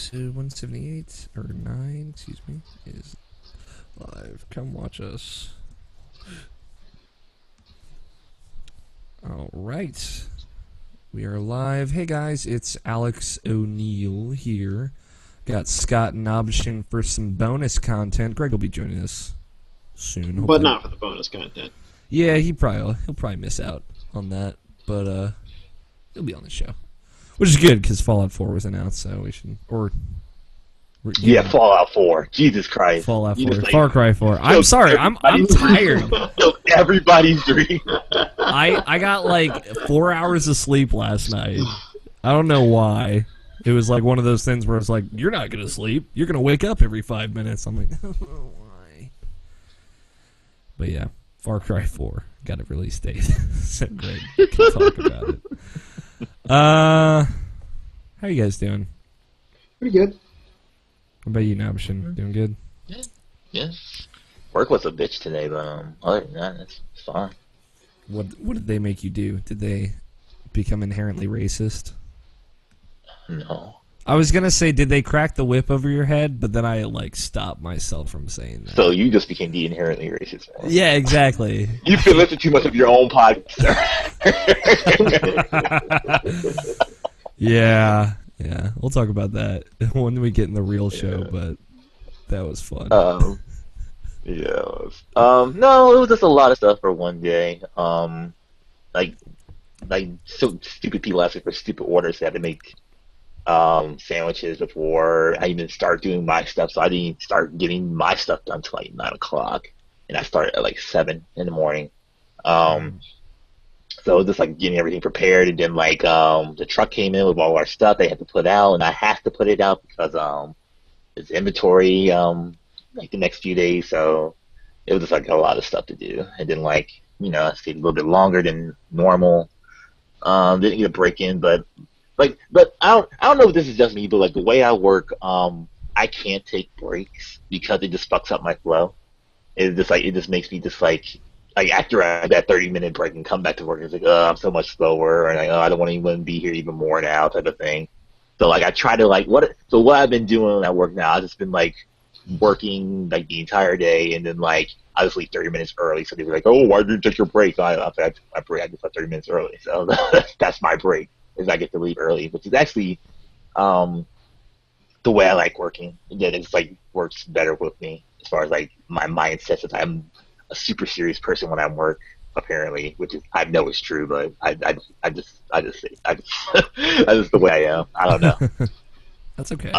episode 178 or 9, excuse me, is live. Come watch us. All right, we are live. Hey guys, it's Alex O'Neill here. Got Scott and Nobshin for some bonus content. Greg will be joining us soon, hopefully. But not for the bonus content. Yeah, he'll probably miss out on that, but he'll be on the show, which is good because Fallout 4 was announced, so we should Fallout 4. Jesus Christ. Fallout 4, Far Cry 4. I'm sorry, I'm tired. Everybody's dream. I got like 4 hours of sleep last night. I don't know why. It was like one of those things where it's like, you're not gonna sleep. You're gonna wake up every 5 minutes. I'm like, why? But yeah, Far Cry 4 got a release date. So great. Can talk about it. How you guys doing? Pretty good. What about you, Nabshin? Doing good? Yeah. Work was a bitch today, but other than that, it's fine. What did they make you do? Did they become inherently racist? No. I was gonna say, did they crack the whip over your head? But then I stopped myself from saying that. So you just became the inherently racist man. Yeah, exactly. You've been listening too much of your own podcast. Yeah. We'll talk about that when we get in the real show. But that was fun. Yeah. No, it was just a lot of stuff for one day. Like so stupid people asking for stupid orders. They had to make sandwiches before I even start doing my stuff, so I didn't even start getting my stuff done till like 9 o'clock, and I started at like 7 in the morning. So just like getting everything prepared, and then the truck came in with all our stuff they had to put out, and I have to put it out because it's inventory like the next few days, so it was just like a lot of stuff to do, and then I stayed a little bit longer than normal. Didn't get a break in, but I don't know if this is just me, but like the way I work, I can't take breaks because it just fucks up my flow. It just makes me just like after that 30-minute break and come back to work, it's like, I'm so much slower, and I don't want to even be here even more now, type of thing. So I try to what I've been doing at work now, I've just been working the entire day, and then I just leave 30 minutes early. So they're like, oh, why did you take your break? I just left 30 minutes early, so that's my break. Is I get to leave early, which is actually the way I like working. Again, it's works better with me as far as my mindset, since I'm a super serious person when I work, apparently, which is I know is true, but I just the way I am. I don't know. That's okay.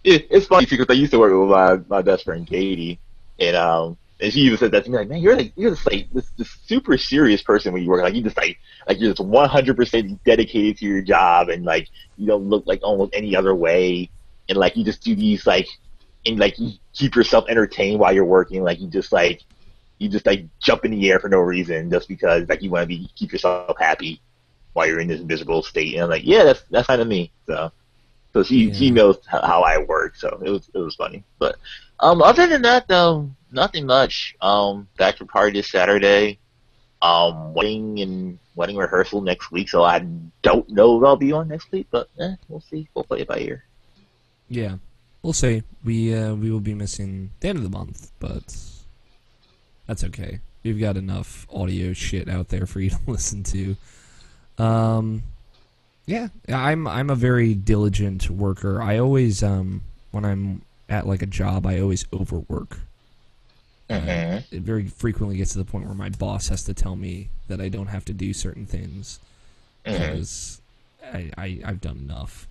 It's funny because I used to work with my best friend Katie, and she even said that to me, man, you're just this super serious person when you work. You're just 100% dedicated to your job, and you don't look like almost any other way, and you just do these and you keep yourself entertained while you're working. You just jump in the air for no reason just because you want to keep yourself happy while you're in this miserable state. And I'm like, yeah, that's kind of me. So she knows how I work. So it was funny. But other than that though, nothing much. Bachelor party this Saturday. Wedding rehearsal next week. So I don't know if I'll be on next week, but we'll see. We'll play it by ear. Yeah, we'll see. We will be missing the end of the month, but that's okay. We've got enough audio shit out there for you to listen to. Yeah, I'm a very diligent worker. I always when I'm at a job, I always overwork. It very frequently gets to the point where my boss has to tell me that I don't have to do certain things because I've done enough.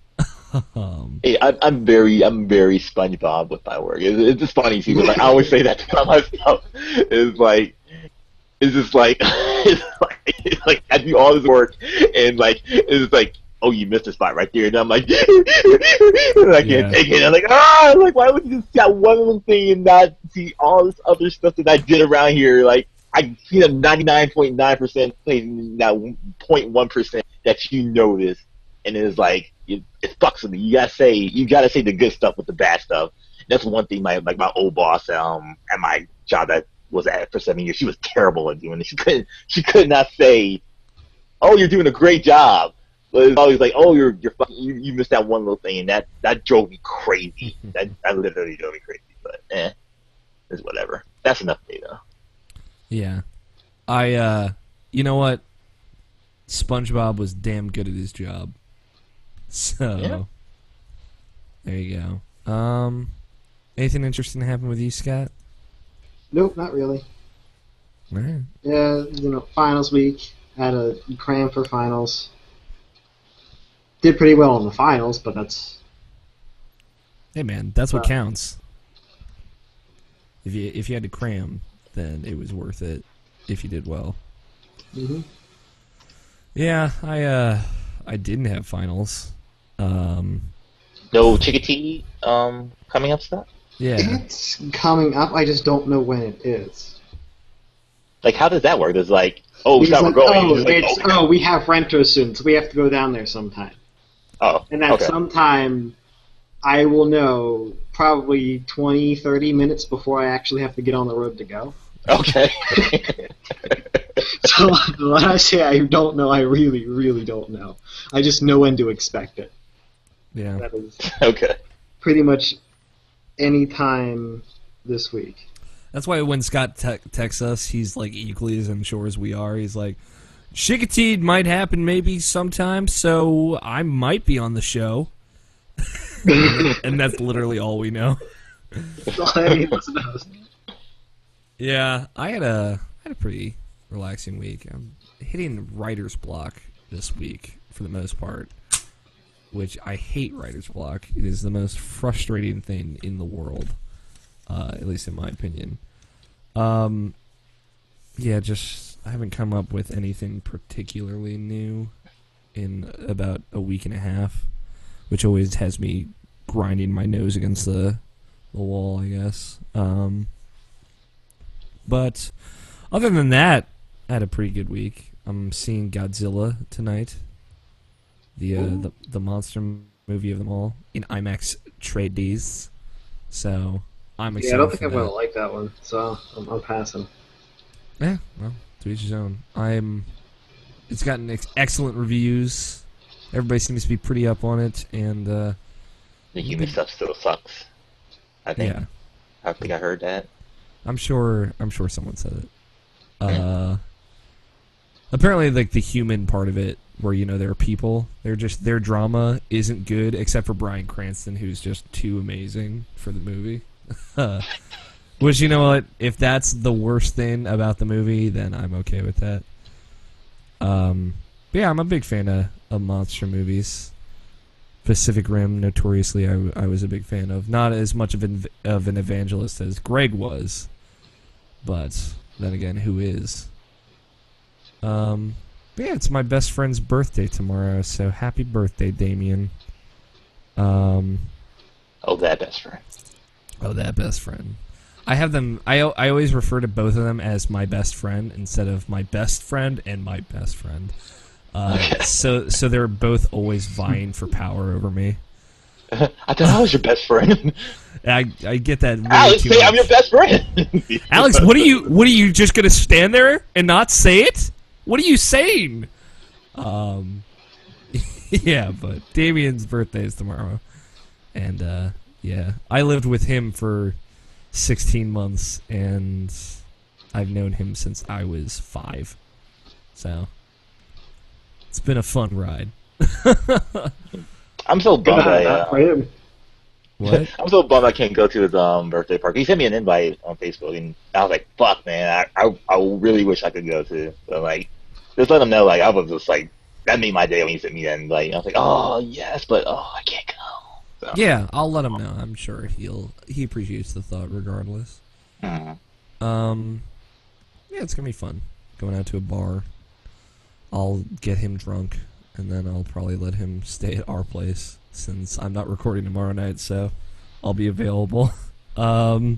Hey, I'm very SpongeBob with my work. It's just funny too, because I always say that to myself. I do all this work, and it's oh, you missed a spot right there, and I'm and I can't take it. I'm why would you just got one little thing and not see all this other stuff that I did around here? I see the 99.9% thing, that 0.1% that you notice, and it's it fucks with me. You gotta say the good stuff with the bad stuff. That's one thing my old boss at my job that was at for 7 years, she was terrible at doing it. She could not say, oh, you're doing a great job. But it's always like, oh, you're fucking, you missed that one little thing, and that drove me crazy. That literally drove me crazy. But it's whatever. That's enough data. Yeah. You know what? SpongeBob was damn good at his job. So, there you go. Anything interesting happen with you, Scott? Nope, not really. All right. Yeah, finals week. Had a cram for finals. Did pretty well in the finals, but that's... Hey, man, that's what counts. If you had to cram, then it was worth it if you did well. Mm-hmm. Yeah, I didn't have finals. No Chickadee coming up stuff? Yeah. It's coming up, I just don't know when it is. Like, how does that work? There's like, oh, He's stop, like, we're going. we have renters soon, so we have to go down there sometime. Oh, And that sometime, I will know probably 20, 30 minutes before I actually have to get on the road to go. Okay. So when I say I don't know, I really, really don't know. I just know when to expect it. Yeah. That is Okay. pretty much any time this week. That's why when Scott texts us, he's like equally as unsure as we are. He's like, Chickatee might happen maybe sometime, so I might be on the show. And that's literally all we know. That's all any of us knows. Yeah, I had a pretty relaxing week. I'm hitting writer's block this week for the most part, which I hate writer's block. It is the most frustrating thing in the world, at least in my opinion. Yeah, just I haven't come up with anything particularly new in about a week and a half, which always has me grinding my nose against the wall, I guess. But other than that, I had a pretty good week. I'm seeing Godzilla tonight, the monster movie of them all in IMAX 3Ds. So I'm excited. Yeah, I don't think for I'm that. gonna like that one, so I'm passing. Yeah, well, to each his own. It's gotten excellent reviews. Everybody seems to be pretty up on it, and The human stuff still sucks. I think. yeah, I think I heard that. I'm sure someone said it. Apparently, like the human part of it, where they're people, their drama isn't good, except for Bryan Cranston, who's just too amazing for the movie. Which, you know what? If that's the worst thing about the movie, then I'm okay with that. But yeah, I'm a big fan of monster movies. Pacific Rim, notoriously, I was a big fan of. Not as much of an evangelist as Greg was, but then again, who is? But yeah, it's my best friend's birthday tomorrow, so happy birthday, Damien. Oh, that best friend. Oh, that best friend. I have them. I always refer to both of them as my best friend instead of my best friend and my best friend. So they're both always vying for power over me. I thought I was your best friend. I get that. Alex, say I'm your best friend. Alex, what are you just gonna stand there and not say it? What are you saying? Yeah, but Damien's birthday is tomorrow, and yeah, I lived with him for 16 months, and I've known him since I was 5. So it's been a fun ride. I'm so bummed. Not for him. What? I'm so bummed I can't go to his birthday party. He sent me an invite on Facebook, and I was like, "Fuck, man! I really wish I could go to." So like, just let him know. Like, I was just like, that made my day when he sent me that invite. I was like, "Oh yes, but I can't go." So. Yeah, I'll let him know. I'm sure he appreciates the thought regardless. Mhm. Yeah, it's gonna be fun going out to a bar. I'll get him drunk, and then I'll probably let him stay at our place since I'm not recording tomorrow night, so I'll be available. Yeah,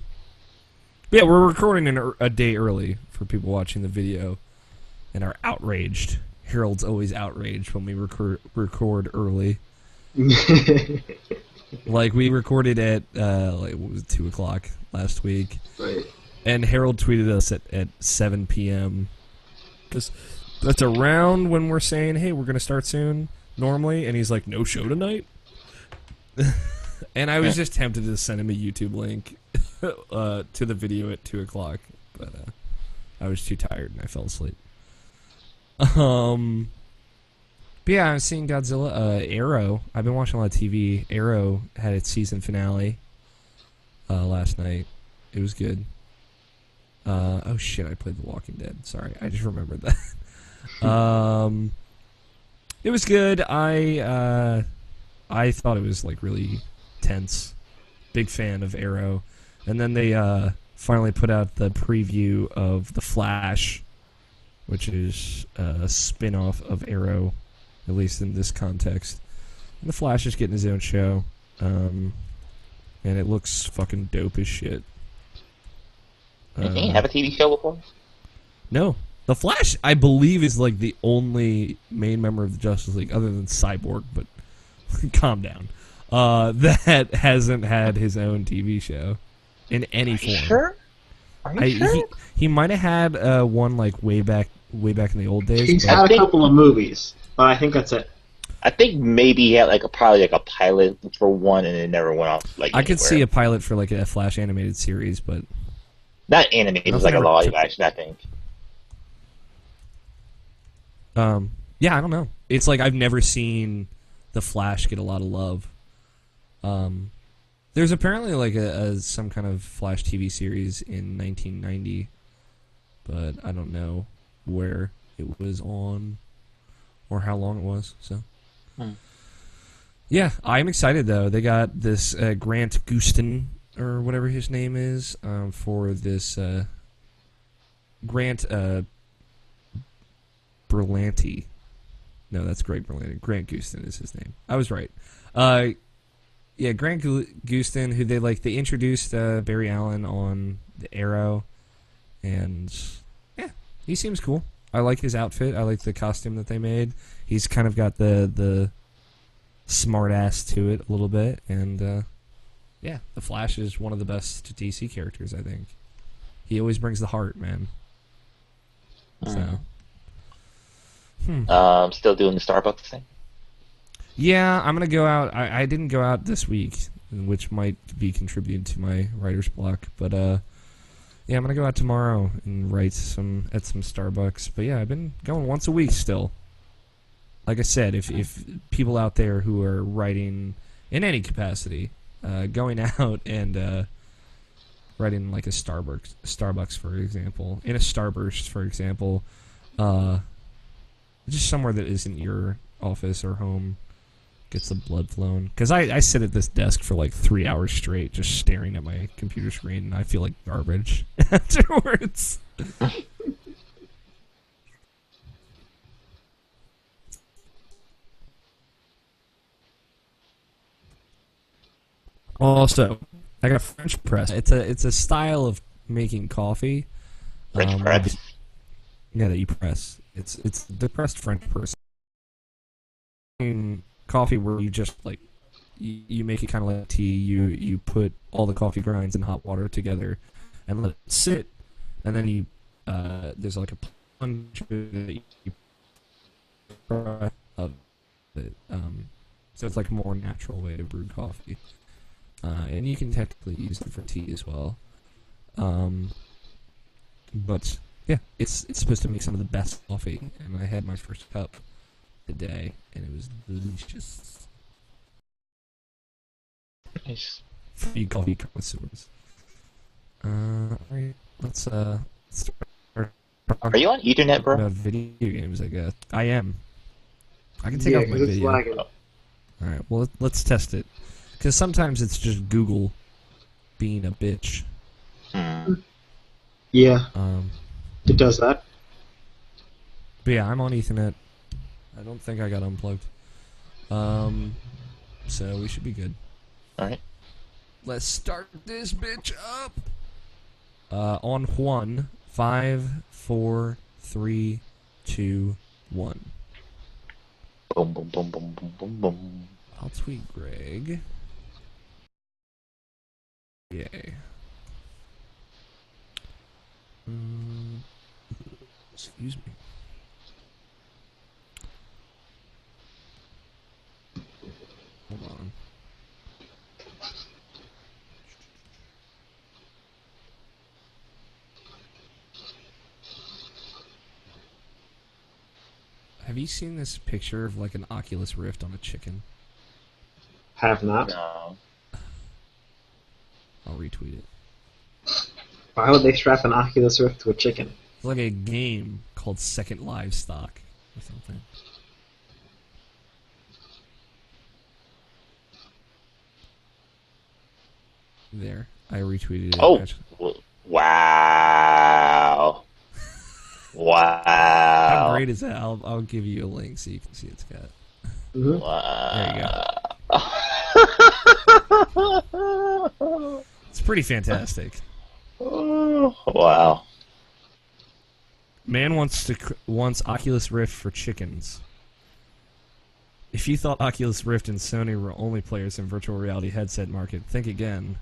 we're recording a day early for people watching the video and are outraged. Harold's always outraged when we record early. Like, we recorded at, what was it, 2 o'clock last week. Right. And Harold tweeted us at 7 p.m. Because that's around when we're saying, hey, we're going to start soon. normally, and he's like, "No show tonight." And I was just tempted to send him a YouTube link to the video at 2:00, but I was too tired and I fell asleep. But yeah, I'm seeing Godzilla. Arrow. I've been watching a lot of TV. Arrow had its season finale last night. It was good. Oh shit! I played The Walking Dead. Sorry, I just remembered that. It was good. I thought it was like really tense. Big fan of Arrow, and then they finally put out the preview of The Flash, which is a spin-off of Arrow, at least in this context. And The Flash is getting his own show, and it looks fucking dope as shit. Didn't he have a TV show before? No. The Flash, I believe, is like the only main member of the Justice League, other than Cyborg, but calm down, that hasn't had his own TV show in any form. Sure? Are you sure? He might have had one like way back in the old days. He's had a couple of movies, but I think that's it. I think maybe he had probably a pilot for one, and it never went off I could see a pilot for like a Flash animated series, but not animated. It was like a live action, I think. Yeah, I don't know. It's like I've never seen The Flash get a lot of love. There's apparently like some kind of Flash TV series in 1990, but I don't know where it was on or how long it was. So, yeah, I'm excited though. They got this Grant Gustin or whatever his name is for this Grant Berlanti. No, that's Greg Berlanti. Grant Gustin is his name. I was right. Yeah, Grant Gustin, who they introduced Barry Allen on the Arrow, and yeah, he seems cool. I like his outfit. I like the costume that they made. He's kind of got the smart ass to it a little bit, and yeah, the Flash is one of the best DC characters. I think he always brings the heart, man. So. Still doing the Starbucks thing? Yeah, I'm going to go out. I didn't go out this week, which might be contributing to my writer's block. But, yeah, I'm going to go out tomorrow and write at some Starbucks. But, yeah, I've been going once a week still. Like I said, if people out there who are writing in any capacity, going out and writing like a Starbucks, for example, in a Starburst, for example, just somewhere that isn't your office or home, gets the blood flowing. Because I sit at this desk for like 3 hours straight just staring at my computer screen, and I feel like garbage afterwards. Also, I got French press. It's a style of making coffee. French press? Yeah, that you press. It's the pressed French press. Coffee where you just like you make it kind of like tea. You put all the coffee grinds in hot water together and let it sit, and then you there's like a plunge that you press of it. So it's like a more natural way to brew coffee, and you can technically use it for tea as well. But yeah, it's supposed to make some of the best coffee, and I had my first cup today, and it was delicious. Nice. For you coffee connoisseurs. Alright, let's start. Are you on Ethernet, bro? About video games, I guess. I am. I can take off my video. Alright, well, let's test it. Because sometimes it's just Google being a bitch. Yeah. It does that. But yeah, I'm on Ethernet. I don't think I got unplugged. So we should be good. Alright. Let's start this bitch up. On one, 5, 4, 3, 2, 1. Boom, boom, boom, boom, boom, boom, boom. I'll tweet Greg. Yay. Excuse me. Have you seen this picture of like an Oculus Rift on a chicken? Have not. No. I'll retweet it. Why would they strap an Oculus Rift to a chicken? It's like a game called Second Livestock or something. There, I retweeted it. Oh, wow. Wow. How great is that? I'll give you a link so you can see it's got. Mm-hmm. Wow. There you go. It's pretty fantastic. Wow. Man wants Oculus Rift for chickens. If you thought Oculus Rift and Sony were only players in virtual reality headset market, think again.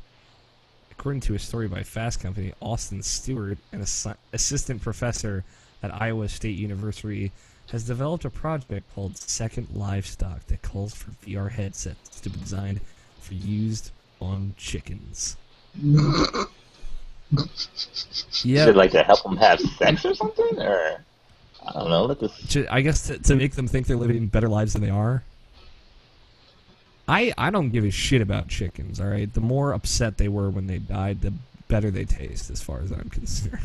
According to a story by Fast Company, Austin Stewart, an assistant professor at Iowa State University, has developed a project called Second Livestock that calls for VR headsets to be designed for use on chickens. Yeah. Should like to help them have sex or something, or I don't know. I guess to make them think they're living better lives than they are. I don't give a shit about chickens, alright? The more upset they were when they died, the better they taste, as far as I'm concerned.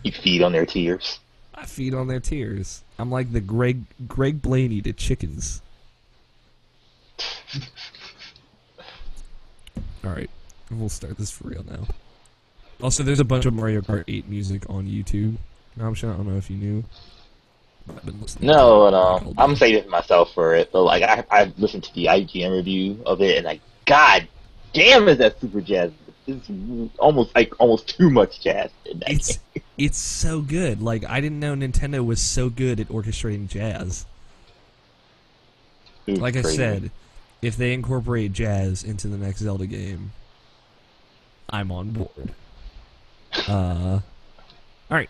You feed on their tears? I feed on their tears. I'm like the Greg Blaney to chickens. Alright, we'll start this for real now. Also, there's a bunch of Mario Kart 8 music on YouTube. I don't know if you knew. No. I'm saving myself for it. But like, I listened to the IGN review of it, and like, god damn, is that super jazz? It's almost too much jazz in that game. It's so good. Like, I didn't know Nintendo was so good at orchestrating jazz. Like I said, if they incorporate jazz into the next Zelda game, I'm on board. All right.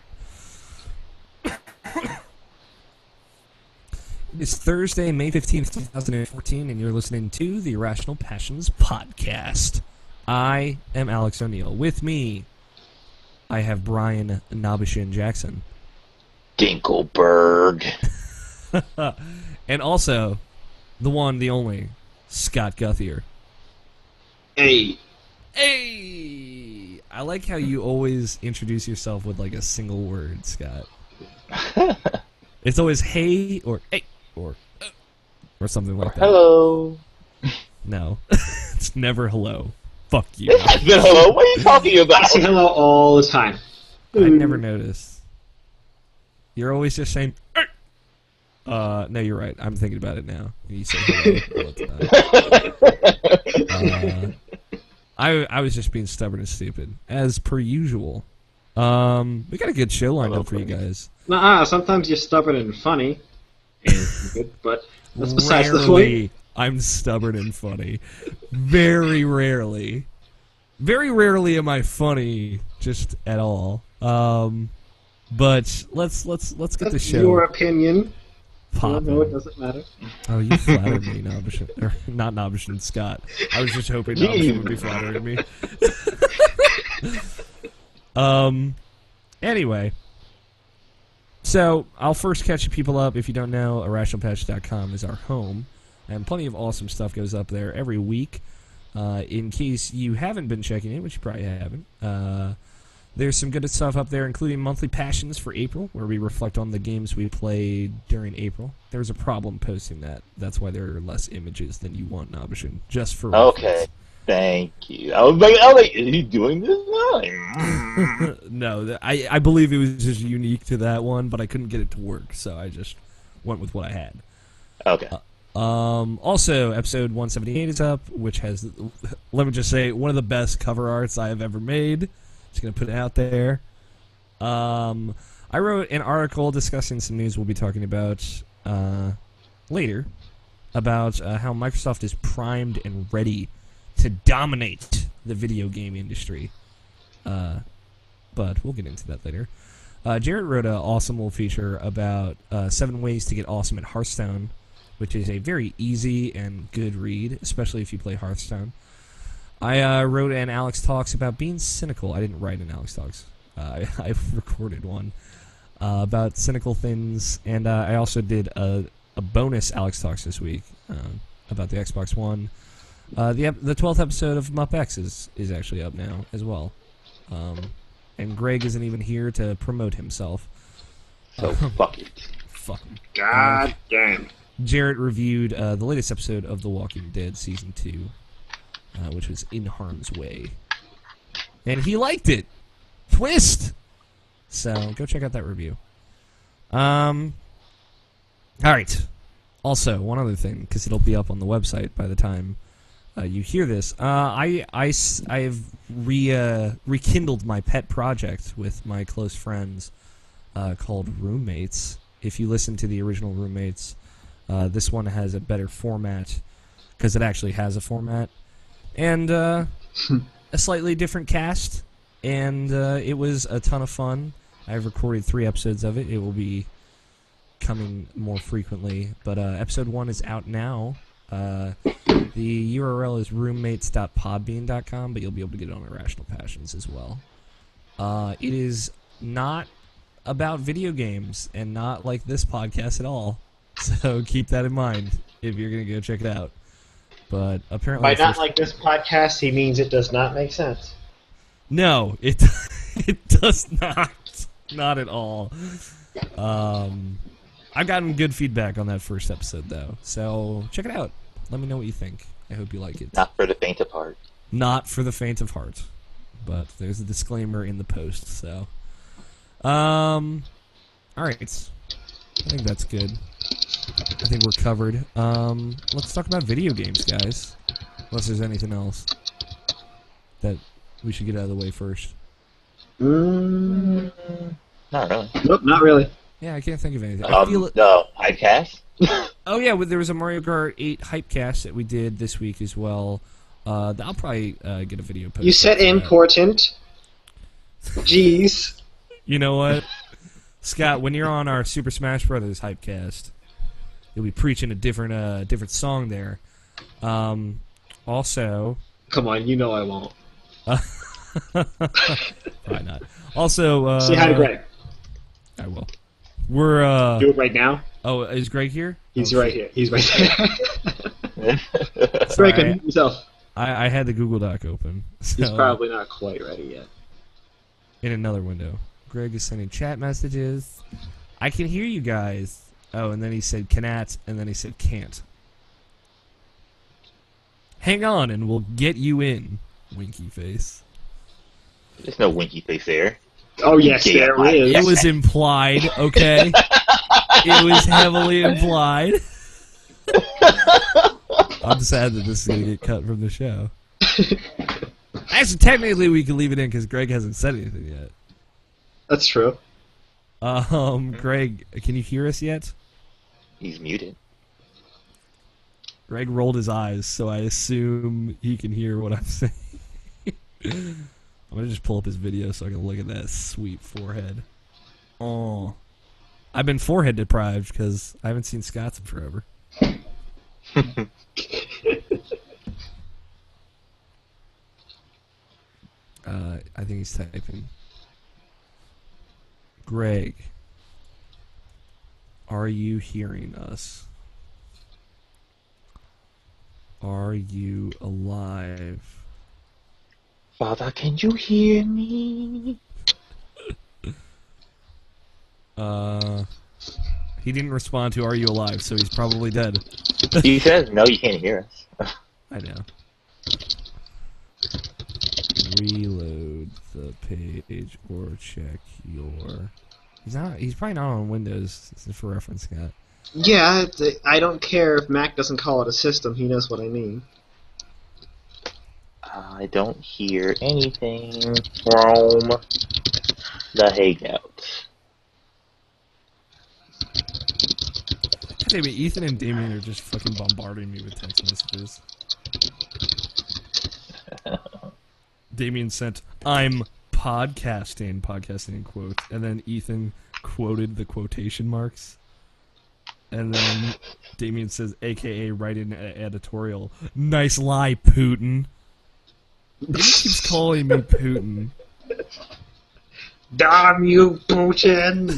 It's Thursday, May 15th, 2014, and you're listening to the Irrational Passions Podcast. I am Alex O'Neill. With me, I have Brian Nabishin Jackson. Dinkelberg. And also, the one, the only, Scott Guthier. Hey. Hey! I like how you always introduce yourself with like a single word, Scott. It's always hey or hey or something like that. Hello. No, it's never hello. Fuck you. It has been hello. What are you talking about? I say hello all the time. I never noticed. You're always just saying. No, you're right. I'm thinking about it now. You say hello all the time. I was just being stubborn and stupid, as per usual. We got a good show lined up for you guys. Sometimes you're stubborn and funny. And good, but that's besides the Rarely, point. I'm stubborn and funny. Very rarely. Very rarely am I funny, just at all. But let's get the show. Your opinion. Poppin'. No, it doesn't matter. Oh, you flattered me, Nabishin. Or, not Nabishin, Scott. I was just hoping Nabishin would be flattering me. Anyway. So, I'll first catch people up. If you don't know, IrrationalPatch.com is our home. And plenty of awesome stuff goes up there every week. In case you haven't been checking it, which you probably haven't, there's some good stuff up there, including monthly passions for April, where we reflect on the games we played during April. There's a problem posting that. That's why there are less images than you want, Nabishin. Just for okay, reference. Thank you. I was like, is he doing this now? No, I believe it was just unique to that one, but I couldn't get it to work, so I just went with what I had. Okay. Also, episode 178 is up, which has, let me just say, one of the best cover arts I have ever made. Just going to put it out there. I wrote an article discussing some news we'll be talking about later about how Microsoft is primed and ready to dominate the video game industry. But we'll get into that later. Jarrett wrote an awesome little feature about 7 ways to get awesome at Hearthstone, which is a very easy and good read, especially if you play Hearthstone. I wrote an Alex Talks about being cynical. I didn't write an Alex Talks. I recorded one. about cynical things, and I also did a bonus Alex Talks this week about the Xbox One. The 12th episode of Mupp X is actually up now as well. And Greg isn't even here to promote himself. So fuck it. Fuck him. God damn. Jarrett reviewed the latest episode of The Walking Dead Season 2, which was In Harm's Way. And he liked it! Twist! So, go check out that review. Alright. Also, one other thing, because it'll be up on the website by the time you hear this. I've rekindled my pet project with my close friends called Roommates. If you listen to the original Roommates, this one has a better format, because it actually has a format, and a slightly different cast, and it was a ton of fun. I've recorded 3 episodes of it. It will be coming more frequently, but episode 1 is out now. The URL is roommates.podbean.com, but you'll be able to get it on Irrational Passions as well. It is not about video games, and not like this podcast at all. So keep that in mind if you're going to go check it out. But apparently... By not like this podcast, he means it does not make sense. No, it does not. Not at all. I've gotten good feedback on that first episode, though. So check it out. Let me know what you think. I hope you like it. Not for the faint of heart. Not for the faint of heart. But there's a disclaimer in the post, so... Alright. I think that's good. I think we're covered. Let's talk about video games, guys. Unless there's anything else that we should get out of the way first. Not really. Nope, not really. Yeah, I can't think of anything. No, Hypecast? Oh, yeah, there was a Mario Kart 8 Hypecast that we did this week as well. I'll probably get a video post. You said important. Jeez. You know what? Scott, when you're on our Super Smash Brothers Hypecast, you'll be preaching a different song there. Also... Come on, you know I won't. Probably not. Also... say hi to Greg. I will. We're... Do it right now. Oh, is Greg here? He's right here. He's right there. Sorry, Greg, unmute yourself. I had the Google Doc open. So, He's probably not quite ready yet. in another window. Greg is sending chat messages. I can hear you guys. Oh, and then he said cannot, and then he said can't. Hang on, and we'll get you in, winky face. There's no winky face there. Oh, yes, there is. It was implied, okay? It was heavily implied. I'm sad that this is going to get cut from the show. Actually, technically, we can leave it in because Greg hasn't said anything yet. That's true. Greg, can you hear us yet? He's muted. Greg rolled his eyes, so I assume he can hear what I'm saying. I'm going to just pull up his video so I can look at that sweet forehead. Oh. I've been forehead deprived because I haven't seen Scott's in forever. I think he's typing. Greg, are you hearing us? Are you alive? Father, can you hear me? He didn't respond to "Are you alive?" So he's probably dead. He says, no, you can't hear us. I know. Reload the page or check your... He's probably not on Windows. This is for reference, Scott. Yeah, I don't care if Mac doesn't call it a system. He knows what I mean. I don't hear anything from the Hangout. Damn it, Ethan and Damien are just fucking bombarding me with text messages. Damien sent, "I'm podcasting in quotes," and then Ethan quoted the quotation marks. And then Damien says, AKA write in an editorial, "Nice lie, Putin." He keeps calling me Putin. Damn you, Putin!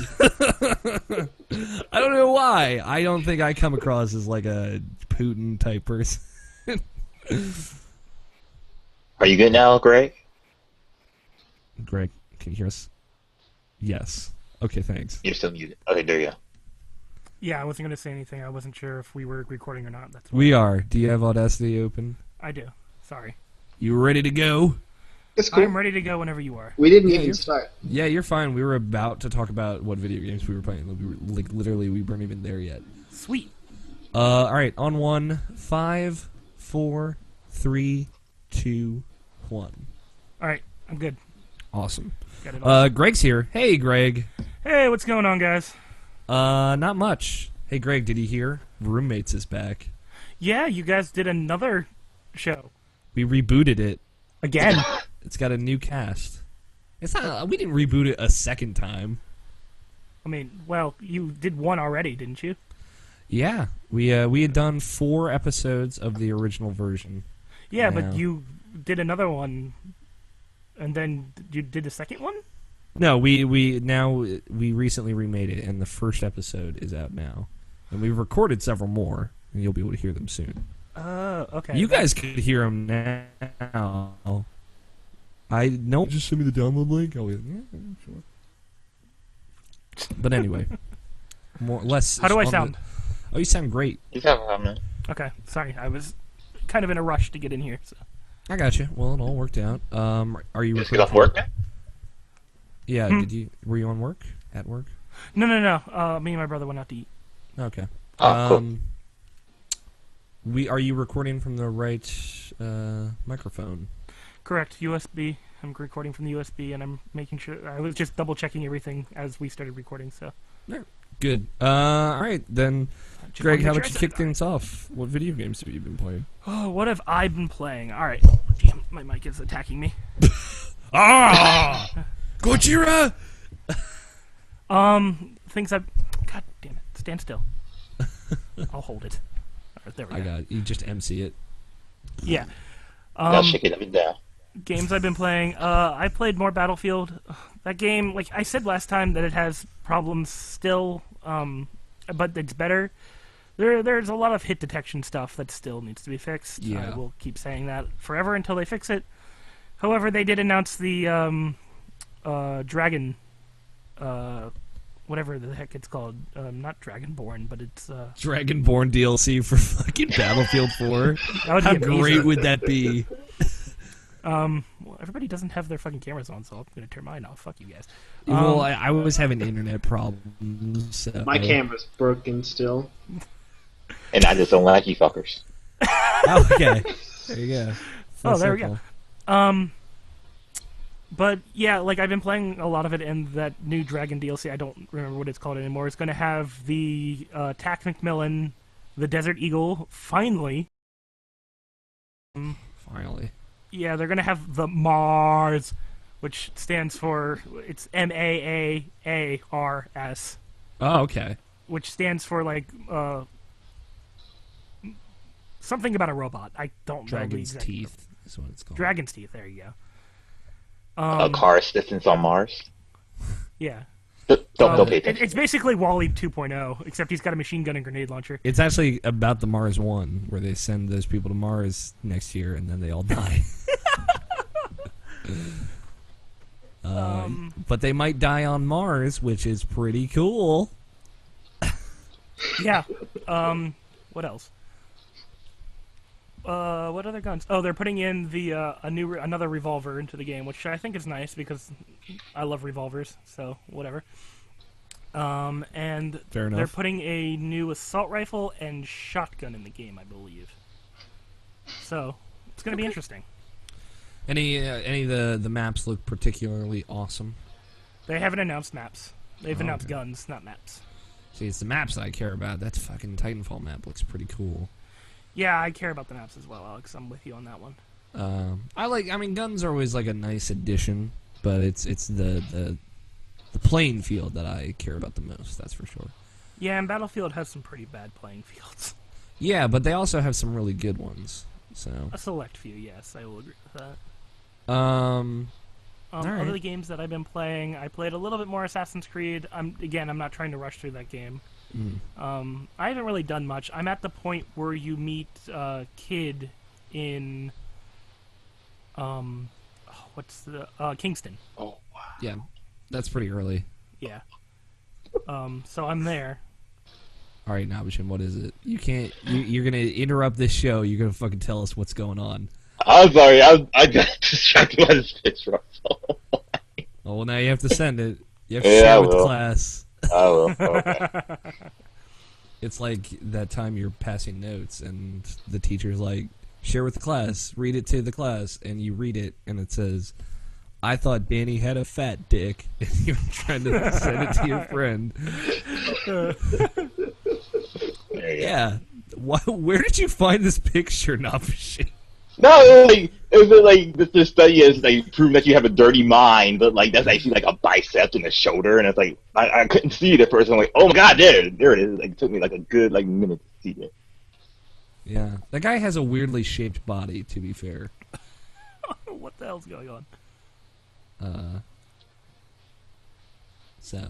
I don't know why. I don't think I come across as like a Putin type person. Are you good now, Greg? Greg, can you hear us? Yes. Okay, thanks. You're still muted. Okay, there you go. Yeah, I wasn't going to say anything. I wasn't sure if we were recording or not. That's why. We are. Do you have Audacity open? I do. Sorry. You ready to go? It's cool. I'm ready to go whenever you are. We didn't Yeah, even you're- start. Yeah, you're fine. We were about to talk about what video games we were playing. We were like literally we weren't even there yet. Sweet. All right, on 1, 5, 4, 3, 2, 1. All right, I'm good. Awesome. Got it all. Greg's here. Hey, Greg. Hey, what's going on, guys? Not much. Hey, Greg, did you hear? Roommates is back. Yeah, you guys did another show. We rebooted it. Again. It's got a new cast. It's not. We didn't reboot it a second time. I mean, well, you did one already, didn't you? Yeah, we had done 4 episodes of the original version. Yeah, Yeah. but you did another one, and then you did the second one? No, we recently remade it, and the first episode is out now, and we've recorded several more, and you'll be able to hear them soon. Okay. You guys could hear them now. I no. Just send me the download link. I'll be like, yeah, sure. But anyway, more less. How do I on sound? Oh, you sound great. You have a minute. Okay, sorry. I was kind of in a rush to get in here. So. I got you. Well, it all worked out. Are you? You just get off work now? Yeah. Hmm? Did you? Were you on work? At work? No. Me and my brother went out to eat. Okay. Oh, cool. Are you recording from the right microphone? Correct. USB. I'm recording from the USB, and I'm making sure. I was just double checking everything as we started recording. So. Good. All right then, Just Greg. wanted How to about make you sure I kick things off? What video games have you been playing? Oh, what have I been playing? All right. Damn, my mic is attacking me. Ah, Gojira. Things I've. God damn it! Stand still. I'll hold it. All right, there we go. I got it. You just MC it. Yeah. Now shake it up and down. Games I've been playing. I played more Battlefield. That game, like I said last time, that it has problems still, but it's better. There's a lot of hit detection stuff that still needs to be fixed. Yeah. I will keep saying that forever until they fix it. However, they did announce the Dragon, whatever the heck it's called. Not Dragonborn, but it's Dragonborn DLC for fucking Battlefield 4. that would How be amazing. great would that be? Well, everybody doesn't have their fucking cameras on, so I'm gonna turn mine off. Fuck you guys. Well, I was having internet problems. So. My camera's broken still. And I just don't like you fuckers. Oh, okay. There you go. Oh, there we go. But yeah, like I've been playing a lot of it, and that new Dragon DLC, I don't remember what it's called anymore. It's going to have the Tac McMillan, the Desert Eagle, finally. Finally. Yeah, they're going to have the Mars, which stands for, it's MAAARS, Oh, okay. which stands for like something about a robot. I don't know the Dragon's exact. Teeth is what it's called. Dragon's Teeth, there you go. A car assistance on Mars. Yeah. Don't pay attention. It's basically Wall-E 2.0, except he's got a machine gun and grenade launcher. It's actually about the Mars 1, where they send those people to Mars next year, and then they all die. But they might die on Mars, which is pretty cool. Yeah. What else? What other guns? Oh, they're putting in the another revolver into the game, which I think is nice because I love revolvers. So whatever. And Fair enough. they're putting a new assault rifle and shotgun in the game, I believe. So it's going to be interesting. Any of the maps look particularly awesome? They haven't announced maps. They've Oh, announced okay. guns, not maps. See, it's the maps that I care about. That fucking Titanfall map looks pretty cool. Yeah, I care about the maps as well, Alex. I'm with you on that one. I mean, guns are always like a nice addition, but it's the playing field that I care about the most. That's for sure. Yeah, and Battlefield has some pretty bad playing fields. Yeah, but they also have some really good ones. So, A select few, yes, I will agree with that. right. Other games that I've been playing, I played a little bit more Assassin's Creed. I'm not trying to rush through that game. I haven't really done much. I'm at the point where you meet Kid in what's the Kingston. Oh wow. Yeah, that's pretty early. Yeah. So I'm there. All right, Nabishin, what is it? You can't. You're gonna interrupt this show. You're gonna fucking tell us what's going on. I'm sorry. I got distracted by this picture. Oh, well, now you have to send it. You have to Yeah, share I it with the will. class. I will. Okay. It's like that time you're passing notes and the teacher's like, share with the class, read it to the class, and you read it and it says, I thought Danny had a fat dick, and you're trying to send it to your friend. There you go. Yeah. Where did you find this picture, Nabishin? No, it was like this study is like proving that you have a dirty mind, but like that's actually like a bicep and a shoulder, and it's like I couldn't see it at first. I'm like, oh my god, there it is. Like, it took me like a good minute to see it. Yeah. That guy has a weirdly shaped body, to be fair. What the hell's going on? So.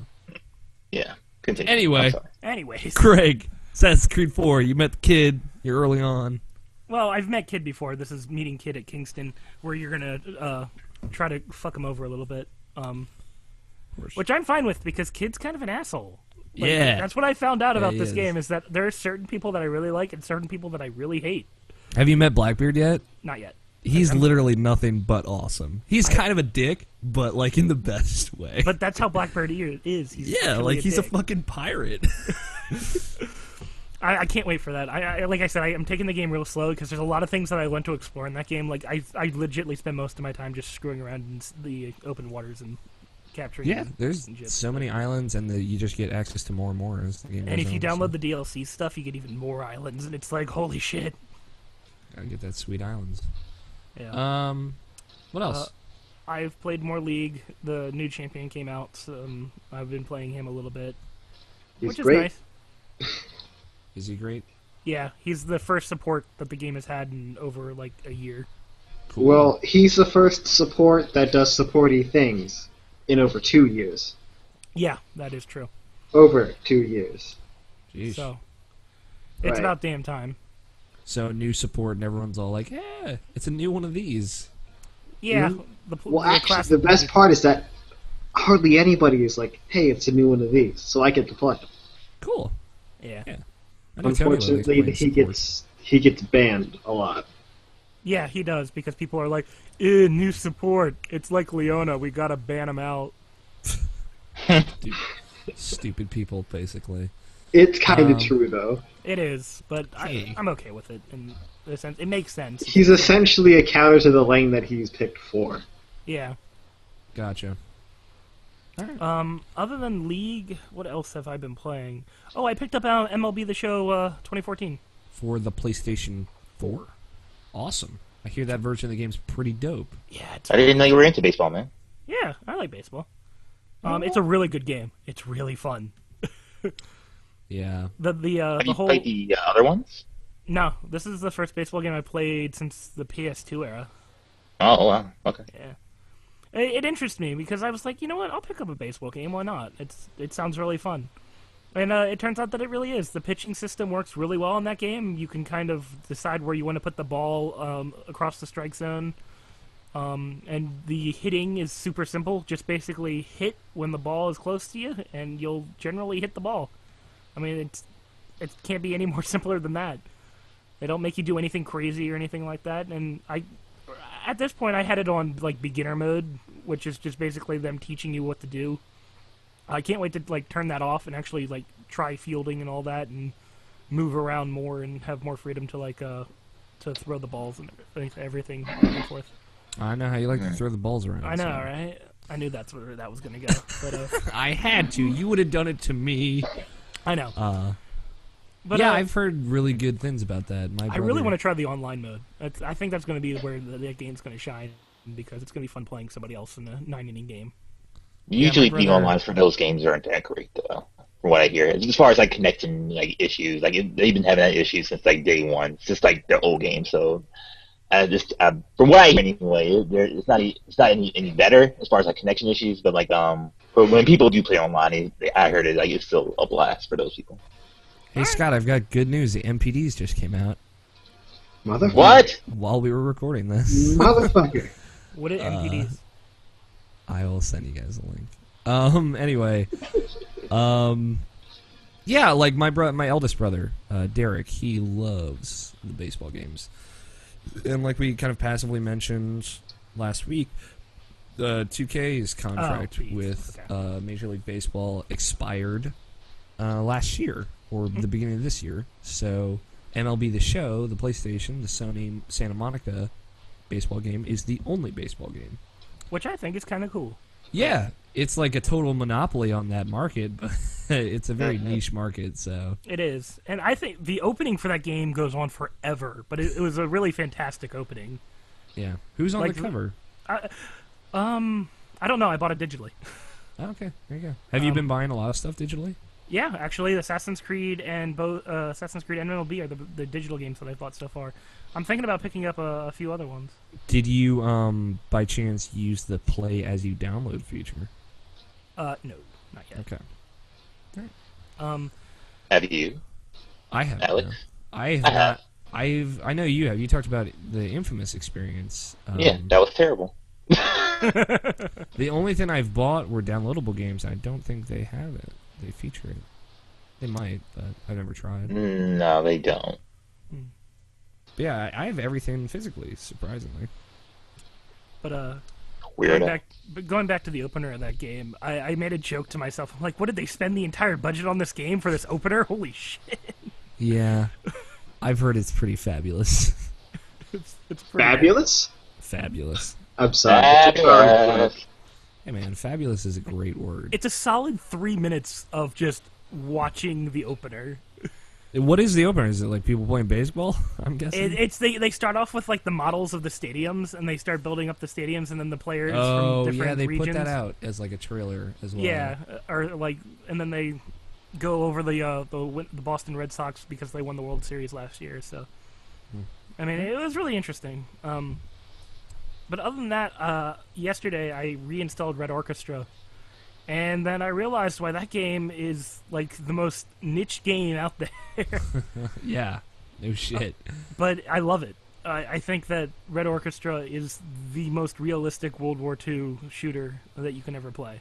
Yeah. Continue. Anyway. I'm sorry. Anyways. Craig, Assassin's Creed 4, you met the kid, you're early on. Well, I've met Kid before. This is meeting Kid at Kingston, where you're gonna try to fuck him over a little bit. Which I'm fine with because Kid's kind of an asshole. Like, Yeah. That's what I found out about he this is. game is that there are certain people that I really like and certain people that I really hate. Have you met Blackbeard yet? Not yet. He's literally nothing but awesome. He's kind of a dick, but like in the best way. But that's how Blackbird is. He's yeah, actually like he's a dick. fucking pirate. I can't wait for that. I like I said, I'm taking the game real slow because there's a lot of things that I want to explore in that game. Like I legitimately spend most of my time just screwing around in the open waters and capturing. Yeah, there's and shit. so many islands, and you just get access to more and more as the game And goes if you on, download the DLC stuff, you get even more islands, and it's like holy shit. gotta get that sweet islands. Yeah. What else? I've played more League. The new champion came out. So, I've been playing him a little bit, He's which is great. nice. Is he great? Yeah, he's the first support that the game has had in over like a year. Cool. Well, he's the first support that does supporty things in over 2 years. Yeah, that is true. Over 2 years. Jeez. So it's Right. about damn time. So new support, and everyone's all like, "Yeah, it's a new one of these." Yeah, Well, the actually, class the best part is that hardly anybody is like, "Hey, it's a new one of these," so I get to play. Cool. Yeah. Yeah. I know Tony likes Unfortunately, playing he support. gets banned a lot. Yeah, he does because people are like, new support. It's like Leona. We gotta ban him out. Stupid people, basically. It's kind of true though. It is, but Hey. I'm okay with it in the sense. It makes sense. He's essentially a counter to the lane that he's picked for. Yeah. Gotcha. All right. Other than League, what else have I been playing? Oh, I picked up MLB The Show 2014. For the PlayStation 4. Awesome. I hear that version of the game's pretty dope. Yeah, it's I didn't know you were into baseball, man. yeah, I like baseball. It's a really good game. It's really fun. Yeah. The Have you whole played the other ones? no, this is the first baseball game I played since the PS2 era. Oh, wow. Okay. Yeah, it interests me because I was like, you know what, I'll pick up a baseball game. Why not? It sounds really fun. And it turns out that it really is. The pitching system works really well in that game. You can kind of decide where you want to put the ball across the strike zone. And the hitting is super simple. Just basically hit when the ball is close to you, and you'll generally hit the ball. I mean, it can't be any more simpler than that. They don't make you do anything crazy or anything like that. And at this point, I had it on like beginner mode, which is just basically them teaching you what to do. I can't wait to like turn that off and actually like try fielding and all that and move around more and have more freedom to like to throw the balls and everything back and forth. I know how you like to throw the balls around. I know, so. right? I knew that's where that was gonna go, but I had to. You would have done it to me. I know. But yeah, I've heard really good things about that. I really want to try the online mode. I think that's going to be where the game's going to shine because it's going to be fun playing somebody else in a 9-inning game. Usually my the brother- online for those games aren't that great, though, from what I hear. As far as like connecting like issues, like they've been having that issue since like day one. It's just like their old game, so just from what I hear anyway, it's not any better as far as like connection issues, but like but when people do play online, I heard it like it's still a blast for those people. Hey Scott, I've got good news. The MPDs just came out Motherfucker. What? while we were recording this. Motherfucker. What are MPDs? I will send you guys a link. Anyway, yeah, like my eldest brother, Derek, he loves the baseball games, and like we kind of passively mentioned last week, 2K's contract with Major League Baseball expired last year or the beginning of this year. So MLB The Show, the PlayStation, the Sony Santa Monica baseball game is the only baseball game. Which I think is kind of cool. Yeah, it's like a total monopoly on that market, but it's a very niche market, so... It is. And I think the opening for that game goes on forever, but it was a really fantastic opening. Yeah. Who's on Like, the cover? I don't know. I bought it digitally. Oh, okay, there you go. Have you been buying a lot of stuff digitally? Yeah, actually, Assassin's Creed and Assassin's Creed and MLB are the digital games that I've bought so far. I'm thinking about picking up a few other ones. Did you, by chance, use the play as you download feature? No, not yet. Okay. Have you? I have. Alex? No. I have I not. have. I know you have. You talked about the Infamous experience. Yeah, that was terrible. The only thing I've bought were downloadable games. I don't think they have it. They feature it. They might, but I've never tried. No, they don't. But yeah, I have everything physically, surprisingly. But Weirdo. going back to the opener of that game, I made a joke to myself. I'm like, what did they spend the entire budget on this game for this opener? Holy shit! Yeah, I've heard it's pretty fabulous. It's pretty Fabulous? Fabulous. I'm sorry. It's a car. Hey man, fabulous is a great word. It's a solid 3 minutes of just watching the opener. What is the opener? Is it like people playing baseball? I'm guessing. They start off with like the models of the stadiums, and they start building up the stadiums, and then the players Oh from different yeah, they regions. put that out as like a trailer as well. Yeah, or like, and then they go over the Boston Red Sox because they won the World Series last year. So, I mean, it was really interesting. But other than that, yesterday I reinstalled Red Orchestra, and then I realized why that game is like the most niche game out there. Yeah, no shit. But I love it. I think that Red Orchestra is the most realistic World War II shooter that you can ever play.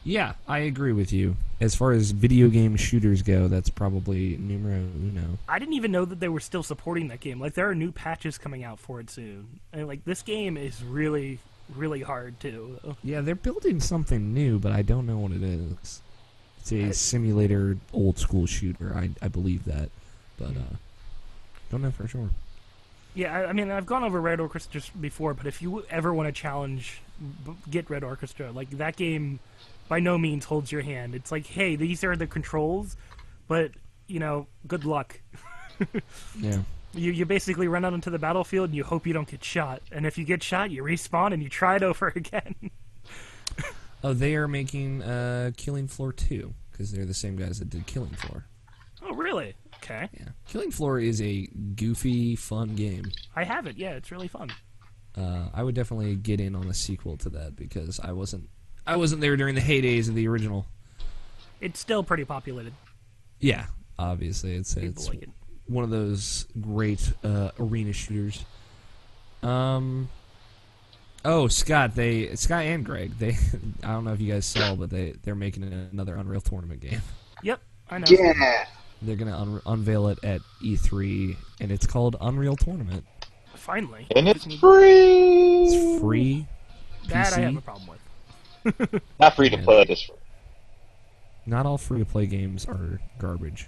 Yeah, I agree with you. As far as video game shooters go, that's probably numero uno. I didn't even know that they were still supporting that game. Like, there are new patches coming out for it soon. And, like, this game is really, really hard, too. Yeah, they're building something new, but I don't know what it is. It's a simulator, old-school shooter. I believe that, but don't know for sure. Yeah, I mean, I've gone over Red Orchestra before, but if you ever want to challenge, get Red Orchestra. Like, that game by no means holds your hand. It's like, hey, these are the controls, but, you know, good luck. Yeah. You basically run out into the battlefield and you hope you don't get shot. And if you get shot, you respawn and you try it over again. Oh, they are making Killing Floor 2, because they're the same guys that did Killing Floor. Oh, really? Okay. Yeah. Killing Floor is a goofy, fun game. I have it, yeah, it's really fun. I would definitely get in on a sequel to that, because I wasn't there during the heydays of the original. It's still pretty populated. Yeah, obviously. It's like it. one of those great arena shooters. Oh, Scott and Greg, I don't know if you guys saw, but they're making another Unreal Tournament game. Yep, I know. Yeah. They're going to unveil it at E3, and it's called Unreal Tournament. Finally. And it's free. It's free. That PC. I have a problem with. Not free to play, just free. Not all free-to-play games are garbage.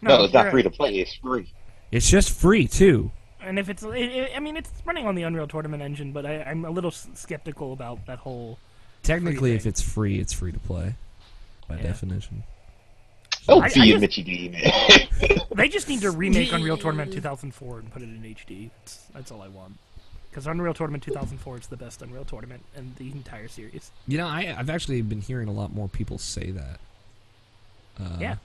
No, it's not you're free right. to play. It's free. It's just free, too. And if it's, I mean, it's running on the Unreal Tournament engine, but I'm a little skeptical about that whole. Technically, free if thing. it's free to play, by definition. Oh, I see you, just- Mitchy D, man. They just need to remake Unreal Tournament 2004 and put it in HD. That's all I want. Because Unreal Tournament 2004 is the best Unreal Tournament in the entire series. You know, I've actually been hearing a lot more people say that. Yeah.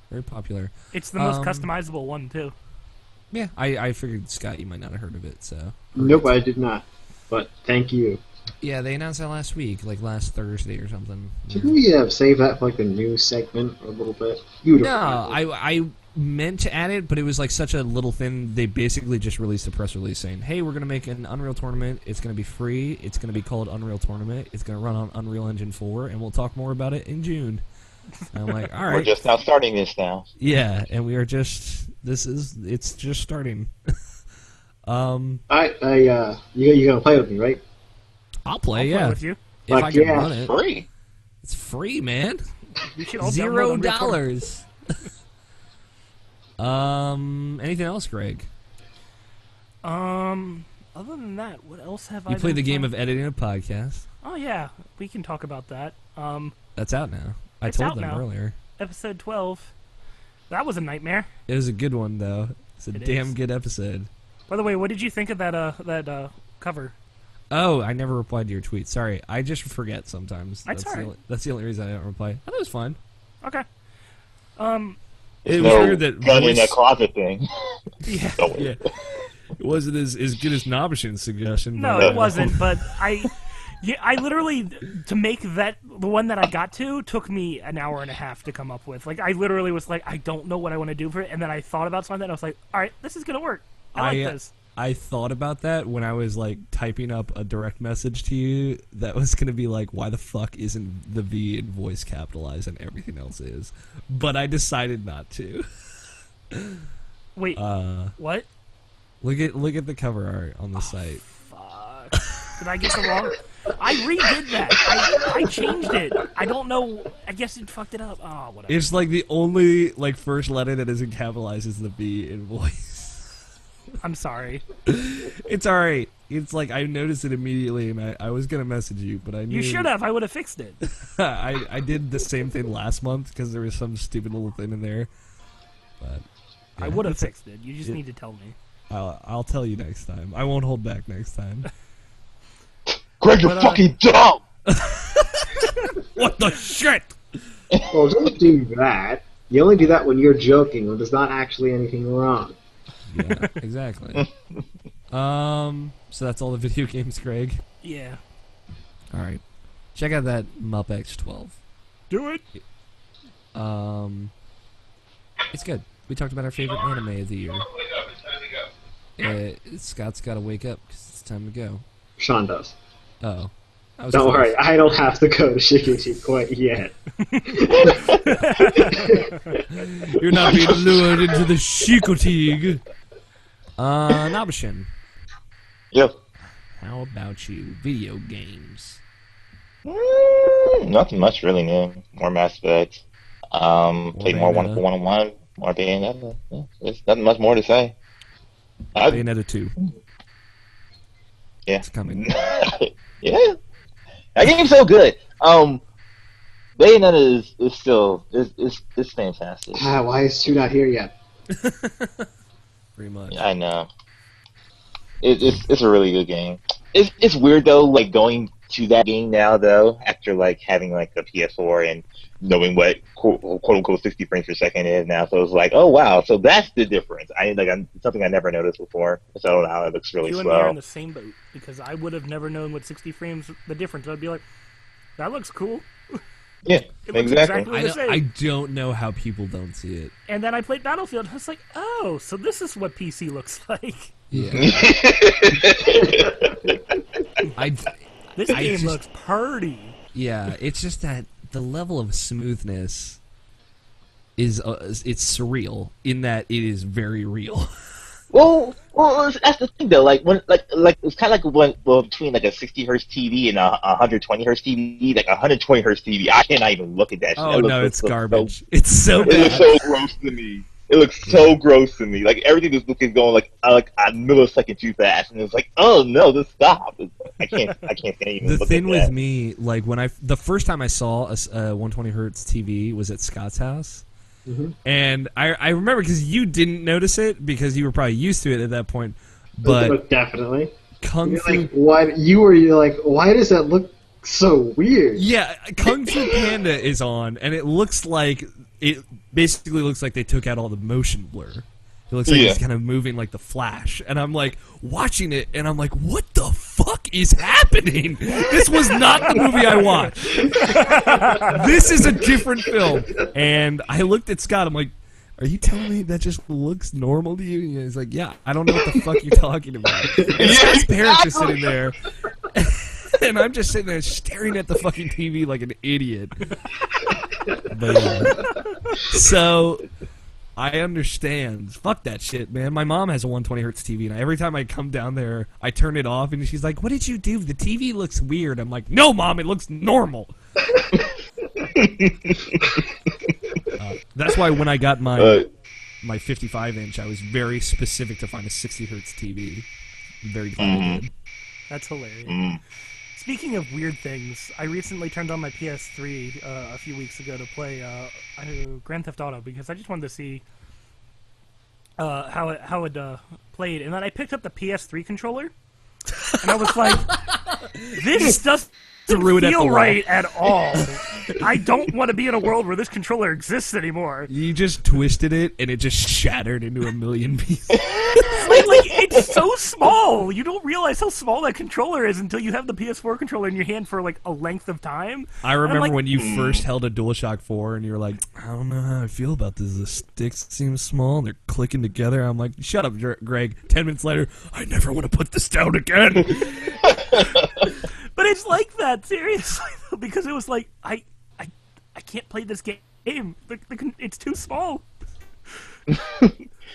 Very popular. It's the most customizable one, too. Yeah, I figured, Scott, you might not have heard of it, so... Nope, I did not. But thank you. Yeah, they announced that last week, like last Thursday or something. Shouldn't we save that for like the news segment a little bit? You don't No, know. I meant to add it, but it was like such a little thing. They basically just released a press release saying, hey, we're going to make an Unreal tournament. It's going to be free. It's going to be called Unreal Tournament. It's going to run on Unreal Engine 4, and we'll talk more about it in June. And I'm like, all right. We're just now starting this now. Yeah, and we are just... It's just starting. You gonna play with me, right? I'll play, I'll yeah. play with you. If Fuck I can yeah. run it. Free. It's free, man. We should all download Unreal Tournament. $0. Anything else, Greg? Other than that, what else have I You played the been game playing? of editing a podcast. Oh yeah, we can talk about that. That's out now. I It's told out them now. earlier. Episode 12. That was a nightmare. It was a good one, though. It's a It damn is. good episode. By the way, what did you think of that cover? Oh, I never replied to your tweet. Sorry, I just forget sometimes. That's all right. That's the only reason I don't reply. I thought it was fun. Okay. It was No weird that gun in voice- a closet thing. Yeah. Oh, Yeah, it wasn't as good as Nobishin's suggestion. No, but, it wasn't. But I literally, to make that the one that I got to took me an hour and a half to come up with. Like I literally was like, I don't know what I want to do for it, and then I thought about something. And I was like, all right, this is gonna work. I like this. I thought about that when I was like typing up a direct message to you that was going to be like, why the fuck isn't the V in voice capitalized and everything else is? But I decided not to. Wait, what? Look at the cover art on the site. Fuck. Did I get the wrong? I redid that. I changed it. I don't know. I guess it fucked it up. Oh, whatever. It's like the only like first letter that isn't capitalized is the V in voice. I'm sorry. It's alright. It's like I noticed it immediately and I was gonna message you, but I knew You should have. I would have fixed it. I did the same thing last month because there was some stupid little thing in there. But I yeah, would have it's- fixed it. You just need to tell me. I'll tell you next time. I won't hold back next time. Greg, you're But, fucking dumb! What the shit? Well, don't do that. You only do that when you're joking, when there's not actually anything wrong. Yeah, exactly. So that's all the video games, Greg. Yeah. All right, check out that Muppets 12. Do it. It's good. We talked about our favorite anime of the year. Scott's got to wake up because it's time to go. Sean does. Oh, I was Don't close. worry, I don't have to go to Shikiji quite yet. You're not being lured into the Shikotig. Nabishin, Yep. how about you? Video games. Nothing much really new. More Mass Effect. Played more Bayonetta. 1-1, more Bayonetta. Yeah, there's nothing much more to say. I- Bayonetta 2. yeah. It's coming. Yeah. That game's so good. Bayonetta is still is fantastic. Why is 2 not here yet? Pretty much. I know. It's a really good game. It's weird though, like going to that game now though, after like having like a PS4 and knowing what quote unquote 60 frames per second is now. So it's like, oh wow, so that's the difference. It's something I never noticed before. So now it looks really You and me are slow. in the same boat because I would have never known what 60 frames the difference. I'd be like, that looks cool. Yeah, It looks exactly. exactly the same. I don't know how people don't see it. And then I played Battlefield. I was like, oh, so this is what PC looks like. Yeah. This I game just- looks pretty. Yeah, it's just that the level of smoothness is it's surreal in that it is very real. Well, that's the thing though. Like when, like it's kind of like when between like a 60 hertz TV and a 120 hertz TV. Like 120 hertz TV, I cannot even look at that. Shit. Oh That looks- no, looks it's so- garbage. It's so It looks bad. so gross to me. It looks so gross to me. Like everything is looking going like a millisecond too fast, and it's like, oh no, just stop. I can't even The look thing at with that. me, like when the first time I saw a 120 hertz TV was at Scott's house, and I remember because you didn't notice it because you were probably used to it at that point, but Definitely. Kung You're Fu. like, why does that look so weird? Yeah, Kung Fu Panda is on, and it basically looks like they took out all the motion blur. It looks like he's kind of moving like the Flash. And I'm like watching it, and I'm like, what the fuck is happening? This was not the movie I watched. This is a different film. And I looked at Scott, I'm like, are you telling me that just looks normal to you? And he's like, yeah, I don't know what the fuck you're talking about. And Scott's parents are sitting there. And I'm just sitting there staring at the fucking TV like an idiot. But yeah. So I understand. Fuck that shit, man. My mom has a 120 hertz TV, and every time I come down there, I turn it off, and she's like, "What did you do? The TV looks weird." I'm like, "No, Mom, it looks normal." That's why when I got my 55 inch, I was very specific to find a 60 hertz TV. Very glad I did. That's hilarious. Speaking of weird things, I recently turned on my PS3 a few weeks ago to play Grand Theft Auto because I just wanted to see how it played, and then I picked up the PS3 controller, and I was like, "This doesn't feel right at all. I don't want to be in a world where this controller exists anymore." You just twisted it, and it just shattered into a million pieces. like it's so small. You don't realize how small that controller is until you have the PS4 controller in your hand for like a length of time. I remember when you first held a DualShock 4 and you were like, I don't know how I feel about this. The sticks seem small and they're clicking together. I'm like, shut up, Greg. 10 minutes later, I never want to put this down again. But it's like that, seriously, because it was like, I can't play this game. It's too small.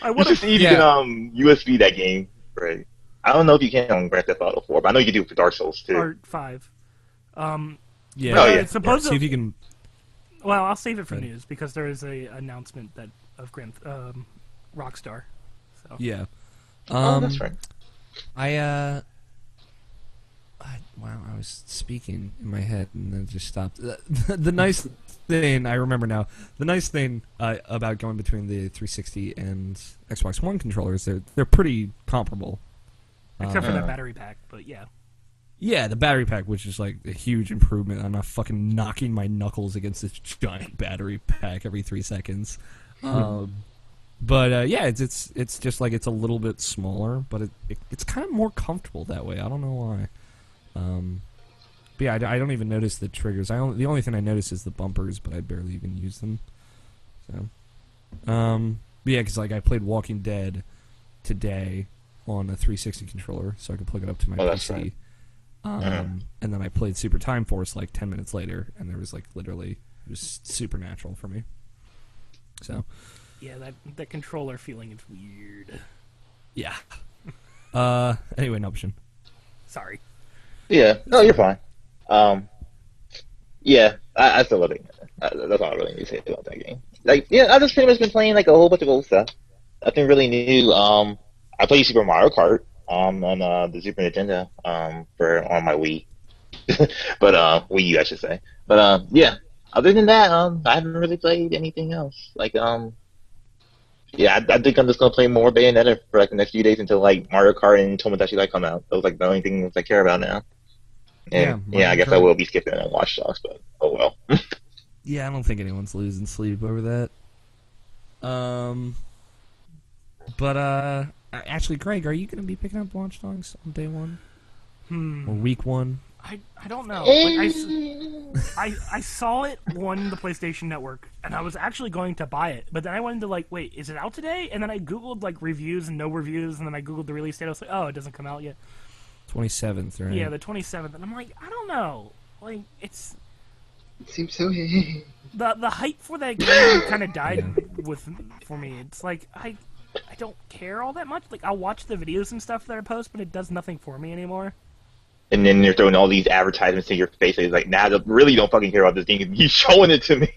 I want to see if you can USB that game, right? I don't know if you can on Grand Theft Auto 4, but I know you can do it for Dark Souls too. Or 5. Yeah. Supposedly, see if you can. Well, I'll save it for news because there is a announcement of Rockstar. So. Yeah. That's right. I was speaking in my head and then it just stopped. The nice thing, I remember now, the nice thing about going between the 360 and Xbox One controllers, they're pretty comparable. Except for that battery pack, but yeah. Yeah, the battery pack, which is like a huge improvement. I'm not fucking knocking my knuckles against this giant battery pack every 3 seconds. But yeah, it's just like it's a little bit smaller, but it's kind of more comfortable that way. I don't know why. But yeah, I don't even notice the triggers. The only thing I notice is the bumpers, but I barely even use them. So, but yeah, because like I played Walking Dead today on a 360 controller, so I could plug it up to my PC. Right. And then I played Super Time Force like 10 minutes later, and there was like literally it was supernatural for me. So. Yeah, that controller feeling is weird. Yeah. Anyway, Nuption. Sorry. Yeah. No, you're fine. Yeah, I still love it. That's all I really need to say about that game. Like, yeah, I've just pretty much been playing like a whole bunch of old stuff. Nothing really new. I played Super Mario Kart on the Super Nintendo on my Wii, but Wii U, I should say. But yeah, other than that, I haven't really played anything else. Like yeah, I think I'm just gonna play more Bayonetta for like the next few days until like Mario Kart and Tomodachi Life come out. Those like the only things I care about now. And yeah, I guess I will be skipping it on Watch Dogs, but oh well. Yeah, I don't think anyone's losing sleep over that. But actually, Greg, are you going to be picking up Watch Dogs on day one? Or week one? I don't know. Like, I saw it on the PlayStation Network, and I was actually going to buy it, but then I wanted to like, wait, is it out today? And then I googled like reviews and no reviews, and then I googled the release date. I was like, oh, it doesn't come out yet. 27th, right? Yeah, the 27th, and I'm like, I don't know. Like, it seems so. the hype for that game kind of died for me. It's like I don't care all that much. Like, I'll watch the videos and stuff that I post, but it does nothing for me anymore. And then you're throwing all these advertisements in your face. It's like, nah, I really don't fucking care about this game. He's showing it to me.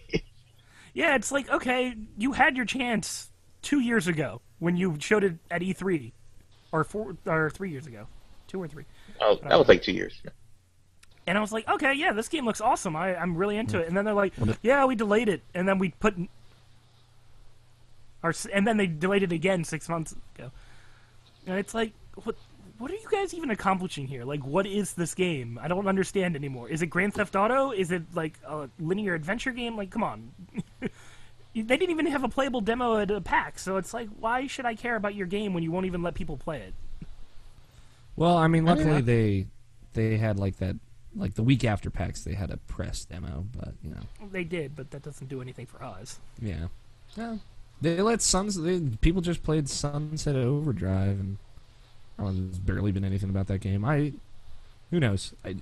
Yeah, it's like, okay, you had your chance 2 years ago when you showed it at E3, or 3 years ago, 2 or 3. Oh, that was like 2 years. And I was like, okay, yeah, this game looks awesome. I'm really into it. And then they're like, yeah, we delayed it, and then we put, and then they delayed it again 6 months ago. And it's like, what are you guys even accomplishing here? Like, what is this game? I don't understand anymore. Is it Grand Theft Auto? Is it like a linear adventure game? Like, come on. They didn't even have a playable demo at a PAX, so it's like, why should I care about your game when you won't even let people play it? Well, I mean, luckily they had like that, like the week after PAX, they had a press demo, but you know. They did, but that doesn't do anything for us. Yeah. Yeah. They let people just played Sunset Overdrive, and I don't know, there's barely been anything about that game. Who knows? I'm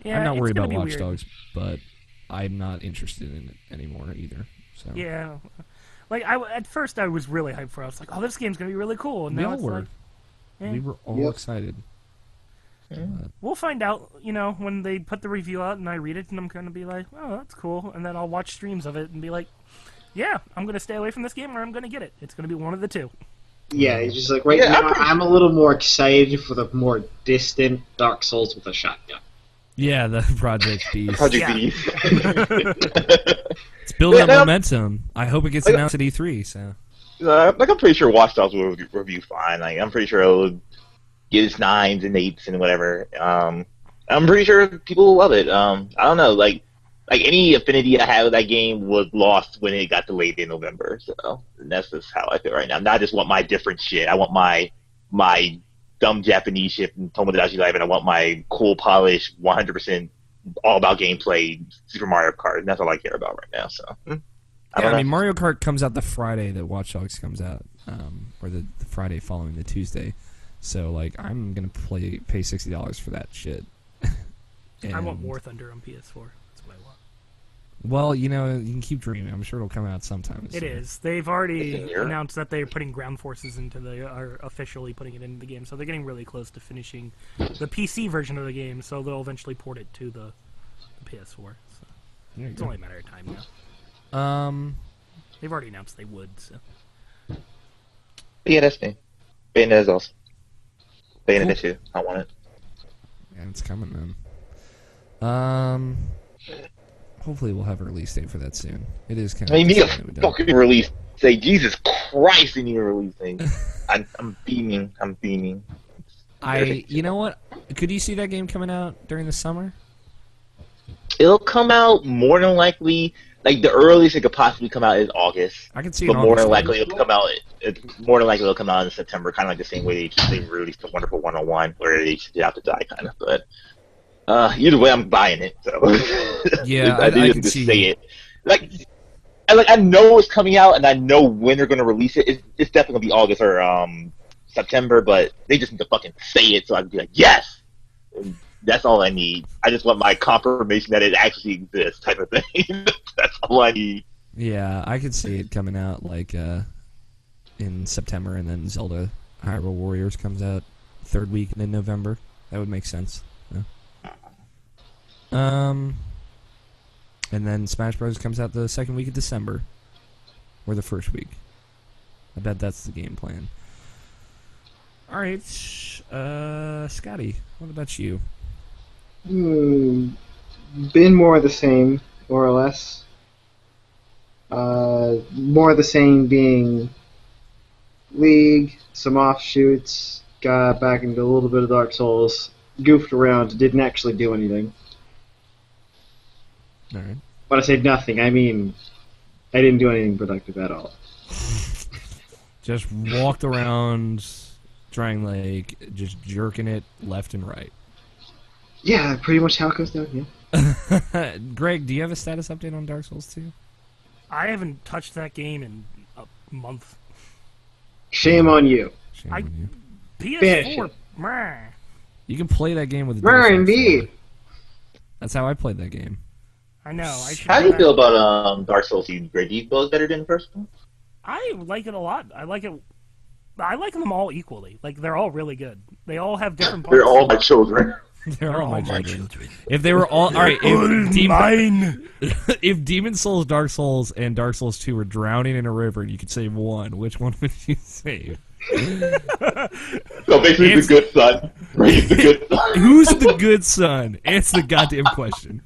not worried about Watch Dogs, but I'm not interested in it anymore either. So. Yeah. Like, at first I was really hyped for it. I was like, oh, this game's going to be really cool. And We now all it's were. like, We were all excited. We'll find out, when they put the review out and I read it, and I'm going to be like, oh, that's cool. And then I'll watch streams of it and be like, yeah, I'm going to stay away from this game or I'm going to get it. It's going to be one of the two. Yeah, it's just like now I'm a little more excited for the more distant Dark Souls with a shotgun. Yeah, the Project Beast. Project Beast. It's building up momentum. I hope it gets announced at E3. So, like, I'm pretty sure Watch Dogs will review fine. Like, I'm pretty sure it'll get its 9s and 8s and whatever. I'm pretty sure people will love it. I don't know, like any affinity I had with that game was lost when it got delayed in November. So that's just how I feel right now. Now I just want my different shit. I want my dumb Japanese shit from Tomodachi Life, and I want my cool, polished, 100% all about gameplay Super Mario Kart. And that's all I care about right now. So I mean, Mario Kart comes out the Friday that Watch Dogs comes out, or the Friday following the Tuesday. So like, I'm gonna pay $60 for that shit. I want War Thunder on PS4. That's what I want. Well, you can keep dreaming. I'm sure it'll come out sometime. It is. They've already announced that they're putting Ground Forces are officially putting it into the game, so they're getting really close to finishing the PC version of the game, so they'll eventually port it to the PS4. So it's only a matter of time now. They've already announced they would, so. Yeah, that's me. Bayonetta is awesome. Bayonetta 2. I want it. Yeah, it's coming, man. Hopefully we'll have a release date for that soon. It is kind of. I need a fucking release date. Jesus Christ, they need a release date. I'm beaming. You know what? Could you see that game coming out during the summer? It'll come out more than likely. Like, the earliest it could possibly come out is August. I can see it. But more than likely it'll come out. More than likely it'll come out in September, kind of like the same way they released the Wonderful 101, where they should have to die, kind of. But either way, I'm buying it. So yeah, I can just see. Say it. I know it's coming out, and I know when they're going to release it. It's definitely going to be August or September, but they just need to fucking say it so I can be like, yes. And that's all I need. I just want my confirmation that it actually exists, type of thing. That's all I need. Yeah, I could see it coming out in September, and then Zelda Hyrule Warriors comes out third week in November. That would make sense. Yeah. And then Smash Bros. Comes out the second week of December, or the first week. I bet that's the game plan. All right, Scotty, what about you? Been more of the same, more or less. More of the same being League, some offshoots, got back into a little bit of Dark Souls, goofed around, didn't actually do anything. All right. When I say nothing, I mean I didn't do anything productive at all. Just walked around Drang Lake, just jerking it left and right. Yeah, pretty much how it goes down, yeah. Greg, do you have a status update on Dark Souls 2? I haven't touched that game in a month. Shame on you. Shame on you. PS4. Meh. You can play that game with the Rare DualSense indeed. 4. That's how I played that game. I know. How do you feel about Dark Souls 2? Greg, do you feel it's better than the first one? I like it a lot. I like them all equally. Like, they're all really good. They all have different parts. They're all my children. They're all my children. If they were all right, if Demon Souls, Dark Souls, and Dark Souls 2 were drowning in a river, and you could save one, which one would you save? So basically, the good son. He's the good son. Who's the good son? Answer the goddamn question.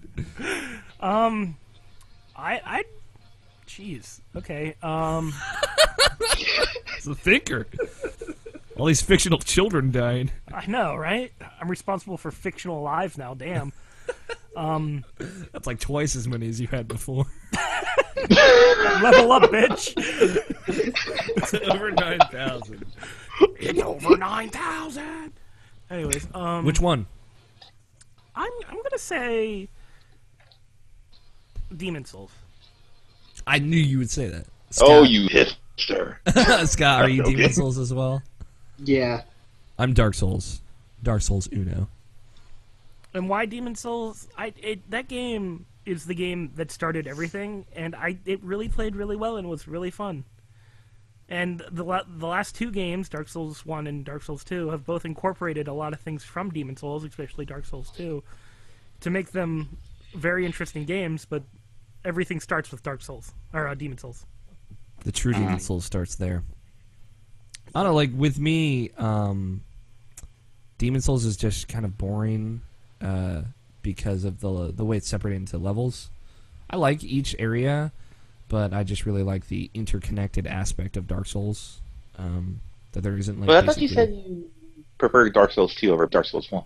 Jeez. Okay. It's a thinker. All these fictional children dying. I know, right? I'm responsible for fictional lives now. Damn. That's like twice as many as you had before. Level up, bitch. It's over 9,000. It's over 9,000. Anyways, Which one? I'm gonna say Demon Souls. I knew you would say that. Scott, Oh, you hipster. Scott, are you Okay. Demon Souls as well? Yeah. I'm Dark Souls. Dark Souls Uno. And why Demon Souls? That game is the game that started everything, and it really played really well and was really fun. And the last two games, Dark Souls 1 and Dark Souls 2, have both incorporated a lot of things from Demon Souls, especially Dark Souls 2, to make them very interesting games, but everything starts with Dark Souls, or Demon Souls. The true Demon Souls starts there. I don't know, like, with me, Demon Souls is just kind of boring because of the way it's separated into levels. I like each area, but I just really like the interconnected aspect of Dark Souls. That there isn't, like, But I thought you basically- said you preferred Dark Souls 2 over Dark Souls 1.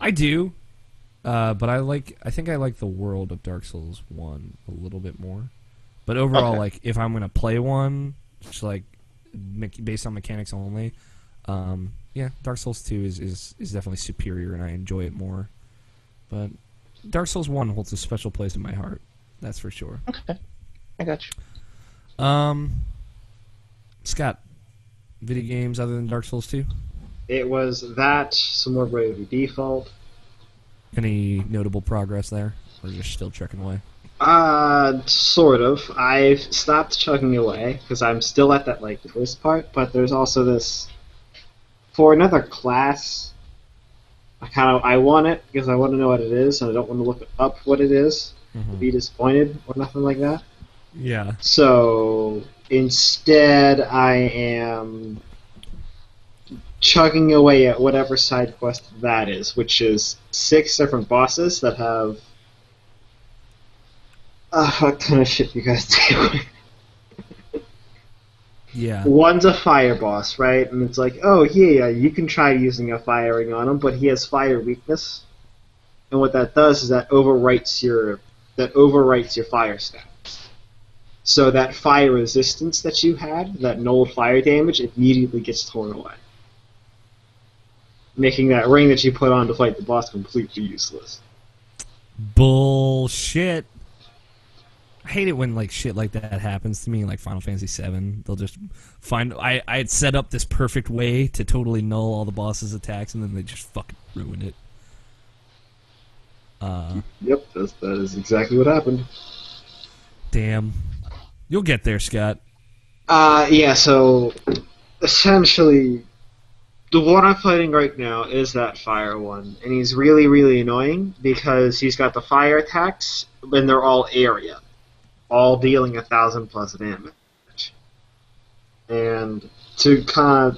I do, but I think I like the world of Dark Souls 1 a little bit more. But overall, Okay. like, if I'm gonna play one, just like based on mechanics only, yeah, Dark Souls 2 is definitely superior, and I enjoy it more. But Dark Souls 1 holds a special place in my heart. That's for sure. Okay. I got you. Scott, video games other than Dark Souls 2? It was that, some more Bravely Default. Any notable progress there? Or just still trekking away? Sort of. I've stopped chugging away, because I'm still at that, like, first part, but there's also this... For another class, I want it, because I want to know what it is, and I don't want to look up what it is, to be disappointed, or nothing like that. Yeah. So, instead, I am chugging away at whatever side quest that is, which is 6 different bosses that have... what kind of shit you guys do? Yeah. One's a fire boss, right? And it's like, oh yeah, you can try using a firing on him, but he has fire weakness. And what that does is that overwrites your fire stats. So that fire resistance that you had, that nulled fire damage, immediately gets torn away. Making that ring that you put on to fight the boss completely useless. Bullshit. I hate it when, like, shit like that happens to me, like Final Fantasy VII. They'll just find... I had set up this perfect way to totally null all the boss's attacks, and then they just fucking ruin it. Yep, that is exactly what happened. Damn. You'll get there, Scott. Yeah, so essentially, the one I'm fighting right now is that fire one, and he's really, really annoying because he's got the fire attacks, and they're all area, all dealing 1,000+ damage. And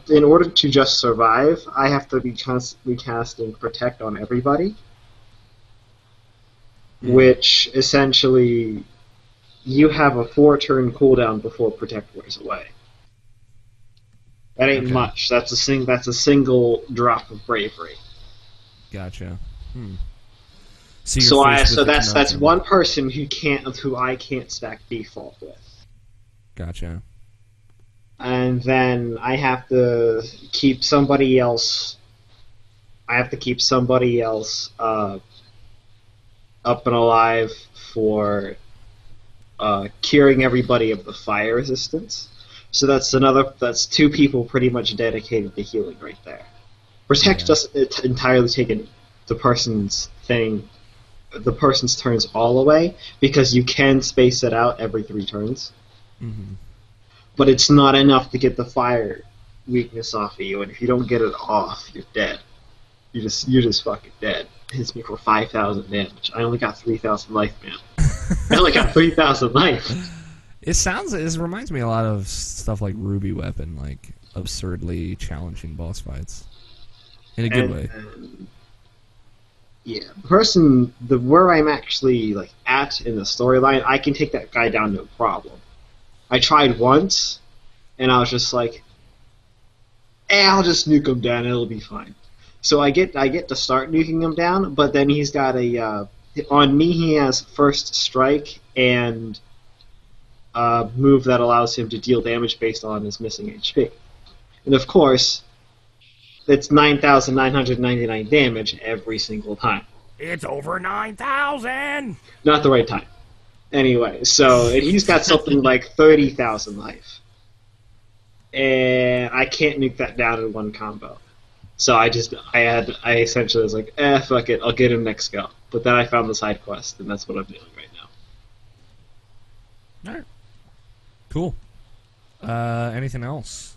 in order to just survive, I have to be constantly casting Protect on everybody, which essentially you have a 4-turn cooldown before Protect wears away. That ain't Okay. much. That's a single drop of bravery. Gotcha. So faced with the that's conundrum. one person who I can't stack default with. Gotcha. And then I have to keep somebody else. Up and alive for curing everybody of the fire resistance. So that's 2 people pretty much dedicated to healing right there. Protect doesn't entirely take the person's turns all away, because you can space it out every 3 turns. Mm-hmm. But it's not enough to get the fire weakness off of you, and if you don't get it off, you're dead. You're just fucking dead. It hits me for 5,000 damage. I only got 3,000 life, man. I only got 3,000 life. It reminds me a lot of stuff like Ruby Weapon, like absurdly challenging boss fights. In a good way. Yeah, where I'm actually like at in the storyline, I can take that guy down no problem. I tried once, and I was just like, I'll just nuke him down, it'll be fine. So I get to start nuking him down, but then he's got on me he has first strike and move that allows him to deal damage based on his missing HP. And of course, it's 9,999 damage every single time. It's over 9,000. Not the right time. Anyway, so and he's got something like 30,000 life. And I can't nuke that down in one combo. So I essentially was like, fuck it, I'll get him next go. But then I found the side quest, and that's what I'm doing right now. Alright. Cool. Anything else?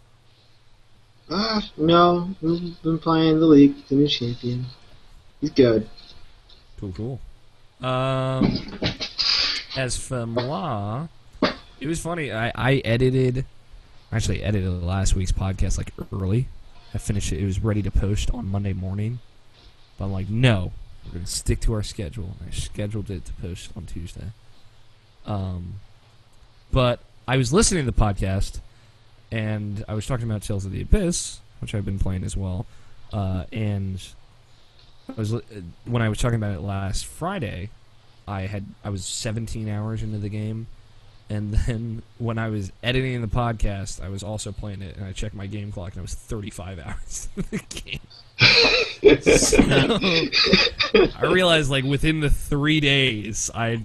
No. We've been playing the league, the new champion. He's good. Cool. As for moi, it was funny. I edited last week's podcast like early. I finished it. It was ready to post on Monday morning. But I'm like, no, we're going to stick to our schedule. I scheduled it to post on Tuesday. But I was listening to the podcast, and I was talking about Tales of the Abyss, which I've been playing as well. And when I was talking about it last Friday, I was 17 hours into the game. And then when I was editing the podcast, I was also playing it, and I checked my game clock, and I was 35 hours in the game. So I realized, like, within the 3 days, I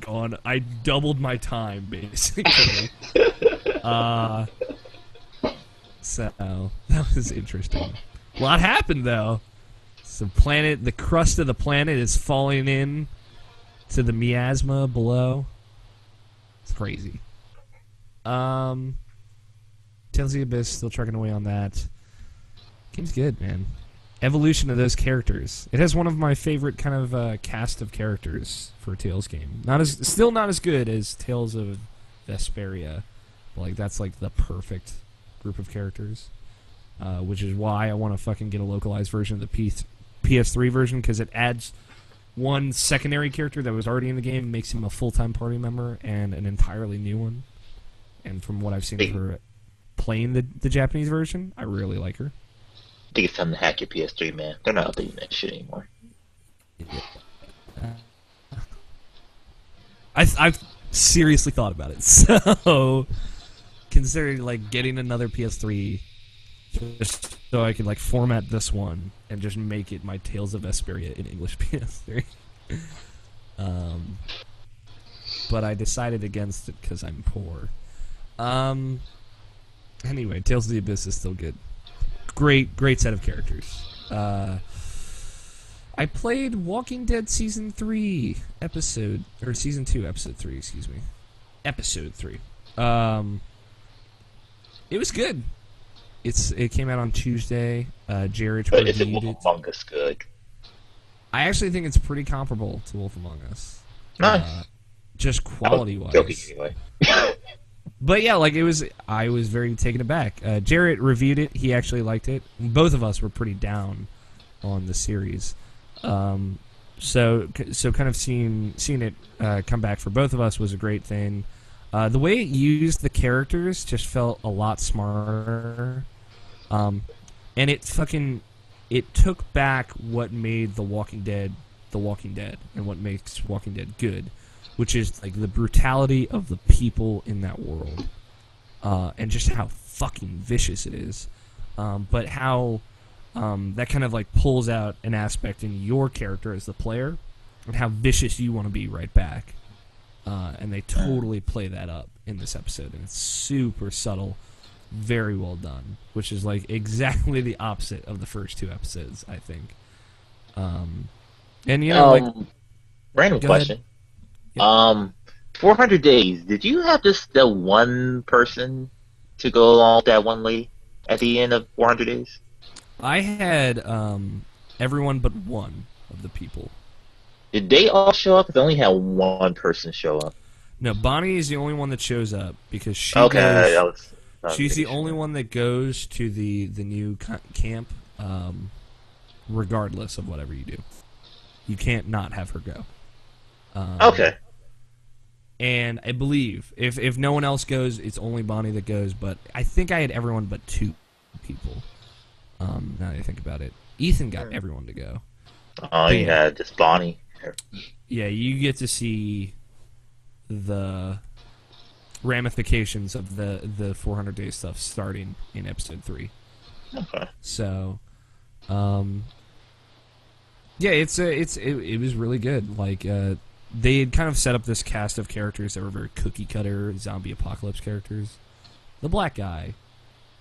doubled my time, basically. So that was interesting. A lot happened, though. So the crust of the planet is falling in to the miasma below. It's crazy. Tales of the Abyss, still trucking away on that. Game's good, man. Evolution of those characters. It has one of my favorite kind of cast of characters for a Tales game. Still not as good as Tales of Vesperia. Like, that's like the perfect group of characters. Which is why I want to fucking get a localized version of the PS3 version, because it adds one secondary character that was already in the game, makes him a full-time party member, and an entirely new one. And from what I've seen of her playing the Japanese version, I really like her. I think it's time to hack your PS3, man. They're not updating that shit anymore. I've seriously thought about it. So, considering like getting another PS3 just so I could like format this one and just make it my Tales of Vesperia in English PS3. But I decided against it because I'm poor. Anyway, Tales of the Abyss is still good. Great set of characters. I played Walking Dead Season 3 Season 2 Episode 3, excuse me. Episode 3. It was good. It came out on Tuesday. Jared But is it reviewed Wolf it. Among Us good? I actually think it's pretty comparable to Wolf Among Us. Nice. Just quality-wise. Joking anyway. But yeah, like I was very taken aback. Jarrett reviewed it. He actually liked it. Both of us were pretty down on the series. So kind of seeing it come back for both of us was a great thing. The way it used the characters just felt a lot smarter. And it took back what made The Walking Dead, and what makes Walking Dead good, which is like the brutality of the people in that world, and just how fucking vicious it is. But how that kind of like pulls out an aspect in your character as the player, and how vicious you want to be right back. And they totally play that up in this episode, and it's super subtle, very well done, which is like exactly the opposite of the first two episodes, I think. And you know, like, random go question. ahead. 400 days. Did you have just the one person to go along with that one lady at the end of 400 days? I had everyone but one of the people. Did they all show up? 'Cause I only had one person show up. No, Bonnie is the only one that shows up because she Okay, goes, that was she's the pretty only sure. one that goes to the new camp, regardless of whatever you do. You can't not have her go. Okay. And I believe if no one else goes, it's only Bonnie that goes. But I think I had everyone but two people. Now that I think about it, Ethan got everyone to go. Oh, yeah, just Bonnie. Yeah, you get to see the ramifications of the 400 Days stuff starting in episode 3. Okay. So, yeah, it was really good. Like, they had kind of set up this cast of characters that were very cookie cutter zombie apocalypse characters. The black guy,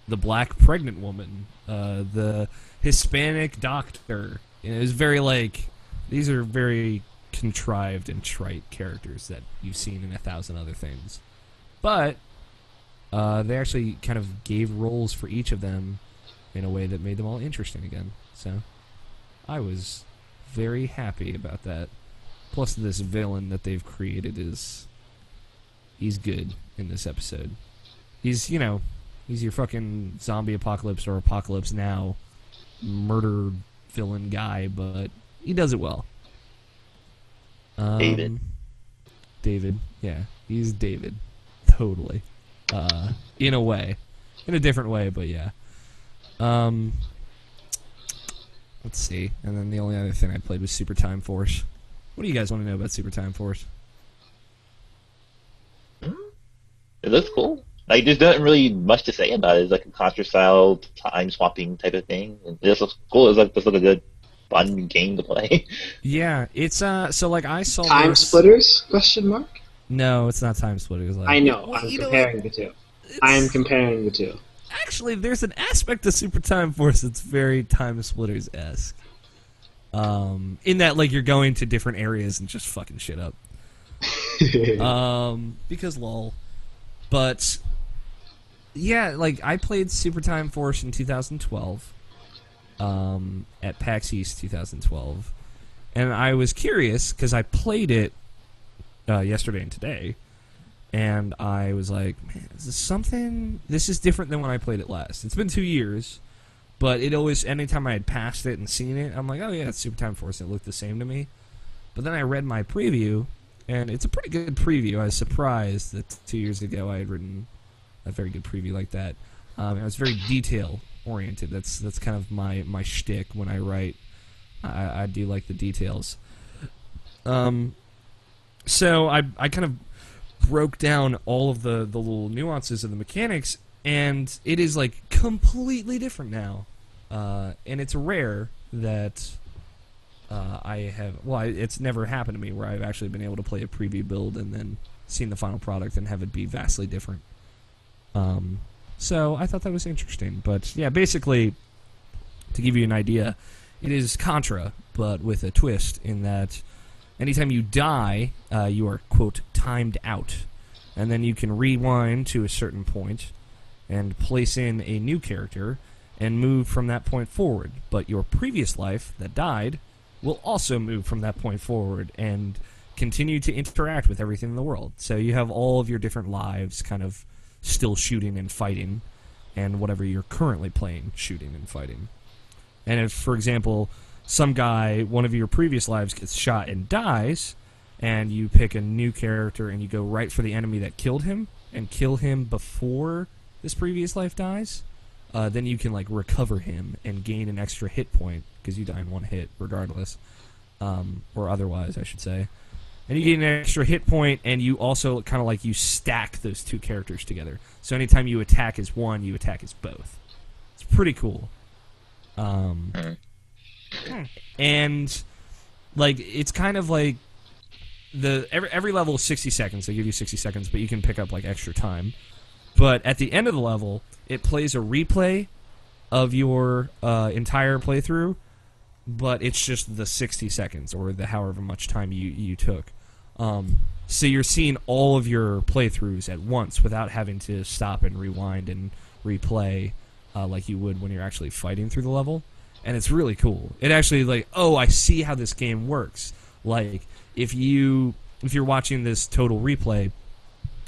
the black pregnant woman, the Hispanic doctor. And it was very like, these are very contrived and trite characters that you've seen in 1,000 other things. But they actually kind of gave roles for each of them in a way that made them all interesting again. So I was very happy about that. Plus, this villain that they've created he's good in this episode. He's your fucking zombie apocalypse or apocalypse now murder villain guy, but he does it well. David, yeah, he's David, totally. In a way, in a different way, but yeah. Let's see, and then the only other thing I played was Super Time Force. What do you guys want to know about Super Time Force? It looks cool. Like, there's not really much to say about it. It's like a Contra-style time-swapping type of thing. It just looks cool. It's like a good, fun game to play. Yeah, it's so like I saw Time this... Splitters? Question mark. No, it's not Time Splitters. Like... I know. Well, I'm comparing the two. I'm comparing the two. Actually, there's an aspect of Super Time Force that's very Time Splitters-esque. In that, like, you're going to different areas and just fucking shit up. Because lol. But yeah, like, I played Super Time Force in 2012 at PAX East 2012, and I was curious because I played it yesterday and today, and I was like, man, is this something? This is different than when I played it last. It's been 2 years, but it always, anytime I had passed it and seen it, I'm like, oh yeah, it's Super Time Force. It looked the same to me. But then I read my preview, and it's a pretty good preview. I was surprised that 2 years ago I had written a very good preview like that. It was very detail oriented. That's kind of my shtick when I write. I do like the details. So I kind of broke down all of the little nuances of the mechanics, and it is like completely different now. And it's rare that I have. Well, it's never happened to me where I've actually been able to play a preview build and then seen the final product and have it be vastly different. So I thought that was interesting. But yeah, basically, to give you an idea, it is Contra, but with a twist in that anytime you die, you are, quote, timed out. And then you can rewind to a certain point and place in a new character and move from that point forward. But your previous life that died will also move from that point forward and continue to interact with everything in the world. So you have all of your different lives kind of still shooting and fighting, and whatever you're currently playing, shooting and fighting. And if, for example, some guy, one of your previous lives gets shot and dies, and you pick a new character and you go right for the enemy that killed him and kill him before this previous life dies, then you can like recover him and gain an extra hit point because you die in one hit regardless, or otherwise I should say. And you get an extra hit point, and you also kind of like you stack those two characters together. So anytime you attack as one, you attack as both. It's pretty cool. And like it's kind of like every level is 60 seconds. They give you 60 seconds, but you can pick up like extra time. But at the end of the level, it plays a replay of your entire playthrough, but it's just the 60 seconds or the however much time you took. So you're seeing all of your playthroughs at once without having to stop and rewind and replay like you would when you're actually fighting through the level. And it's really cool. It actually like, oh, I see how this game works. Like if you're watching this total replay,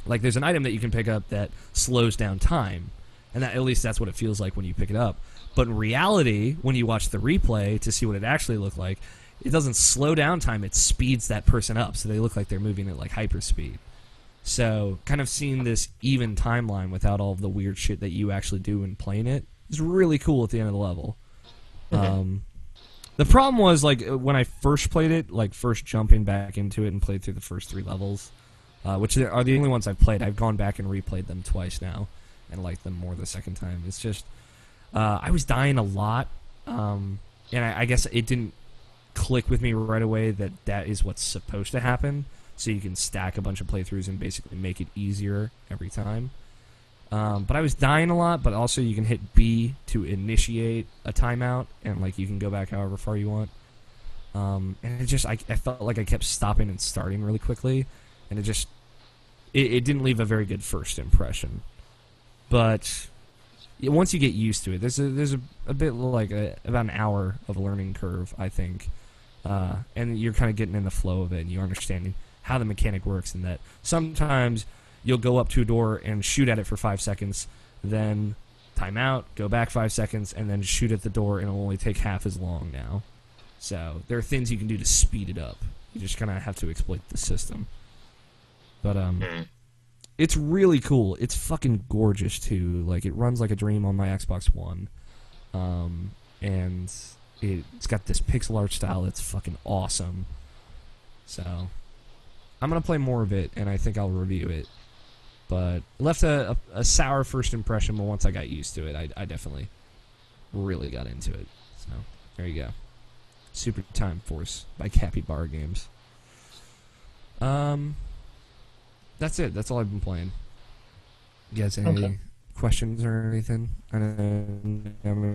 like there's an item that you can pick up that slows down time, and that at least that's what it feels like when you pick it up. But in reality, when you watch the replay to see what it actually looked like, it doesn't slow down time, it speeds that person up, so they look like they're moving at like hyperspeed. So kind of seeing this even timeline without all of the weird shit that you actually do in playing it is really cool at the end of the level. The problem was like when I first played it, like first jumping back into it and played through the first 3 levels, which are the only ones I've played. I've gone back and replayed them twice now, and liked them more the second time. It's just I was dying a lot, and I guess it didn't click with me right away that is what's supposed to happen. So you can stack a bunch of playthroughs and basically make it easier every time. But I was dying a lot, but also you can hit B to initiate a timeout, and like you can go back however far you want. And it just, I felt like I kept stopping and starting really quickly, and it didn't leave a very good first impression. But once you get used to it, there's a bit like about an hour of a learning curve, I think, and you're kind of getting in the flow of it, and you're understanding how the mechanic works, and that sometimes you'll go up to a door and shoot at it for 5 seconds, then time out, go back 5 seconds, and then shoot at the door, and it'll only take half as long now. So there are things you can do to speed it up. You just kind of have to exploit the system. But it's really cool. It's fucking gorgeous too. Like, it runs like a dream on my Xbox One, and it's got this pixel art style that's fucking awesome. So I'm gonna play more of it, and I think I'll review it. But it left a sour first impression, but once I got used to it, I definitely really got into it. So there you go. Super Time Force by Capybara Games. That's it. That's all I've been playing. You guys any questions or anything? I know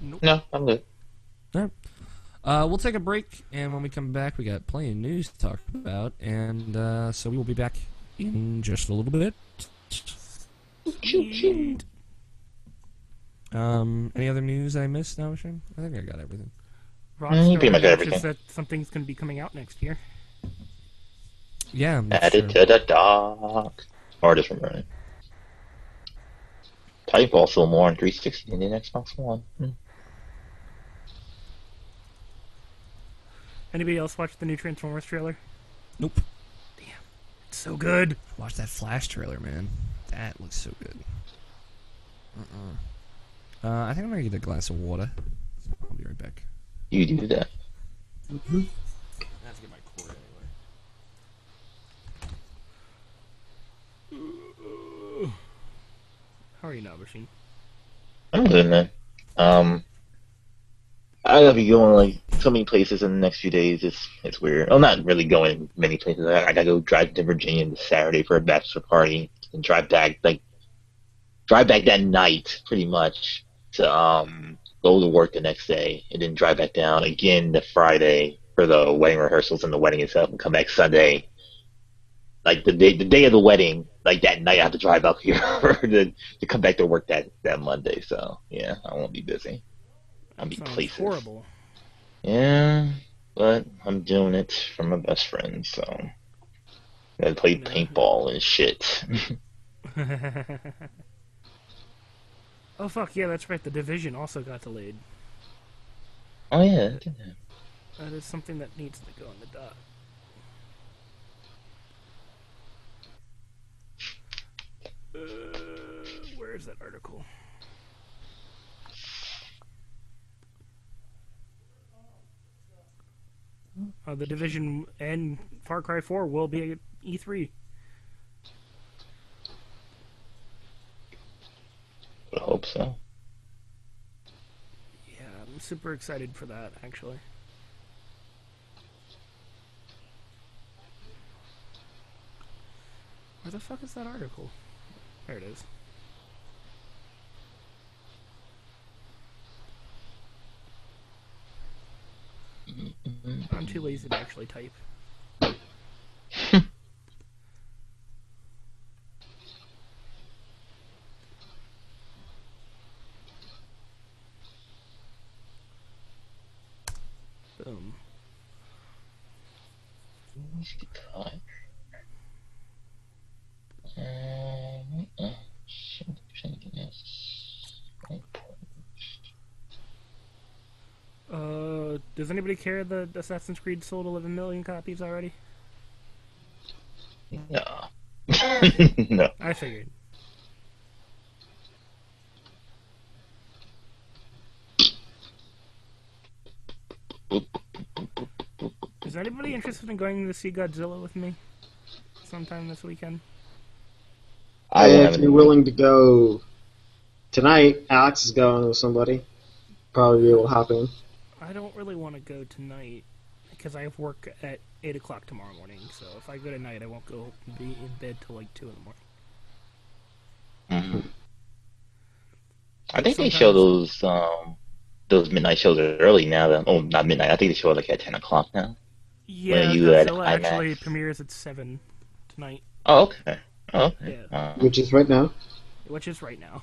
Nope. No, I'm good. All right. We'll take a break, and when we come back, we got plenty of news to talk about, and so we will be back in just a little bit. Any other news I missed, Navashin? I think I got everything. Rockstar pretty much announces everything. that something's going to be coming out next year. Yeah, that's Added true. to the dock. Artist from running. Titanfall sold more on 360 than the Xbox One. Anybody else watch the new Transformers trailer? Nope. It's so good. Watch that Flash trailer, man. That looks so good. I think I'm gonna get a glass of water. So I'll be right back. You do that. I have to get my cord anyway. How are you now, Machine? I'm good, man. I gotta be going like so many places in the next few days. It's weird. I'm not really going many places. I gotta go drive to Virginia this Saturday for a bachelor party and drive back that night, pretty much, to go to work the next day, and then drive back down again the Friday for the wedding rehearsals and the wedding itself, and come back Sunday. Like the day of the wedding, like that night, I have to drive up here to come back to work that Monday. So yeah, I won't be busy. I'll be Sounds places. horrible. Yeah, but I'm doing it for my best friend, so gotta play paintball and shit. Oh fuck, yeah, that's right. The Division also got delayed. Oh yeah, That is something that needs to go on the dock. Where is that article? The Division and Far Cry 4 will be at E3. I hope so. Yeah, I'm super excited for that, actually. Where the fuck is that article? There it is. I'm too lazy to actually type. Boom. Does anybody care that Assassin's Creed sold 11 million copies already? No. No. I figured. Is anybody interested in going to see Godzilla with me sometime this weekend? I will have If it. you're willing to go tonight, Alex is going with somebody. Probably be able to hop in. I don't really want to go tonight because I have work at 8 o'clock tomorrow morning. So if I go tonight, I won't go be in bed till like 2 in the morning. Mhm. I think they show those midnight shows early now. Oh, not midnight. I think they show it like at 10 o'clock now. Yeah, you at Godzilla actually IMAX? premieres at 7 tonight. Oh, okay. Oh, okay. Yeah. Which is right now. Which is right now.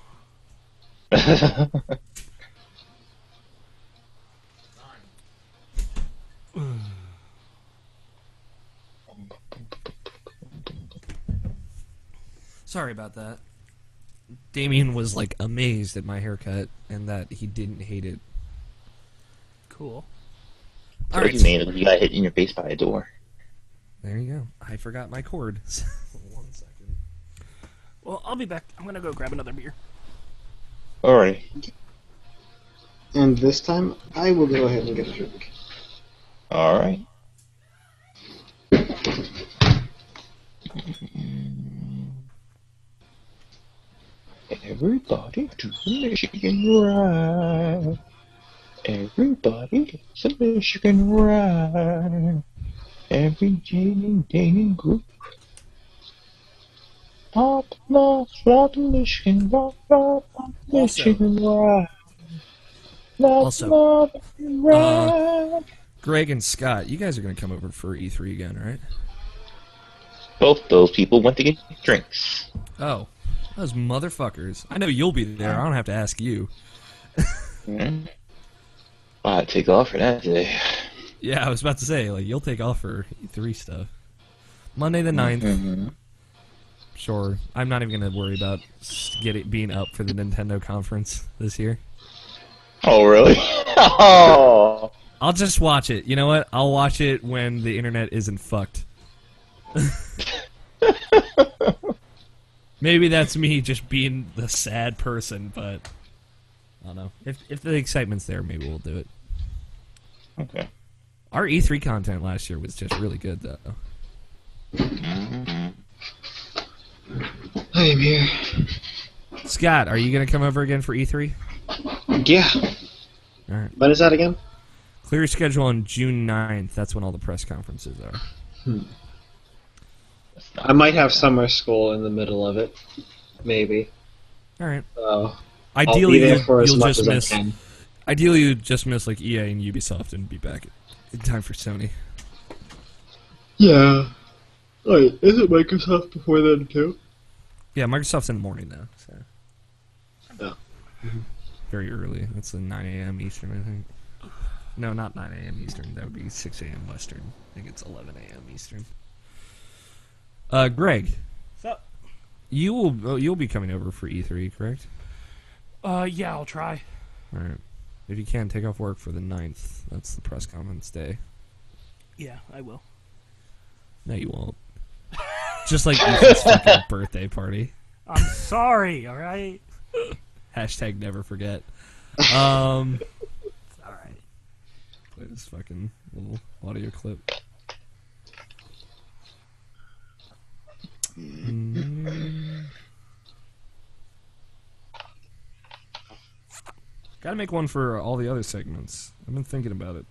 Sorry about that. Damien was like amazed at my haircut and that he didn't hate it. Cool. All What right. you mean? You got hit in your face by a door. There you go. I forgot my cord. 1 second. Well, I'll be back. I'm gonna go grab another beer. Alright. And this time, I will go ahead and get a drink. Alright. Everybody to the Michigan ride. Everybody gets a Michigan ride. Every dating group. Pop, rock, rock, Michigan, rock, rock, Michigan ride. Also, Ride. Greg and Scott, you guys are going to come over for E3 again, right? Both those people went to get drinks. Oh, those motherfuckers. I know you'll be there. I don't have to ask you. Mm-hmm. I'd take off for that day. Yeah, I was about to say, like, you'll take off for E3 stuff. Monday the 9th. Mm-hmm. Sure. I'm not even going to worry about being up for the Nintendo conference this year. Oh, really? Oh. I'll just watch it. You know what? I'll watch it when the internet isn't fucked. Maybe that's me just being the sad person, but I don't know. If the excitement's there, maybe we'll do it. Okay. Our E3 content last year was just really good, though. Mm-hmm. I am here. Scott, are you going to come over again for E3? Yeah. All right. When is that again? Clear your schedule on June 9th. That's when all the press conferences are. I might have summer school in the middle of it. Maybe. All right. I'll Ideally, be there for as you'll much just as I miss. can. Ideally, you just miss like EA and Ubisoft and be back in time for Sony. Yeah. Wait, isn't Microsoft before then too? Yeah, Microsoft's in the morning though. So. Oh. Very early. It's the 9 a.m. Eastern, I think. No, not 9 a.m. Eastern. That would be 6 a.m. Western. I think it's 11 a.m. Eastern. Greg, What's up? you'll be coming over for E3, correct? Yeah, I'll try. All right. If you can, take off work for the 9th. That's the press conference day. Yeah, I will. No, you won't. Just like Ethan's fucking birthday party. I'm sorry, alright? Hashtag never forget. It's alright. Play this fucking little audio clip. Gotta make one for all the other segments. I've been thinking about it.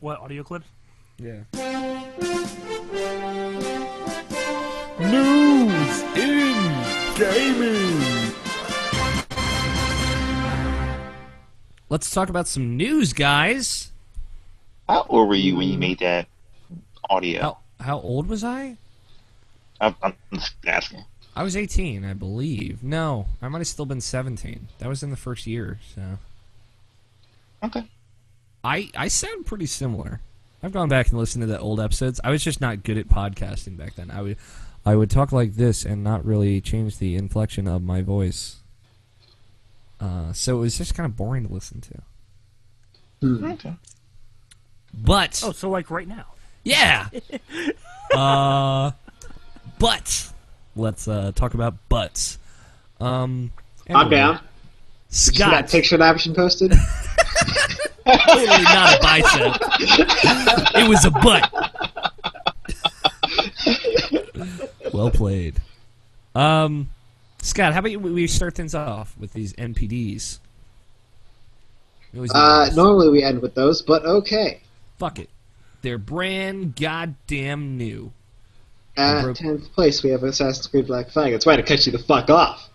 What, audio clips? Yeah. News in gaming. Let's talk about some news, guys. How old were you when you made that audio? How old was I? I'm just asking. I was 18, I believe. No, I might have still been 17. That was in the first year, so. Okay. I sound pretty similar. I've gone back and listened to the old episodes. I was just not good at podcasting back then. I would talk like this and not really change the inflection of my voice. So it was just kind of boring to listen to. Okay. But Oh, so like right now. yeah. But let's talk about butts. I'm Anyway, down. See that Scott. picture that Action posted? Totally not a bicep. It was a butt. Well played. Scott, how about we start things off with these NPDs? Normally we end with those, but okay. Fuck it. They're brand goddamn new. At 10th place, we have Assassin's Creed Black Flag. It's right to cut you the fuck off.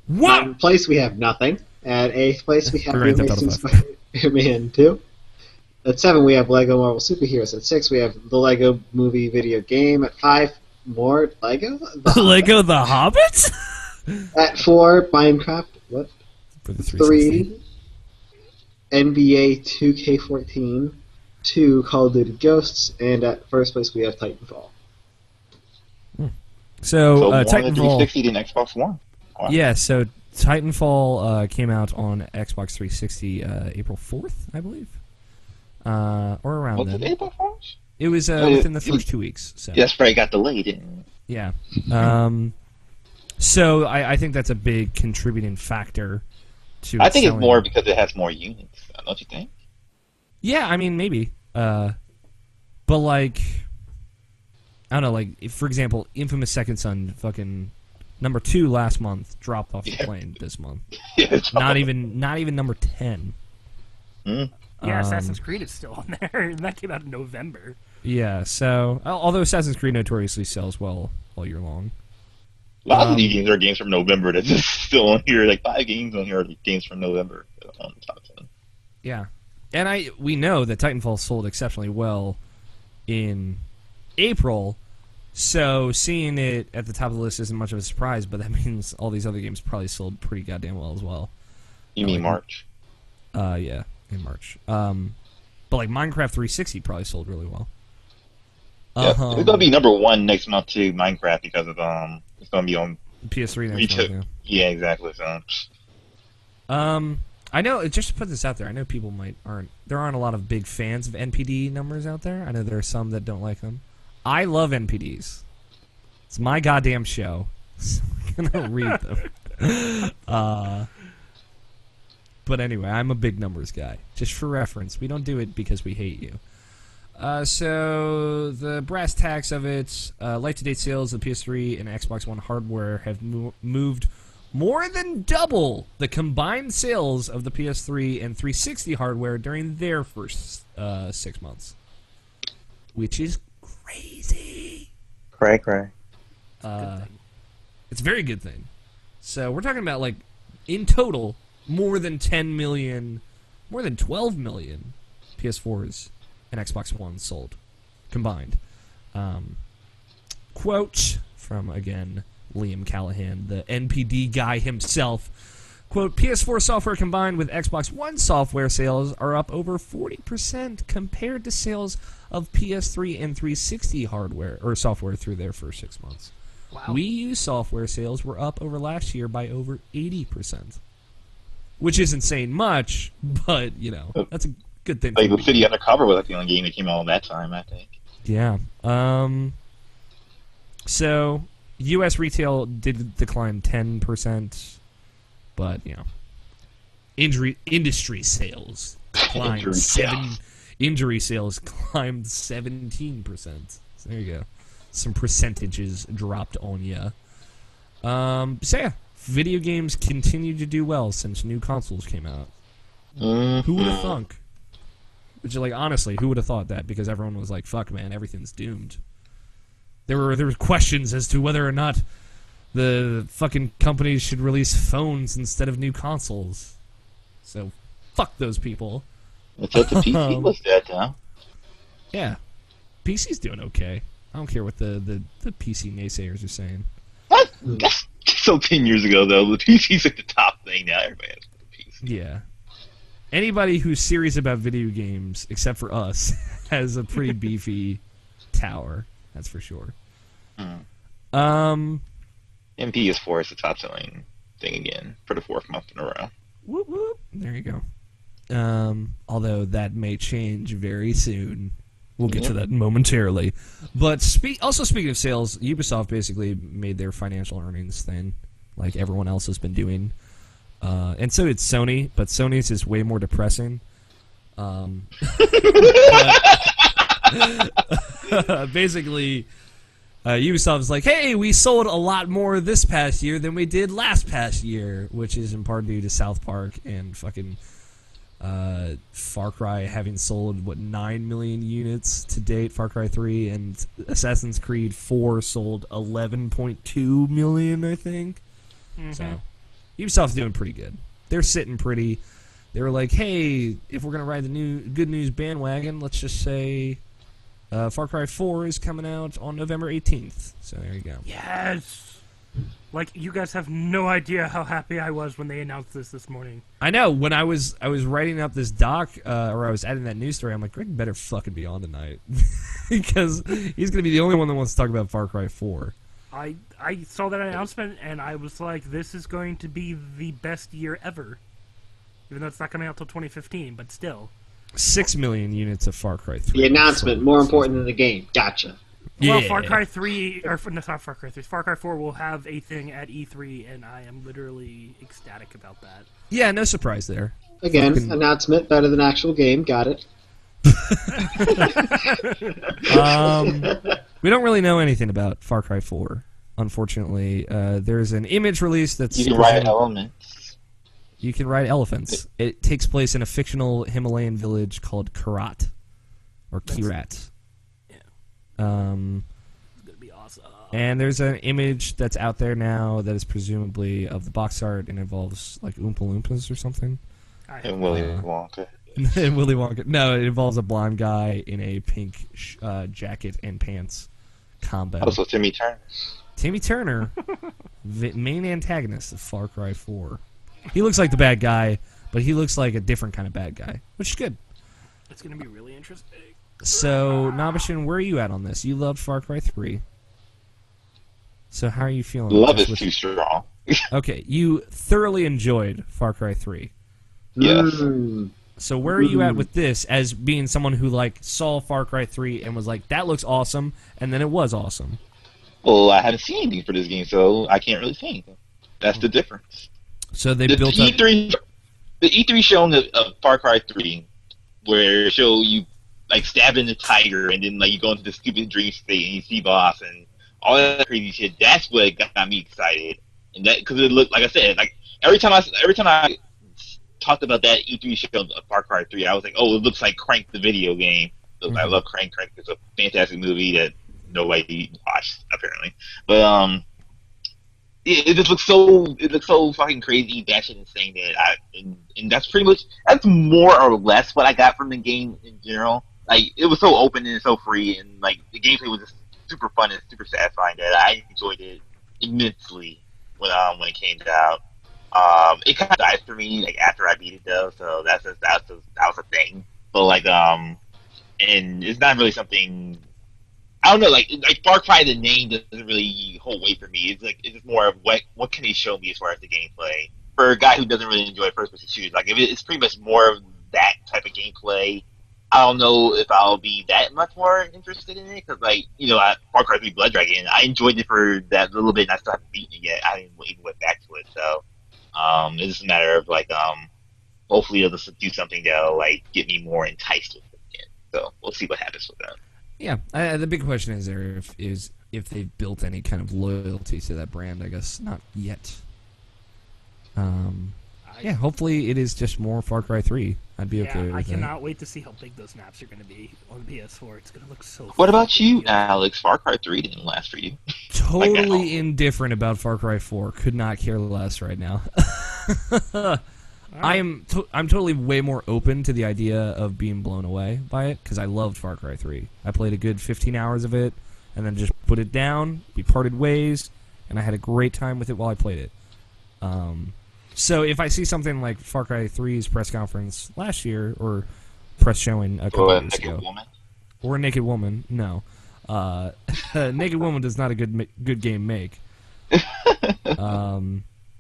What? 9th place, we have nothing. At 8th place, we have Grand Theft Auto Amazing Spider-Man 2. At 7, we have Lego Marvel Superheroes. At 6, we have the Lego Movie video game. At 5, more Lego? Lego the Hobbit? At 4, Minecraft. What? For the 360. 3, NBA 2K14. 2, Call of Duty Ghosts. And at first place, we have Titanfall. So more on the Titanfall. 360 than Xbox One. Wow. Yeah, so Titanfall came out on Xbox 360 April 4th, I believe. Or around Was then. it April 1st? It was within the first 2 weeks. So. Yes, right. Got delayed. Didn't it? Yeah. So I think that's a big contributing factor to. I think selling. it's more because it has more units. Don't you think? Yeah, I mean maybe. But like, I don't know. Like, if, for example, Infamous Second Son, fucking number 2 last month, dropped off the plane this month. Yeah, it's Not even number 10. Yeah, Assassin's Creed is still on there, and that came out in November. Yeah, so although Assassin's Creed notoriously sells well all year long. A lot of these games are games from November that's just still on here. Like 5 games on here are games from November on the top 10. Yeah, and we know that Titanfall sold exceptionally well in April, so seeing it at the top of the list isn't much of a surprise. But that means all these other games probably sold pretty goddamn well as well. You mean March? Yeah, in March. But like Minecraft 360 probably sold really well. Yeah, it's gonna be number 1 next month too, Minecraft, because of it's gonna be on PS3 next retail. month. Yeah, exactly. So. I know. Just to put this out there, I know people there aren't a lot of big fans of NPD numbers out there. I know there are some that don't like them. I love NPDs. It's my goddamn show. So I'm gonna read them. But anyway, I'm a big numbers guy. Just for reference, we don't do it because we hate you. So the brass tacks of it, life-to-date sales of PS3 and Xbox One hardware have moved more than double the combined sales of the PS3 and 360 hardware during their first 6 months, which is crazy. Cray. It's a very good thing. So we're talking about, like, in total, more than 10 million, more than 12 million PS4s and Xbox One sold combined. Quote from, again, Liam Callahan, the NPD guy himself. Quote, PS4 software combined with Xbox One software sales are up over 40% compared to sales of PS3 and 360 hardware or software through their first 6 months. Wow. Wii U software sales were up over last year by over 80%. Which isn't saying much, but, you know, that's a good thing. Like, the City Undercover was like the only game that came out at that time, I think. Yeah. So, U.S. retail did decline 10%, but, you know, industry sales climbed Injury sales climbed 17%. So there you go. Some percentages dropped on ya. So yeah, video games continue to do well since new consoles came out. Who would have thunk? Which, like, honestly, who would have thought that? Because everyone was like, "Fuck, man, everything's doomed." There were questions as to whether or not the fucking companies should release phones instead of new consoles. So, fuck those people. It's up to PC was that, huh? Yeah, PC's doing okay. I don't care what the PC naysayers are saying. That's so 10 years ago, though. The PC's like the top thing now. Everybody has a PC. Yeah. Anybody who's serious about video games, except for us, has a pretty beefy tower. That's for sure. And PS4 is the top selling thing again for the 4th month in a row. Whoop, whoop. There you go. Although that may change very soon. We'll get to that momentarily. But also speaking of sales, Ubisoft basically made their financial earnings thing, like everyone else has been doing. And so did Sony, but Sony's is way more depressing. Basically, Ubisoft's like, hey, we sold a lot more this past year than we did last past year, which is in part due to South Park and fucking Far Cry having sold, 9 million units to date, Far Cry 3, and Assassin's Creed 4 sold 11.2 million, I think. So, Ubisoft's doing pretty good. They're sitting pretty. They were like, hey, if we're going to ride the good news bandwagon, let's just say Far Cry 4 is coming out on November 18th. So there you go. Yes! Like, you guys have no idea how happy I was when they announced this morning. I know. When I was writing up this doc, or I was adding that news story, I'm like, Greg better fucking be on tonight. Because he's going to be the only one that wants to talk about Far Cry 4. I saw that announcement, and I was like, this is going to be the best year ever. Even though it's not coming out till 2015, but still. 6 million units of Far Cry 3. The announcement, more important than the game. Gotcha. Yeah. Well, Far Cry 3, or not Far Cry 3, Far Cry 4 will have a thing at E3, and I am literally ecstatic about that. Yeah, no surprise there. Again, Fucking... announcement better than actual game. Got it. We don't really know anything about Far Cry 4, unfortunately. There's an image release that's... You can ride elements. You can ride elephants. It takes place in a fictional Himalayan village called Kirat. Or Kirat. Yeah. It's gonna be awesome. And there's an image that's out there now that is presumably of the box art and involves like Oompa Loompas or something. And Willy Wonka. And Willy Wonka. No, it involves a blonde guy in a pink jacket and pants combo. Also Timmy Turner. Timmy Turner, the main antagonist of Far Cry 4. He looks like the bad guy, but he looks like a different kind of bad guy, which is good. It's gonna be really interesting. So, Nabashin, where are you at on this? You loved Far Cry 3. So how are you feeling? Love is too strong. Okay, you thoroughly enjoyed Far Cry 3. Yes. So where are you at with this as being someone who like saw Far Cry 3 and was like, that looks awesome, and then it was awesome? Well, I haven't seen anything for this game, so I can't really say anything. That's the difference. So they built up... The E3 showing of Far Cry 3, where show you like stabbing the tiger, and then like you go into the stupid dream state and you see boss and all that crazy shit. That's what got me excited, and that because it looked like I said, like every time I talked about that E3 show of Far Cry 3, I was like, oh, it looks like Crank the video game. I love Crank. Crank is a fantastic movie that nobody watched apparently, but it just looks so fucking crazy, batshit insane that and that's more or less what I got from the game in general. Like it was so open and so free, and like the gameplay was just super fun and super satisfying that I enjoyed it immensely when it came out. It kind of died for me like after I beat it though, so that was a thing. But like and it's not really something. I don't know, like Far Cry, the name doesn't really hold weight for me. It's just more of what can they show me as far as the gameplay for a guy who doesn't really enjoy first-person shooters. Like if it's pretty much more of that type of gameplay, I don't know if I'll be that much more interested in it because, like, you know, Far Cry 3 Blood Dragon, I enjoyed it for that little bit, and I still haven't beaten it yet. I didn't even went back to it, so it's just a matter of like hopefully they'll just do something that'll like get me more enticed with it again. So we'll see what happens with that. Yeah, the big question is if they've built any kind of loyalty to that brand. I guess not yet. Yeah, hopefully it is just more Far Cry 3. I'd be okay with that. I cannot wait to see how big those maps are going to be on PS4. It's going to look so What about you, Alex? Far Cry 3 didn't last for you. Totally indifferent about Far Cry 4. Could not care less right now. I'm totally way more open to the idea of being blown away by it because I loved Far Cry 3. I played a good 15 hours of it and then just put it down. We parted ways, and I had a great time with it while I played it. So if I see something like Far Cry 3's press conference last year or press showing a couple years ago, or a Naked Woman, no, Naked Woman does not a good game make.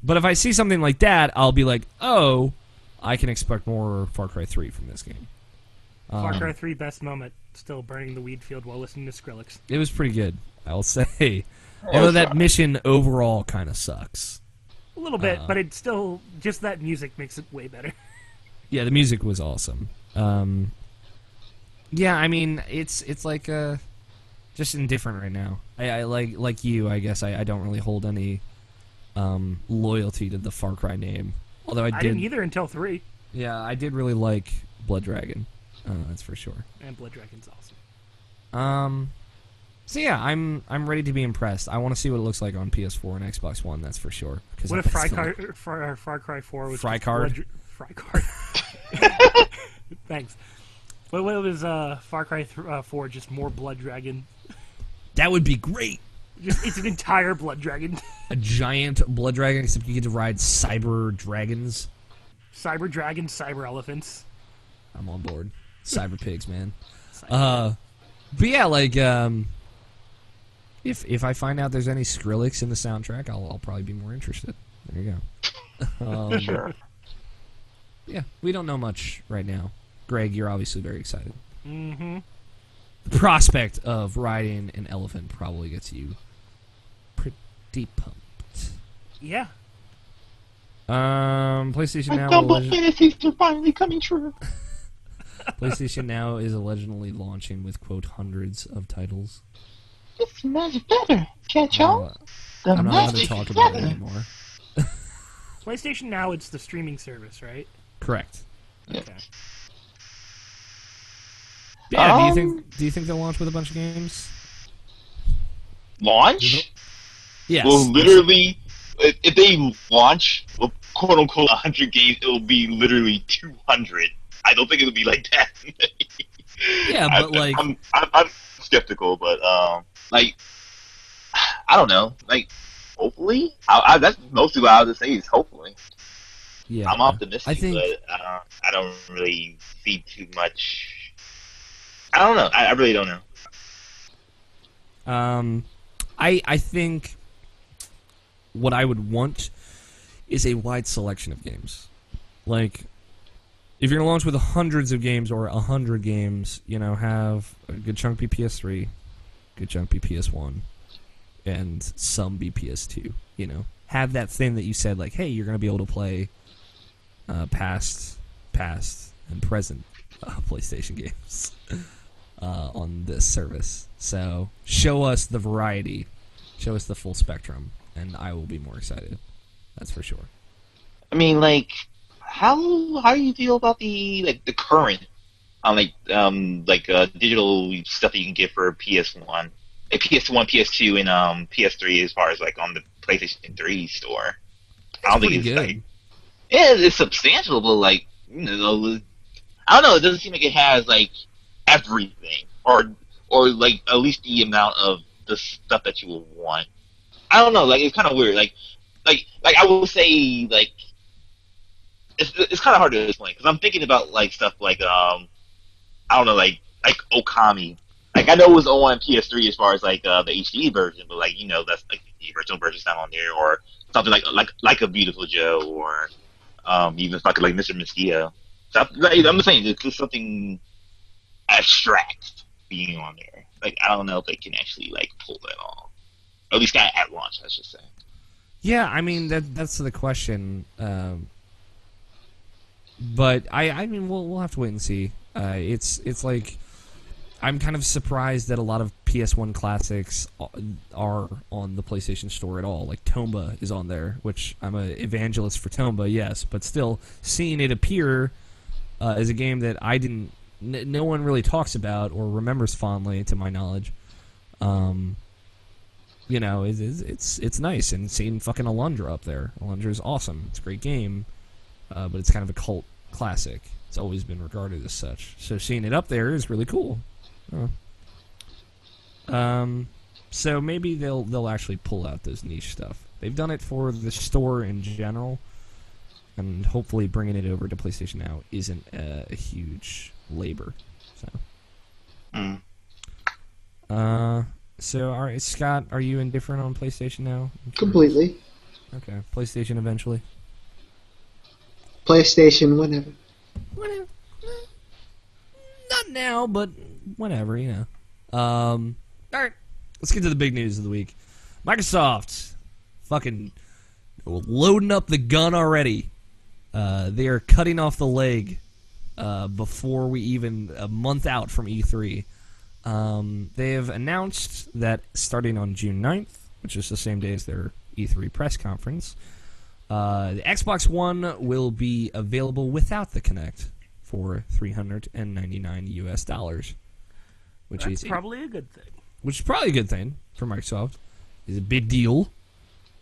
But if I see something like that, I'll be like, oh, I can expect more Far Cry 3 from this game. Far Cry 3 best moment, still burning the weed field while listening to Skrillex. It was pretty good, I'll say. Although that mission overall kind of sucks. A little bit, but it's still, just that music makes it way better. Yeah, the music was awesome. Yeah, I mean, it's like just indifferent right now. I like you, I guess. I don't really hold any loyalty to the Far Cry name. Although I didn't either until 3. Yeah, I did really like Blood Dragon. That's for sure. And Blood Dragon's awesome. So yeah, I'm ready to be impressed. I want to see what it looks like on PS4 and Xbox One. That's for sure. What if Far Cry 4 was Fry Card? Fry Card. Thanks. What was Far Cry 4 just more Blood Dragon? That would be great. It's an entire Blood Dragon. A giant Blood Dragon, except you get to ride cyber dragons. Cyber dragons, cyber elephants. I'm on board. Cyber pigs, man. But yeah, like if I find out there's any Skrillex in the soundtrack, I'll probably be more interested. There you go. Sure. Yeah, we don't know much right now. Greg, you're obviously very excited. Mm-hmm. The prospect of riding an elephant probably gets you pretty pumped. Yeah. PlayStation Now. Double fantasies are finally coming true. PlayStation Now is allegedly launching with quote hundreds of titles. It's much better, catch y'all. I'm not allowed to talk about it anymore. PlayStation Now, it's the streaming service, right? Correct. Okay. Yeah. Do you think they'll launch with a bunch of games? Launch? Yes. Well, literally, if they launch, well, quote unquote, 100 games, it'll be literally 200. I don't think it'll be like that. Yeah, but I'm skeptical, but like, I don't know. Like, hopefully, that's mostly what I was gonna say is hopefully. Yeah, I'm optimistic, I think, but I don't really see too much. I don't know. I really don't know. I think what I would want is a wide selection of games. Like, if you're gonna launch with hundreds of games or 100 games, have a good chunk be PS3, good chunk be PS1, and some be PS2. Have that thing that you said, like, hey, you're gonna be able to play past, and present PlayStation games on this service. So show us the variety, show us the full spectrum, and I will be more excited. That's for sure. I mean, like, how do you feel about the current digital stuff that you can get for PS1, PS1, PS2, and PS3 as far as like on the PlayStation 3 store? I don't think it's good. Like, yeah, it's substantial, but like, I don't know. It doesn't seem like it has like everything, or like at least the amount of the stuff that you would want. I don't know. Like, it's kind of weird. Like I will say, like, it's kind of hard to explain because I'm thinking about like stuff like I don't know, like Okami. Like, I know it was on PS3 as far as like the HD version, but like that's like the original version's not on there, or something like a Beautiful Joe, or even fucking like Mr. Mosquito. So I'm just saying, it's just something abstract being on there. Like, I don't know if they can actually like pull that off, or at least at launch, I should say. Yeah, I mean that's the question. But I mean we'll have to wait and see. It's like I'm kind of surprised that a lot of PS1 classics are on the PlayStation Store at all. Like Tomba is on there, which I'm an evangelist for Tomba, yes, but still seeing it appear as a game that I didn't, no one really talks about or remembers fondly, to my knowledge. It's nice, and seeing fucking Alundra up there. Alundra is awesome. It's a great game, but it's kind of a cult classic. It's always been regarded as such. So seeing it up there is really cool. So maybe they'll actually pull out those niche stuff. They've done it for the store in general, and hopefully bringing it over to PlayStation Now isn't a huge labor. So, all right, Scott, are you indifferent on PlayStation Now? Completely. Okay, PlayStation eventually. PlayStation, whenever. Whatever. Not now, but whenever, All right, let's get to the big news of the week. Microsoft, fucking loading up the gun already. They are cutting off the leg before we even a month out from E3. They have announced that starting on June 9th, which is the same day as their E3 press conference, the Xbox One will be available without the Kinect for $399 US, which That's is probably a good thing. which is probably a good thing for Microsoft. It's a big deal.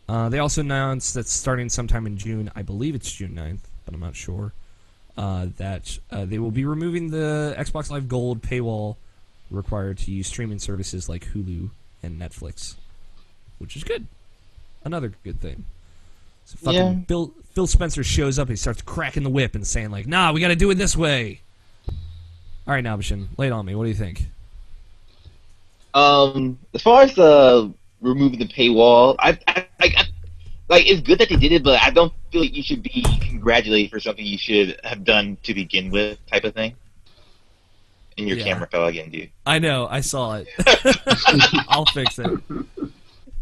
They also announced that starting sometime in June, I believe it's June 9th, but I'm not sure, that they will be removing the Xbox Live Gold paywall required to use streaming services like Hulu and Netflix, which is good. Another good thing. So fucking Phil Spencer shows up, he starts cracking the whip and saying like, "Nah, we got to do it this way." All right, Nabishin, lay it on me. What do you think? As far as removing the paywall, like it's good that they did it, but I don't feel like you should be congratulated for something you should have done to begin with, type of thing. And your camera fell again, dude. I know, I saw it. I'll fix it.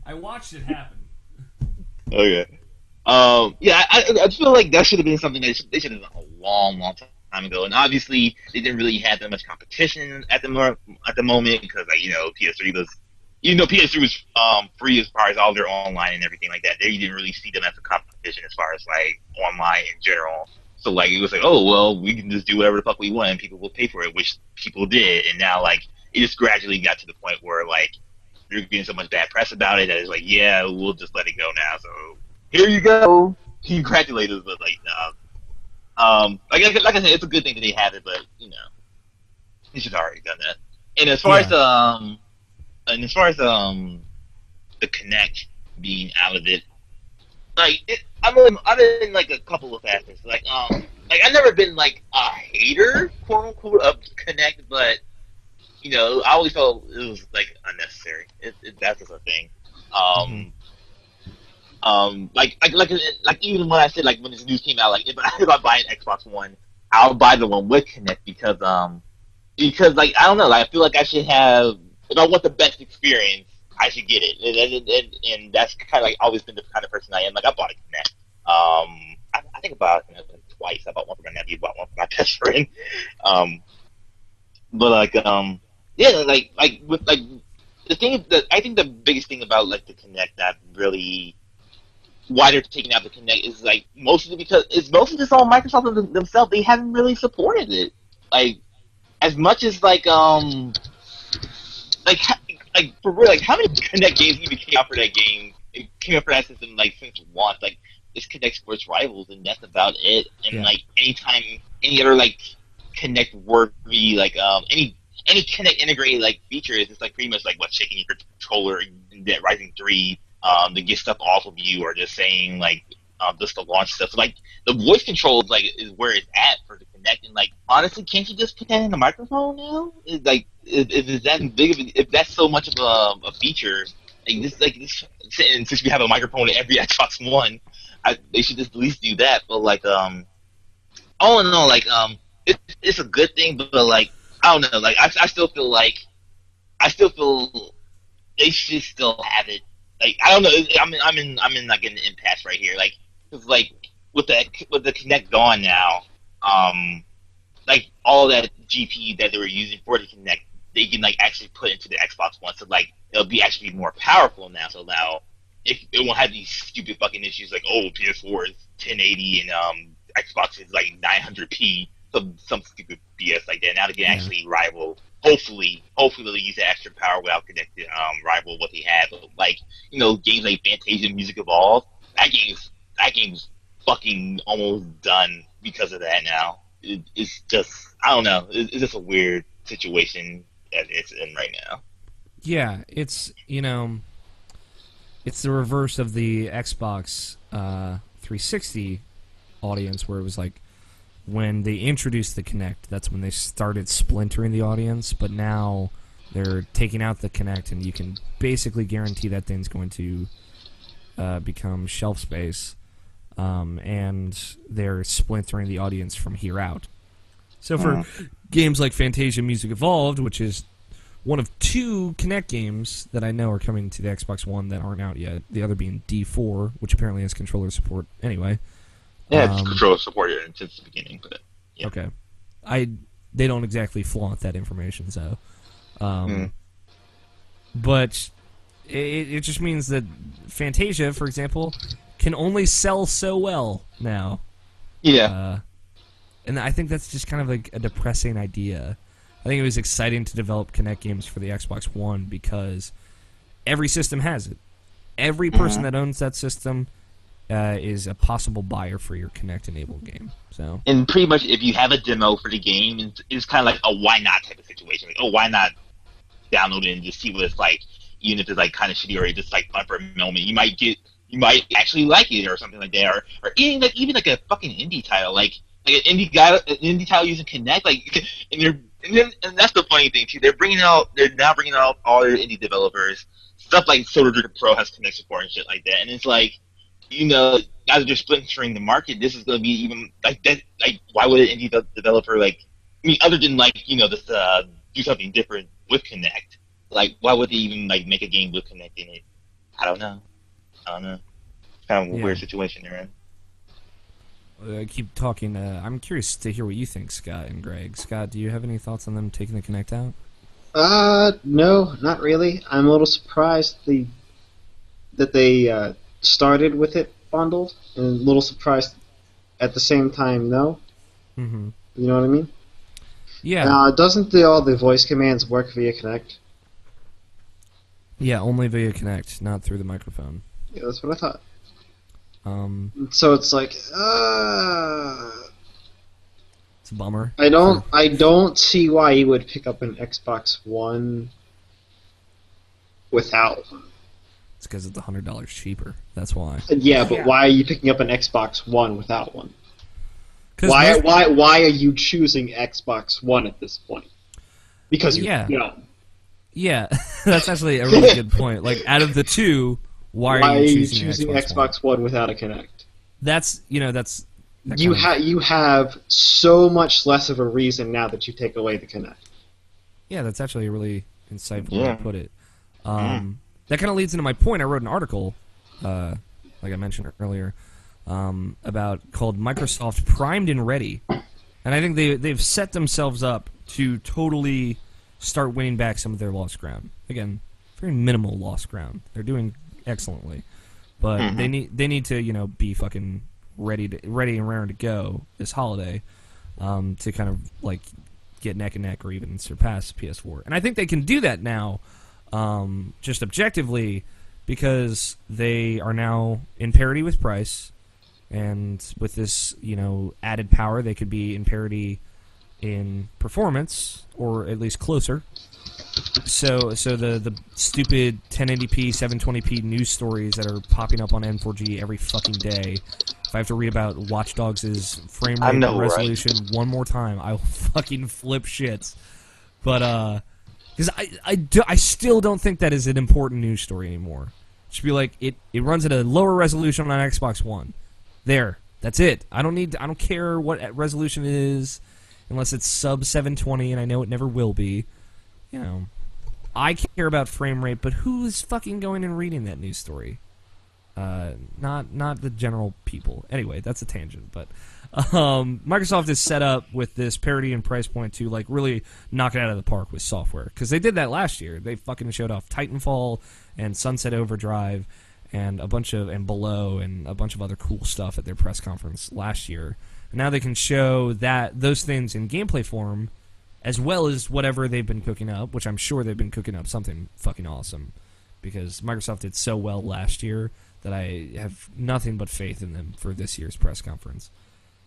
I watched it happen. Okay. Yeah, I feel like that should have been something that they should have done a long time ago. And obviously, they didn't really have that much competition at the moment because, like, PS3 was, PS3 was free as far as all their online and everything like that. They didn't really see them as a competition as far as like online in general. So like it was like, oh well, we can just do whatever the fuck we want and people will pay for it, which people did. And now like it just gradually got to the point where like they're getting so much bad press about it that it's like, yeah, we'll just let it go now. So here you go, congratulate us, but like no. Like I said, it's a good thing that they have it, but they should have already done that. And as far as the Kinect being out of it, like I'm in like a couple of facets. Like I've never been like a hater, quote unquote, of Kinect, but I always felt it was like unnecessary. That's just a thing. Like even when I said like when this news came out, like if I buy an Xbox One, I'll buy the one with Kinect because like I don't know, like I feel like I should have, if I want the best experience, I should get it, and that's kind of like always been the kind of person I am. Like I bought a Kinect. I think about it twice. I bought one for my nephew, bought one for my best friend. But like yeah, like with like the thing that I think the biggest thing about like the Kinect that really why they're taking out the Kinect is like mostly because it's mostly just on Microsoft themselves. They haven't really supported it like as much as like for real, like how many Kinect games even came out for that game? It came out for that system like since once. Like it's Kinect Sports Rivals, and that's about it. And like anytime any other like Kinect worthy like any Kinect integrated like feature is just like pretty much like what's shaking your controller in Dead Rising 3 to get stuff off of you, or just saying like just to launch stuff. So, like the voice control is like is where it's at for the Kinect, and like honestly, can't you just put that in the microphone now? It's like if it's that big of if that's so much of a feature, and since we have a microphone in every Xbox One, they should just at least do that. But like all in all, like it's a good thing, but like I don't know, like I still feel they should still have it. Like I don't know, I'm in like an impasse right here. Like cause like with the Kinect gone now, like all that GPU that they were using for the Kinect, they can like actually put into the Xbox One, so like it'll be actually more powerful now. So now it won't have these stupid fucking issues like PS4 is 1080 and Xbox is like 900p, some stupid BS like that. Now they can actually rival. Hopefully they'll use the extra power without connected rival what they have. But like games like Fantasia Music Evolved, that game's fucking almost done because of that now. It's just I don't know. It's just a weird situation that it's in right now. Yeah, it's it's the reverse of the Xbox 360 audience, where it was like when they introduced the Kinect, that's when they started splintering the audience. But now they're taking out the Kinect, and you can basically guarantee that thing's going to become shelf space, and they're splintering the audience from here out. So for games like Fantasia Music Evolved, which is one of two Kinect games that I know are coming to the Xbox One that aren't out yet, the other being D4, which apparently has controller support anyway. Yeah, it's controller support since the beginning, but yeah. Okay. they don't exactly flaunt that information, so. But it just means that Fantasia, for example, can only sell so well now. Yeah. And I think that's just kind of like a depressing idea. I think it was exciting to develop Kinect games for the Xbox One because every system has it. Every person that owns that system is a possible buyer for your Kinect-enabled game. So, and pretty much, if you have a demo for the game, it's kind of like a why not type of situation. Like, oh, why not download it and just see what it's like, even if it's like kind of shitty or just like fun for a moment. You might actually like it or something like that, or even like a fucking indie title, like an indie title using Kinect, like, and that's the funny thing too. They're now bringing out all their indie developers. Stuff like Soda Drinker Pro has Kinect support and shit like that, and it's like, guys are just splintering the market. This is going to be even like that. Like, why would an indie developer other than just do something different with Kinect? Like, why would they even make a game with Kinect in it? I don't know. It's kind of a weird situation they're in. I keep talking. I'm curious to hear what you think, Scott and Greg. Scott, do you have any thoughts on them taking the Kinect out? No, not really. I'm a little surprised that they started with it bundled, and a little surprised at the same time. No, Mm-hmm. you know what I mean? Yeah. Doesn't all the voice commands work via Kinect? Yeah, only via Kinect, not through the microphone. Yeah, that's what I thought. So it's like, It's a bummer. I don't see why you would pick up an Xbox One without one. It's because it's $100 cheaper. That's why. Yeah, but why are you picking up an Xbox One without one? 'Cause Why are you choosing Xbox One at this point? Because you know. Yeah, that's actually a really good point. Like, out of the two, why are you choosing Xbox One without a Kinect? That's You have so much less of a reason now that you take away the Kinect. Yeah, that's actually a really insightful way to put it. That kind of leads into my point. I wrote an article, like I mentioned earlier, called Microsoft Primed and Ready. And I think they've set themselves up to totally start winning back some of their lost ground. Again, very minimal lost ground. They're doing excellently. But they need to, be fucking ready and raring to go this holiday to kind of get neck and neck or even surpass PS4. And I think they can do that now, just objectively, because they are now in parity with price, and with this added power, they could be in parity in performance, or at least closer. So the stupid 1080p, 720p news stories that are popping up on N4G every fucking day. If I have to read about Watch Dogs' frame rate and resolution one more time, I'll fucking flip shits. But because I still don't think that is an important news story anymore. It should be like it runs at a lower resolution on Xbox One. There, that's it. I don't care what resolution it is, unless it's sub 720, and I know it never will be. I care about frame rate, but who is fucking going and reading that news story? Not the general people. Anyway, that's a tangent, but Microsoft is set up with this parity and price point to really knock it out of the park with software, because they did that last year. They fucking showed off Titanfall and Sunset Overdrive and Below and a bunch of other cool stuff at their press conference last year. And now they can show those things in gameplay form, as well as whatever they've been cooking up, which I'm sure they've been cooking up something fucking awesome, because Microsoft did so well last year that I have nothing but faith in them for this year's press conference.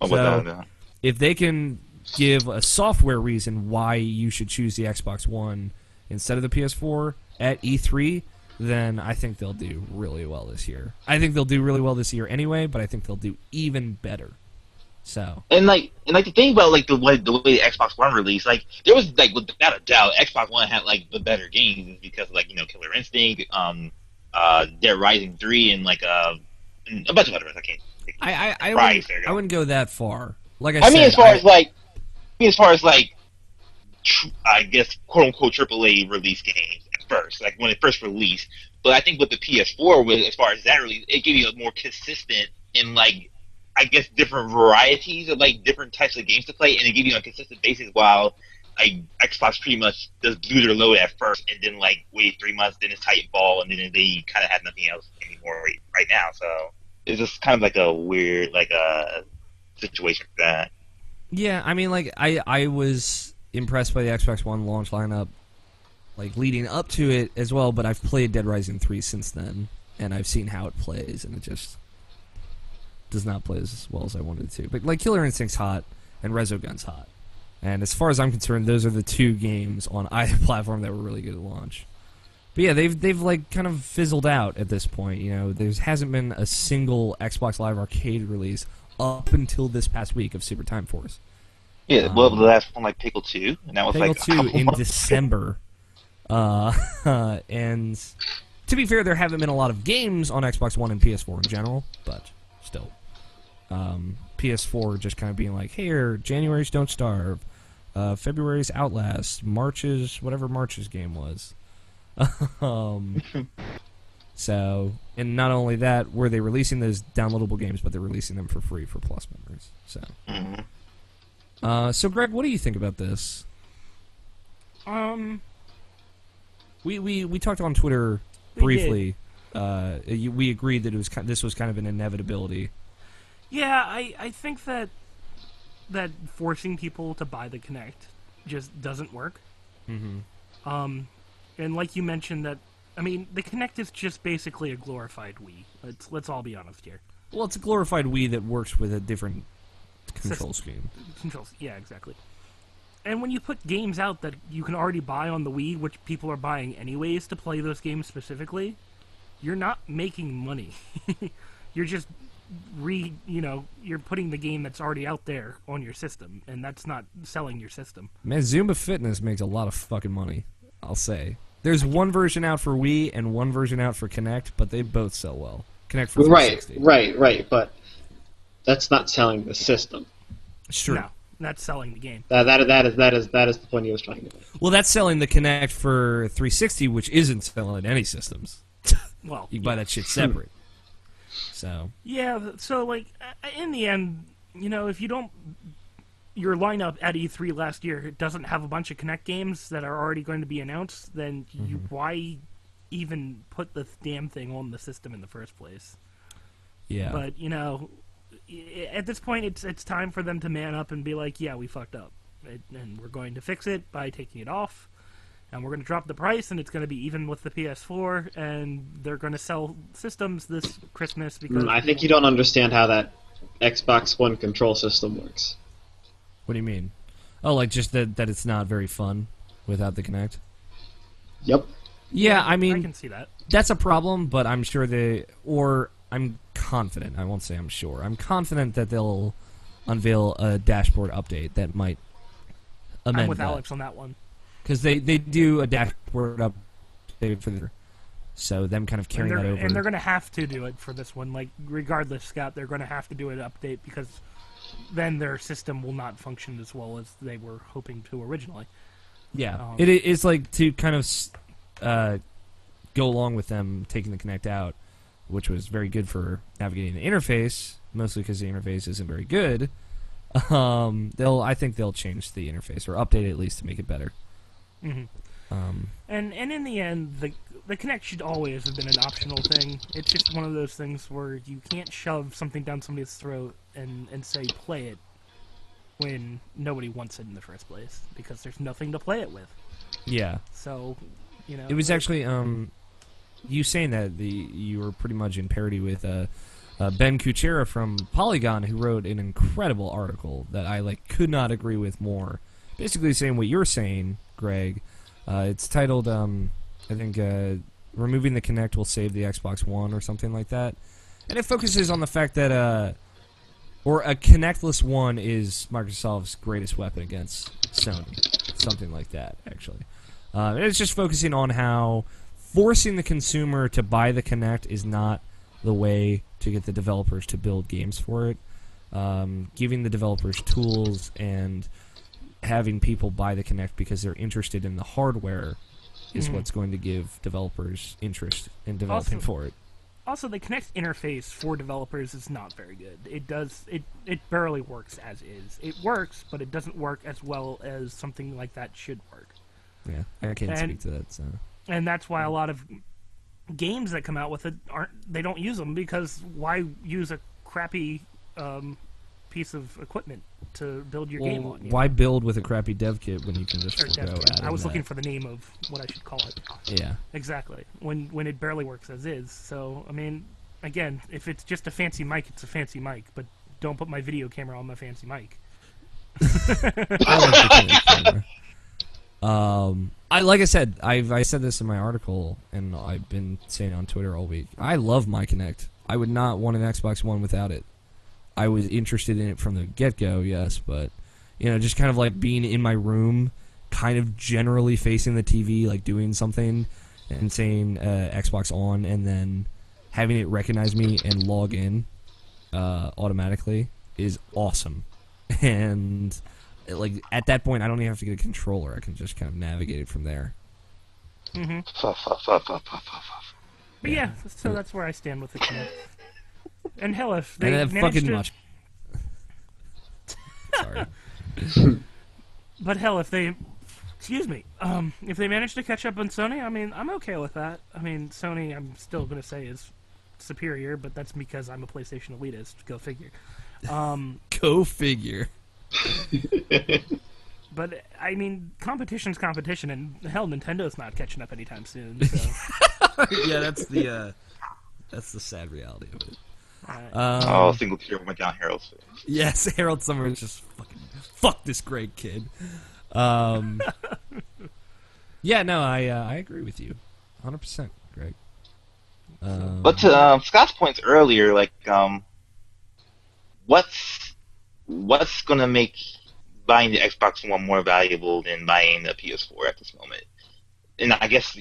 If they can give a software reason why you should choose the Xbox One instead of the PS4 at E3, then I think they'll do really well this year. I think they'll do really well this year anyway, but I think they'll do even better. So and the thing about the way the Xbox One released, there was without a doubt Xbox One had the better games because Killer Instinct, Dead Rising 3, and a bunch of others. I wouldn't go that far. I mean, as far as I guess quote unquote AAA release games at first, when it first released. But I think with the PS4, as far as that release, it gave you a more consistent and I guess, different varieties of like different types of games to play, and they give you on a consistent basis. While like Xbox pretty much does do their load at first, and then like wait 3 months, then it's Titanfall, and then they kind of have nothing else anymore right now. So it's just kind of like a weird like a situation for that. Yeah, I mean, like I was impressed by the Xbox One launch lineup, like leading up to it as well. But I've played Dead Rising 3 since then, and I've seen how it plays, and it just does not play as well as I wanted it to. But like Killer Instinct's hot, and Resogun's hot. And as far as I'm concerned, those are the two games on either platform that were really good at launch. But yeah, they've like kind of fizzled out at this point. You know, there hasn't been a single Xbox Live Arcade release up until this past week of Super Time Force. Yeah, well, the last one like Pickle 2, and that was Pickle like 2 in December. And to be fair, there haven't been a lot of games on Xbox One and PS4 in general, but still. PS4 just kind of being like, here, January's Don't Starve, February's Outlast, March's, whatever March's game was. So, and not only that, were they releasing those downloadable games, but they're releasing them for free for Plus members. So, so Greg, what do you think about this? We talked on Twitter briefly. We agreed that this was kind of an inevitability. Yeah, I think that forcing people to buy the Kinect just doesn't work. Mm-hmm. And like you mentioned, that I mean, the Kinect is just basically a glorified Wii. Let's all be honest here. Well, it's a glorified Wii that works with a different control scheme. Controls, yeah, exactly. And when you put games out that you can already buy on the Wii, which people are buying anyways to play those games specifically, you're not making money. You're just you're putting the game that's already out there on your system, and that's not selling your system. Man, Zumba Fitness makes a lot of fucking money, I'll say. There's one version out for Wii and one version out for Kinect, but they both sell well. Kinect for 360. Right, but that's not selling the system. Sure. No, that's selling the game. That is the point he was trying to make. Well, that's selling the Kinect for 360, which isn't selling any systems. Well, you can buy that shit separate. So yeah, so like in the end, if you don't, your lineup at E3 last year doesn't have a bunch of Kinect games that are already going to be announced, then why even put the damn thing on the system in the first place? Yeah. But at this point, it's time for them to man up and be like, yeah, we fucked up, and we're going to fix it by taking it off. And we're going to drop the price, and it's going to be even with the PS4, and they're going to sell systems this Christmas because... I think you don't understand how that Xbox One control system works. What do you mean? Oh, like just that it's not very fun without the Kinect? Yep. Yeah, I mean... I can see that. That's a problem, but I'm sure I'm confident, I won't say I'm sure, I'm confident that they'll unveil a dashboard update that might amend I'm with that. Alex on that one. Because they do a dashboard update for the... So them kind of carrying that over. And they're going to have to do it for this one. Like, regardless, Scott, they're going to have to do an update because then their system will not function as well as they were hoping to originally. Yeah. It's like to kind of go along with them taking the Kinect out, which was very good for navigating the interface, mostly because the interface isn't very good. I think they'll change the interface, or update it at least to make it better. Mm-hmm. And in the end, the Kinect should always have been an optional thing. It's just one of those things where you can't shove something down somebody's throat and say play it when nobody wants it in the first place because there's nothing to play it with. Yeah. So, it was actually you saying that you were pretty much in parody with Ben Kuchera from Polygon, who wrote an incredible article that I could not agree with more. Basically saying what you're saying, Greg. It's titled, I think, Removing the Kinect Will Save the Xbox One or something like that. And it focuses on the fact that, or a Kinectless One is Microsoft's greatest weapon against Sony. Something like that, actually. And it's just focusing on how forcing the consumer to buy the Kinect is not the way to get the developers to build games for it. Giving the developers tools and having people buy the Kinect because they're interested in the hardware is what's going to give developers interest in developing for it. Also, the Kinect interface for developers is not very good. It barely works as is. It works, but it doesn't work as well as something like that should work. Yeah, I can't speak to that. So. And that's why a lot of games that come out with it they don't use them, because why use a crappy piece of equipment to build your game on? Why build with a crappy dev kit when you can just forgo adding I was that? looking for the name of what I should call it. Yeah. Exactly. When it barely works as is. So, I mean, again, if it's just a fancy mic, it's a fancy mic, but don't put my video camera on my fancy mic. Like I said, I said this in my article, and I've been saying it on Twitter all week. I love my Kinect. I would not want an Xbox One without it. I was interested in it from the get-go, yes, but, just kind of like being in my room, kind of generally facing the TV, like doing something, and saying Xbox on, and then having it recognize me and log in automatically is awesome. And, like, at that point, I don't even have to get a controller. I can just kind of navigate it from there. Mm-hmm. But yeah, so that's where I stand with the Kinect. And hell, if they managed to... Sorry. But hell, if they... Excuse me. If they manage to catch up on Sony, I mean, I'm okay with that. I mean, Sony, I'm still going to say, is superior, but that's because I'm a PlayStation elitist. Go figure. Go figure. But, I mean, competition's competition, and hell, Nintendo's not catching up anytime soon, so... Yeah, that's the sad reality of it. Single tear went down Harold's face. Yes, Harold Summers just fuck this great kid. Yeah, no, I agree with you, 100%, Greg. But to Scott's points earlier, like, what's gonna make buying the Xbox One more valuable than buying the PS4 at this moment? And I guess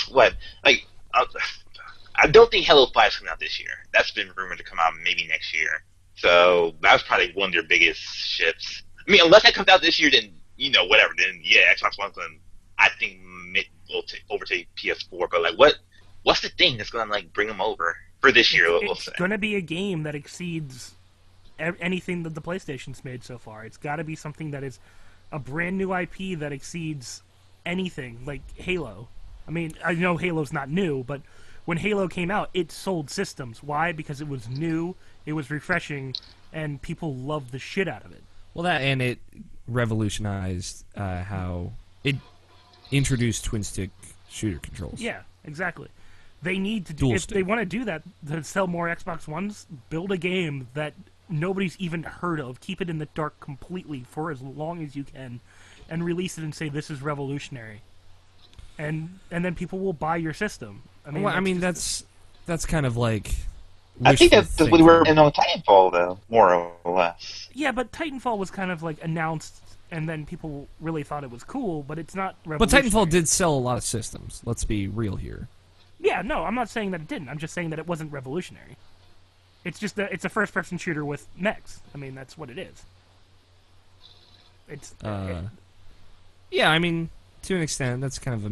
what, like, I don't think Halo 5 is coming out this year. That's been rumored to come out maybe next year. So that's probably one of their biggest shifts. I mean, unless that comes out this year, then, whatever. Then, yeah, Xbox One's going to, I think, will overtake PS4. But, like, what's the thing that's going to, like, bring them over for this year, we'll say? It's going to be a game that exceeds anything that the PlayStation's made so far. It's got to be something that is a brand new IP that exceeds anything, like Halo. I mean, I know Halo's not new, but when Halo came out, it sold systems. Why? Because it was new, it was refreshing, and people loved the shit out of it. Well, that, and it revolutionized how it introduced twin-stick shooter controls. Yeah, exactly. They need to do, if they want to do that, to sell more Xbox Ones, build a game that nobody's even heard of. Keep it in the dark completely for as long as you can, and release it and say, this is revolutionary. And then people will buy your system. I mean, that's kind of like. I think that's what we were in on Titanfall, though, more or less. Yeah, but Titanfall was kind of like announced, and then people really thought it was cool, but it's not revolutionary. But Titanfall did sell a lot of systems. Let's be real here. Yeah, no, I'm not saying that it didn't. I'm just saying that it wasn't revolutionary. It's just it's a first-person shooter with mechs. I mean, that's what it is. It's. Yeah, I mean, to an extent, that's kind of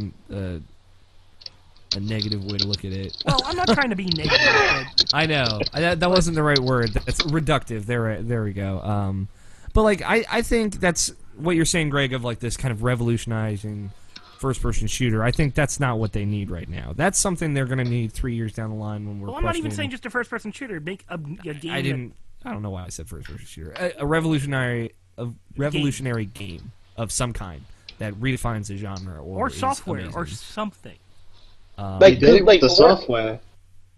a negative way to look at it. Well, I'm not trying to be negative. But... I know that wasn't the right word. That's reductive. There we go. But like, I think that's what you're saying, Greg, of like this kind of revolutionizing first-person shooter. I think that's not what they need right now. That's something they're going to need 3 years down the line when we're. Well, I'm not even saying just a first-person shooter. Make a game. I don't know why I said first-person shooter. A revolutionary game of some kind that redefines the genre or software or something. The software.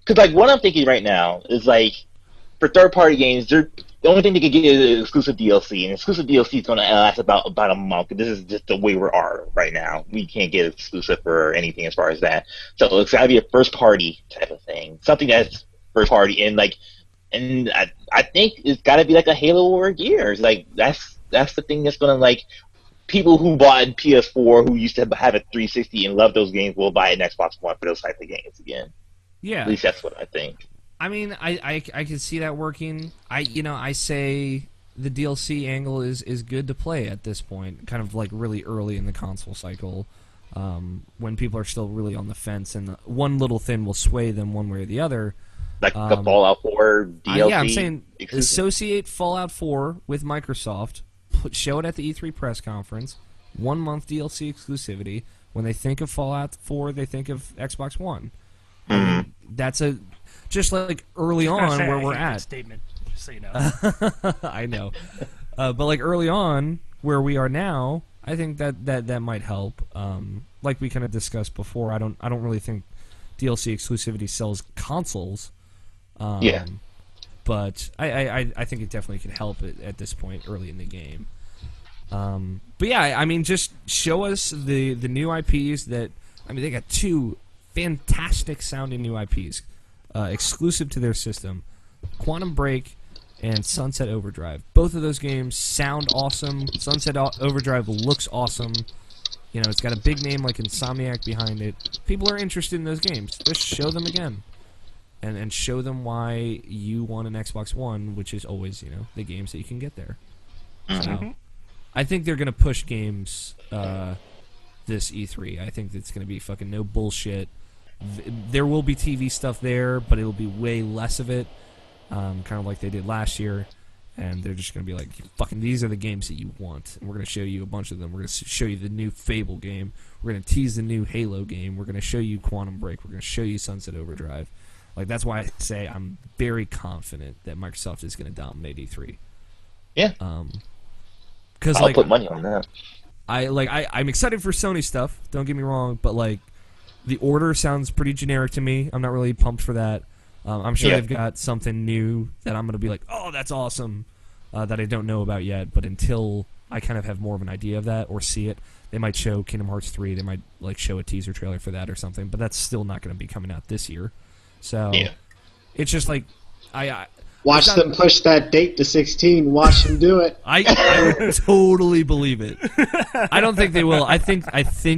Because like what I'm thinking right now is like for third-party games, the only thing they can get is exclusive DLC, and exclusive DLC is going to last about a month. This is just the way we are right now. We can't get exclusive for anything as far as that. So it's got to be a first-party type of thing, something that's first-party, and I think it's got to be like a Halo or Gears. Like that's the thing that's going to like. People who bought a PS4 who used to have a 360 and love those games will buy an Xbox One for those type of games again. Yeah, at least that's what I think. I mean, I can see that working. I say the DLC angle is good to play at this point, kind of like really early in the console cycle. when people are still really on the fence, and one little thing will sway them one way or the other. Like the Fallout 4 DLC. Yeah, I'm saying exclusive? associate Fallout 4 with Microsoft, show it at the E3 press conference, 1 month DLC exclusivity. When they think of Fallout 4, they think of Xbox One. That's just like early on where we're at. Statement, just so you know. I know, but like early on where we are now, I think that might help. Like we kind of discussed before, I don't really think DLC exclusivity sells consoles. But I think it definitely can help at this point early in the game. But yeah, I mean, just show us the new IPs that. I mean, they got 2 fantastic sounding new IPs exclusive to their system: Quantum Break and Sunset Overdrive. Both of those games sound awesome. Sunset Overdrive looks awesome. You know, it's got a big name like Insomniac behind it. People are interested in those games. Just show them again. And show them why you want an Xbox One, which is always, you know, the games that you can get there. So, I think they're going to push games this E3. I think it's going to be fucking no bullshit. There will be TV stuff there, but it'll be way less of it, kind of like they did last year. And they're just going to be like, fucking, these are the games that you want. And we're going to show you a bunch of them. We're going to show you the new Fable game. We're going to tease the new Halo game. We're going to show you Quantum Break. We're going to show you Sunset Overdrive. Like, that's why I say I'm very confident that Microsoft is going to dominate E3. Yeah. Because I'll put money on that. I'm excited for Sony stuff. Don't get me wrong, but like, the Order sounds pretty generic to me. I'm not really pumped for that. I'm sure they've got something new that I'm going to be like, oh, that's awesome, that I don't know about yet. But until I kind of have more of an idea of that or see it, they might show Kingdom Hearts 3. They might like show a teaser trailer for that or something. But that's still not going to be coming out this year. So it's just like I watch them push that date to 16. Watch them do it. I would totally believe it. I don't think they will. I think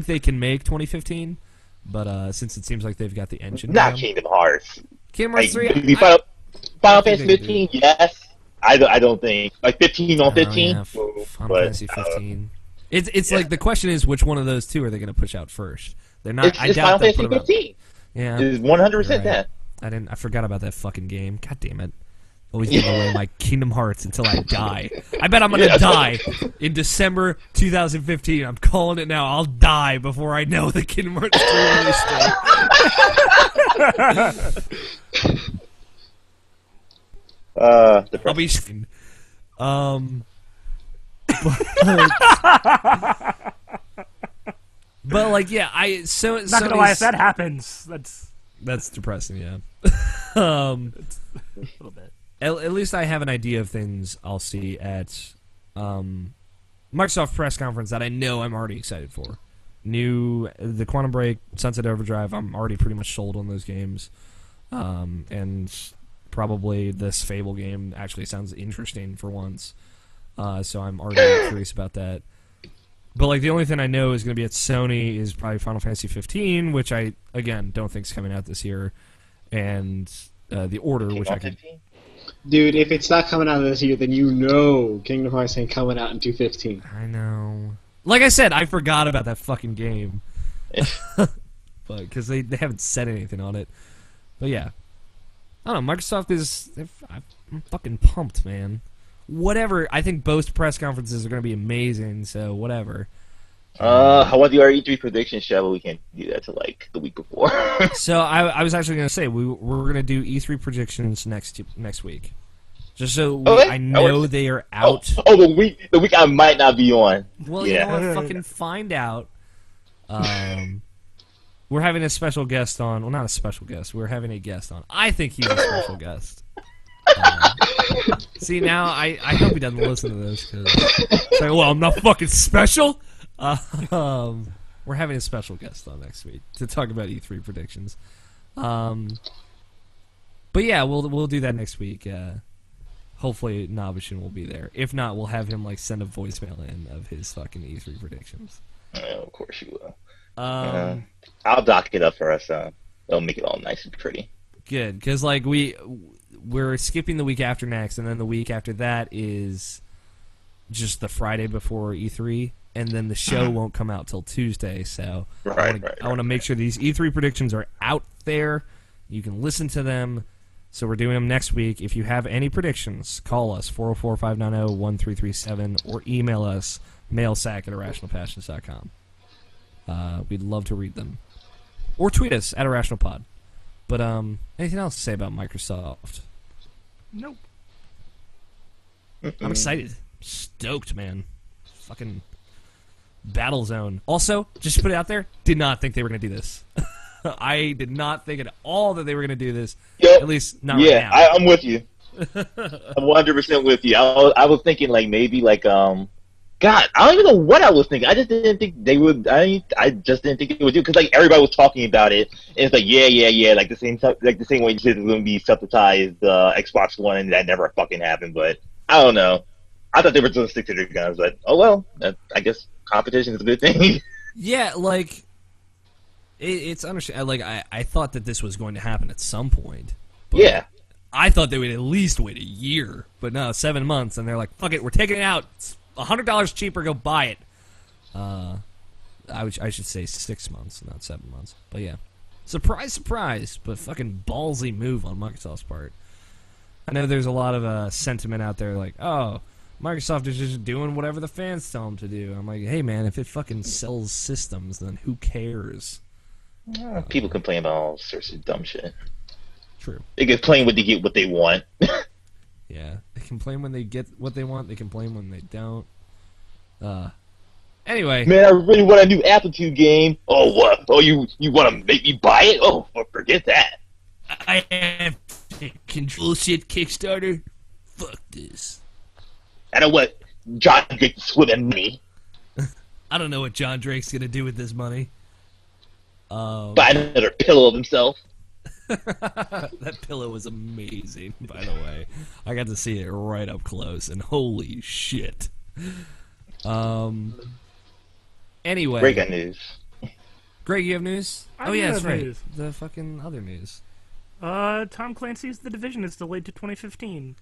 they can make 2015, but since it seems like they've got the engine. Not down. Kingdom Hearts. Kingdom Hearts 3. Final Fantasy 15, yes. I don't think like 15 on 15. Yeah, Final Fantasy 15. It's like the question is which one of those 2 are they going to push out first? They're not. It's Final Fantasy 15. Yeah, it's 100% right. that. I forgot about that fucking game. God damn it! Always giving away my Kingdom Hearts until I die. I bet I'm gonna die in December 2015. I'm calling it now. I'll die before I know the Kingdom Hearts 3 release date. I'll be. But like, yeah, Not gonna lie, if that happens, that's depressing. Yeah, a little bit. At least I have an idea of things I'll see at Microsoft press conference that I know I'm already excited for. The Quantum Break, Sunset Overdrive. I'm already pretty much sold on those games, and probably this Fable game actually sounds interesting for once. So I'm already curious about that. But like the only thing I know is going to be at Sony is probably Final Fantasy 15, which I again don't think is coming out this year, and the Order, which I could. Dude, if it's not coming out this year, then you know Kingdom Hearts ain't coming out in 2015. I know. Like I said, I forgot about that fucking game, but because they haven't said anything on it. But yeah, I don't know. Microsoft is. I'm fucking pumped, man. Whatever. I think both press conferences are going to be amazing. So whatever. How about the RE3 prediction show? We can do that to like the week before. So I was actually going to say we're going to do E3 predictions next week, just so I know they are out. The week I might not be on. Well, you know what? Fucking find out. We're having a special guest on. Well, not a special guest. We're having a guest on. I think he's a special guest. See, now I hope he doesn't listen to this because say, well, I'm not fucking special. We're having a special guest on next week to talk about E3 predictions. But yeah, we'll do that next week. Hopefully, Nabishin will be there. If not, we'll have him like send a voicemail in of his fucking E3 predictions. Of course you will. I'll dock it up for us. They'll make it all nice and pretty. Good, because like we're skipping the week after next, and then the week after that is just the Friday before E3. and then the show won't come out till Tuesday. So Right, I want to make sure these E3 predictions are out there. You can listen to them. So we're doing them next week. If you have any predictions, call us 404-590-1337 or email us mailsack@irrationalpassions.com. We'd love to read them. Or tweet us at IrrationalPod. But anything else to say about Microsoft? Nope. I'm excited. Stoked, man. Fucking Battlezone. Also, just to put it out there, did not think they were going to do this. I did not think at all that they were going to do this. Yep. At least not right now. Yeah, I'm with you. I'm 100% with you. I was thinking like maybe like God, I don't even know what I was thinking. I just didn't think they would. I just didn't think they would do because like everybody was talking about it, and it's like yeah, like the same way you said it was going to be subsidized Xbox One, and that never fucking happened. But I don't know. I thought they were going to stick to their guns, but oh well. I guess competition is a good thing. Yeah, like it's understandable. Like I thought that this was going to happen at some point. Yeah. I thought they would at least wait a year, but no, 7 months, and they're like, "Fuck it, we're taking it out. It's $100 cheaper. Go buy it." I should say 6 months, not 7 months. But yeah, surprise, surprise, but fucking ballsy move on Microsoft's part. I know there's a lot of sentiment out there like, "Oh, Microsoft is just doing whatever the fans tell them to do." I'm like, hey man, if it fucking sells systems, then who cares? People complain about all sorts of dumb shit. True. They complain when they get what they want. Yeah, they complain when they get what they want. They complain when they don't. Anyway. Man, I really want a new Aptitude game. Oh, what? Oh, you want to make me buy it? Oh, forget that. I have to control shit Kickstarter. Fuck this. I know what John Drake to swim in money. I don't know what John Drake's gonna do with this money. Buy another pillow of himself. That pillow was amazing, by the way. I got to see it right up close, and holy shit. Anyway. Greg got news. Greg, you have news? I Yeah, do that's have right. news. The fucking other news. Tom Clancy's The Division is delayed to 2015.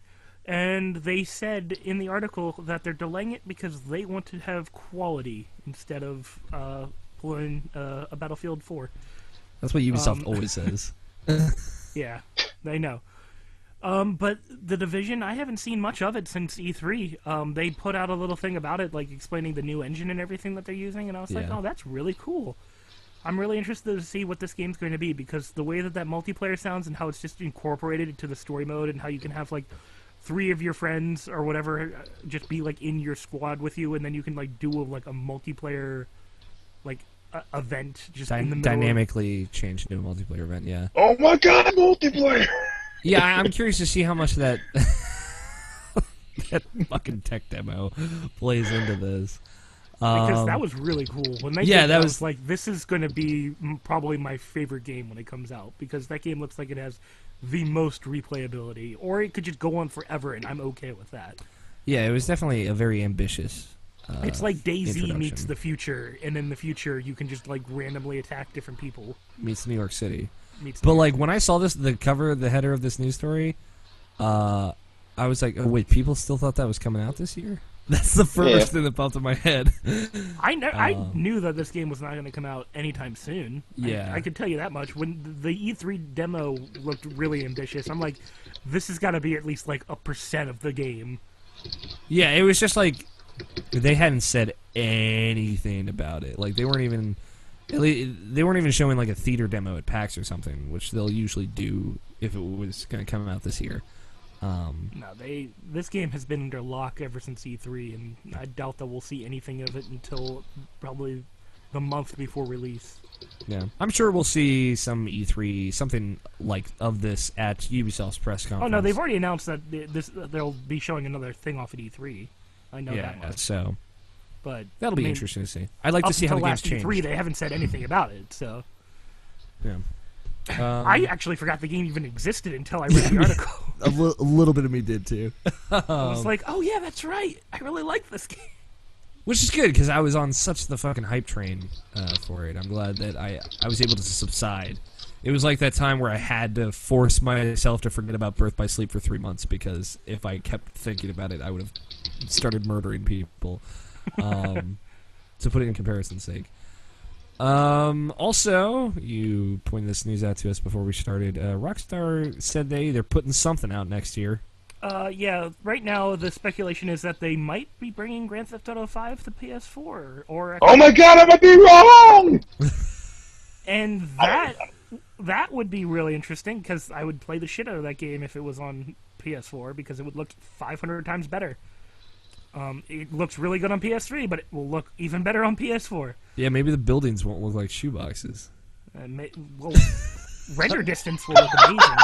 And they said in the article that they're delaying it because they want to have quality instead of pulling a Battlefield 4. That's what Ubisoft always says. Yeah, they know. But The Division, I haven't seen much of it since E3. They put out a little thing about it, like explaining the new engine and everything that they're using, and I was like, oh, that's really cool. I'm really interested to see what this game's going to be, because the way that multiplayer sounds and how it's just incorporated into the story mode and how you can have, like, 3 of your friends or whatever just be, like, in your squad with you, and then you can, like, do, like, a multiplayer, like, event just in the middle dynamically change into a multiplayer event, yeah. Oh my god, multiplayer! Yeah, I'm curious to see how much that that fucking tech demo plays into this. Because that was really cool. When they yeah, did that was like, this is going to be probably my favorite game when it comes out, because that game looks like it has the most replayability, or it could just go on forever, and I'm okay with that. Yeah, it was definitely a very ambitious. It's like DayZ meets the future, and in the future you can just like randomly attack different people. Meets New York City. But like when I saw this, the cover, the header of this news story, I was like, oh wait, people still thought that was coming out this year? That's the first thing that popped in my head. I knew that this game was not going to come out anytime soon. Yeah. I could tell you that much. When the E3 demo looked really ambitious, I'm like, this has got to be at least like 1% of the game. Yeah, it was just like they hadn't said anything about it. Like they weren't even showing like a theater demo at PAX or something, which they'll usually do if it was going to come out this year. No, this game has been under lock ever since E3, and I doubt that we'll see anything of it until probably the month before release. Yeah, I'm sure we'll see some E3, something like of this at Ubisoft's press conference. Oh no, they've already announced that they'll be showing another thing off at E3. I know that much. So but that'll be interesting to see. I'd like to see how the game's changed. E3, they haven't said anything about it, so yeah. I actually forgot the game even existed until I read the article. A little bit of me did too. I was like, oh yeah, that's right. I really like this game. Which is good, because I was on such the fucking hype train for it. I'm glad that I was able to subside. It was like that time where I had to force myself to forget about Birth by Sleep for 3 months, because if I kept thinking about it, I would have started murdering people. to put it in comparison's sake. Also, you pointed this news out to us before we started. Rockstar said they're putting something out next year. Yeah, right now the speculation is that they might be bringing Grand Theft Auto 5 to PS4 or Oh my god, I might be wrong! and that would be really interesting because I would play the shit out of that game if it was on PS4 because it would look 500 times better. It looks really good on PS3, but it will look even better on PS4. Yeah, maybe the buildings won't look like shoeboxes. Well, render distance will look amazing.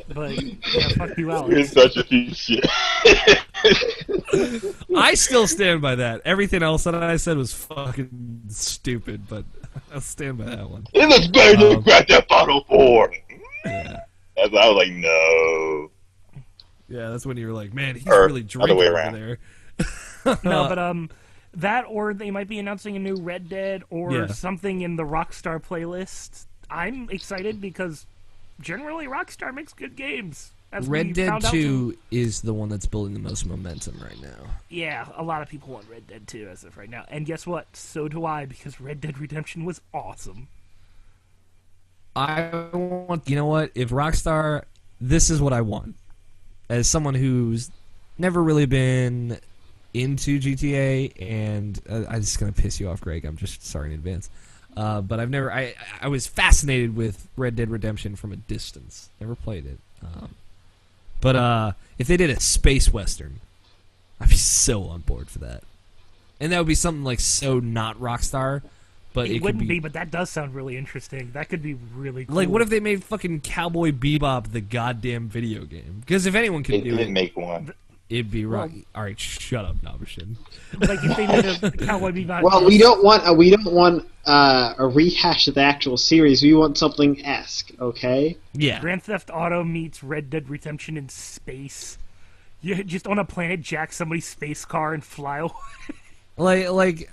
But yeah, fuck you, Alex. You're such a piece of shit. I still stand by that. Everything else that I said was fucking stupid, but I'll stand by that one. It looks better than Grand Theft Auto 4. Yeah. I was like, no. Yeah, that's when you were like, man, he's Or really other drinking way over around. there. No, but that or they might be announcing a new Red Dead or Yeah. something in the Rockstar playlist. I'm excited because generally Rockstar makes good games. As we Red Dead found out 2 is the one that's building the most momentum right now. Yeah, a lot of people want Red Dead 2 as of right now. And guess what? So do I, because Red Dead Redemption was awesome. I want, you know what? If Rockstar, this is what I want. As someone who's never really been into GTA, and I'm just gonna piss you off, Greg. I'm just sorry in advance. But I was fascinated with Red Dead Redemption from a distance. Never played it. But if they did a space western, I'd be so on board for that. And that would be something like so not Rockstar, but It it wouldn't could be, but that does sound really interesting. That could be really cool. like, what if they made fucking Cowboy Bebop the goddamn video game? Because if anyone could It do didn't it, make one. it'd be Rocky. All right, shut up, Nobishin. Like if they made a Cowboy Bebop. Well, we don't want a rehash of the actual series. We want something esque, okay? Yeah. Grand Theft Auto meets Red Dead Redemption in space. You just on a planet jack somebody's space car and fly away. Like,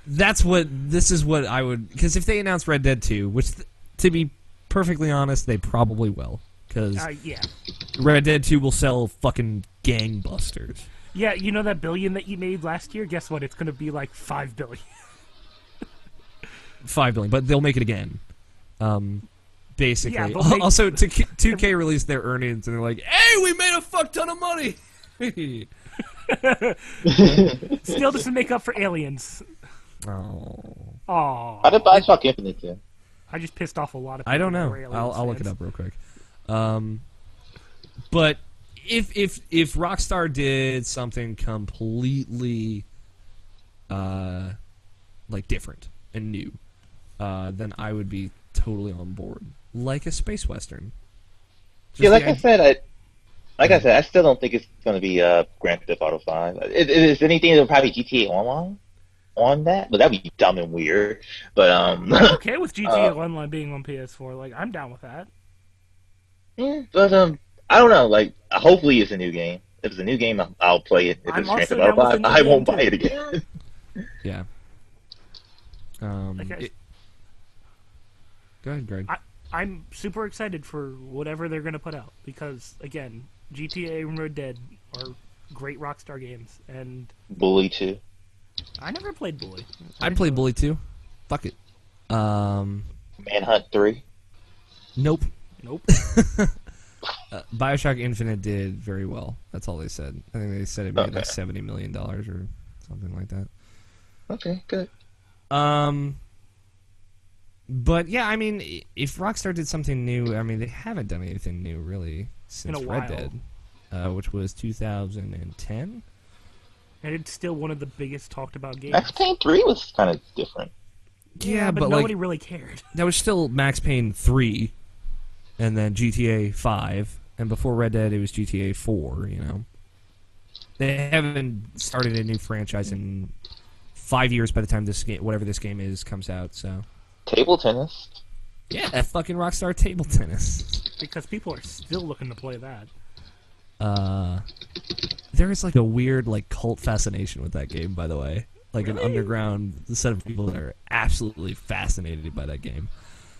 this is what I would, because if they announce Red Dead 2, which, to be perfectly honest, they probably will, because Yeah. Red Dead 2 will sell fucking gangbusters. Yeah, you know that billion that you made last year? Guess what? It's going to be like 5 billion. 5 billion, but they'll make it again. Basically. Yeah, they'll make- Also, 2K released their earnings, and they're like, hey, we made a fuck ton of money! Still doesn't make up for Aliens. Oh. Aww. How did Bioshock Infinite do? I just pissed off a lot of people. I don't that know. were Aliens I'll look it fans. up real quick. But if Rockstar did something completely like different and new, then I would be totally on board. Like a space western. Just Yeah, like the I said, I still don't think it's going to be Grand Theft Auto 5. If anything, it'll probably GTA Online on that, but that'd be dumb and weird. But I'm okay with GTA Online being on PS4. Like, I'm down with that. yeah, but I don't know. Like, hopefully it's a new game. If it's a new game, I'll play it. If I'm it's Grand also Theft Auto down with 5, a new I game, won't too. buy it again. Yeah. Okay. Go ahead, Greg. I'm super excited for whatever they're going to put out because, again, GTA and Red Dead are great Rockstar games, and Bully 2. I never played Bully. I'd play Bully 2. Fuck it. Manhunt 3. Nope. Nope. Bioshock Infinite did very well. That's all they said. I think they said it made Okay. like $70 million or something like that. Okay, good. But yeah, I mean, if Rockstar did something new, I mean, they haven't done anything new really since In a Red while. Dead, which was 2010. And it's still one of the biggest talked about games. Max Payne 3 was kind of different. Yeah, but but nobody like really cared. that was still Max Payne 3, and then GTA 5, and before Red Dead it was GTA 4. You know, they haven't started a new franchise in 5 years by the time this game, whatever this game is, comes out. So. Table tennis. Yeah, that fucking Rockstar Table Tennis. Because people are still looking to play that. There is like a weird like cult fascination with that game, by the way. Like an Really? underground set of people that are absolutely fascinated by that game.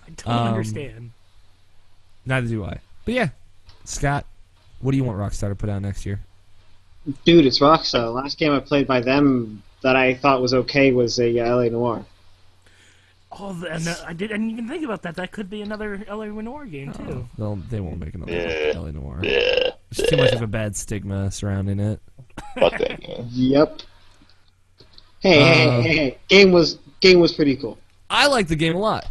I don't understand. Neither do I. But yeah, Scott, what do you want Rockstar to put out next year? Dude, it's Rockstar. The last game I played by them that I thought was okay was a LA Noire. Oh, and I didn't even think about that. That could be another LA Noire game too. They won't make another Yeah. LA Noir. Yeah. There's too much of a bad stigma surrounding it. Fuck that game. Yep. Hey. Game was pretty cool. I like the game a lot.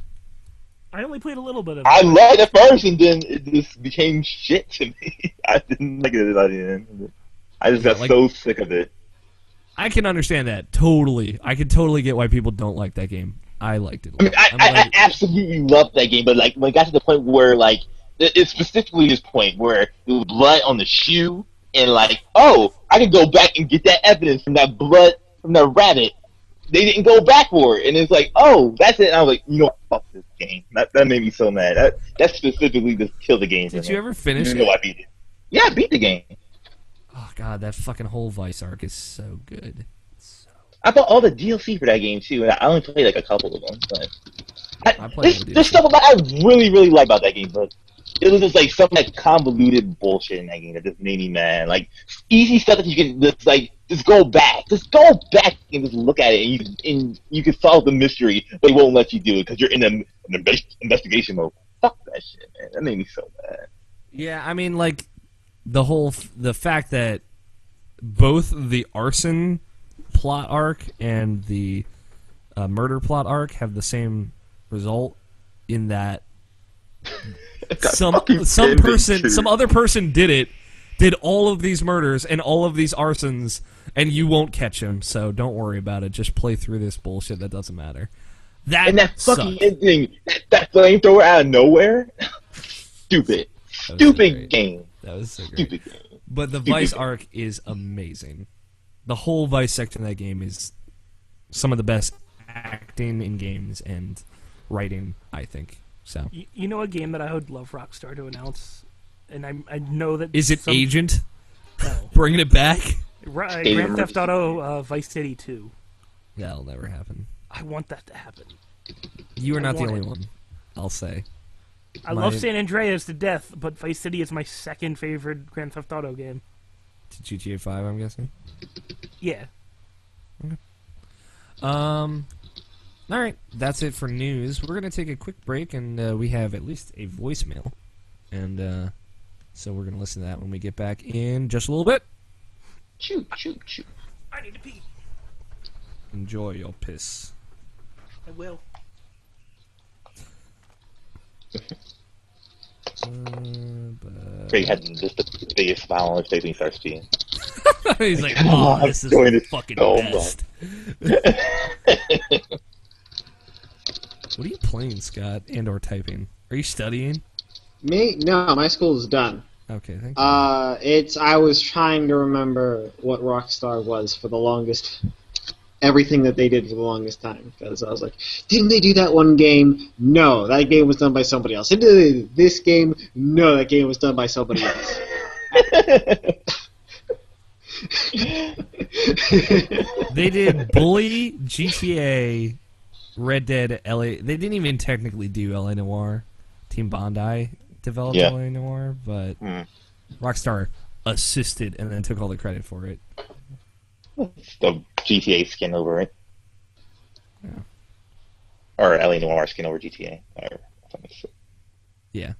I only played a little bit of it. I liked it at first, and then it just became shit to me. I didn't like it at the end. I just got so sick of it. I can understand that totally. I can totally get why people don't like that game. I liked it a I mean, lot. I absolutely loved that game, but like when it got to the point where like it's specifically this point where there was blood on the shoe, and like, oh, I can go back and get that evidence from that blood from that rabbit. They didn't go back for it, and it's like, oh, that's it. And I was like, you know what, fuck this game. That made me so mad. That specifically just killed the game. Did you ever finish Even it? though I beat it. Yeah, I beat the game. Oh god, that fucking whole Vice arc is so good. I bought all the DLC for that game too, and I only played like a couple of them. But I played the there's DLC. stuff about I really like about that game, but it was just like some like convoluted bullshit in that game that just made me mad. Like easy stuff that you can just go back and just look at it, and you can solve the mystery, but it won't let you do it because you're in an investigation mode. Fuck that shit, man. That made me so mad. Yeah, I mean, like the fact that both the arson plot arc and the murder plot arc have the same result in that some other person did all of these murders and all of these arsons, and you won't catch him. So don't worry about it. Just play through this bullshit that doesn't matter. And that fucking ending, that flamethrower out of nowhere, stupid game. That was so great. Stupid game. But the Vice arc is amazing. The whole Vice section of that game is some of the best acting in games and writing, I think. So, you know a game that I would love Rockstar to announce, and I know that is it Agent? No. Bringing it back? Grand Theft Auto Vice City 2. That'll never happen. I want that to happen. You are not the only one, I'll say. I love San Andreas to death, but Vice City is my second favorite Grand Theft Auto game. To GTA 5, I'm guessing? Yeah. Okay. Alright, that's it for news. We're going to take a quick break, and we have at least a voicemail. And so we're going to listen to that when we get back in just a little bit. Shoot. I need to pee. Enjoy your piss. I will. Craig had just the biggest smile on his face when he starts peeing. He's like, oh, this is the fucking best. What are you playing, Scott, and or typing? Are you studying? Me? No, my school is done. Okay, thank you. I was trying to remember what Rockstar was for the longest, everything that they did for the longest time, because I was like, didn't they do that one game? No, that game was done by somebody else. Didn't they do this game? No, that game was done by somebody else. They did Bully, GTA, Red Dead, LA. They didn't even technically do LA Noire. Team Bondi developed LA Noire, but Rockstar assisted and then took all the credit for it. The GTA skin over it. Yeah. Or LA Noire skin over GTA. Yeah.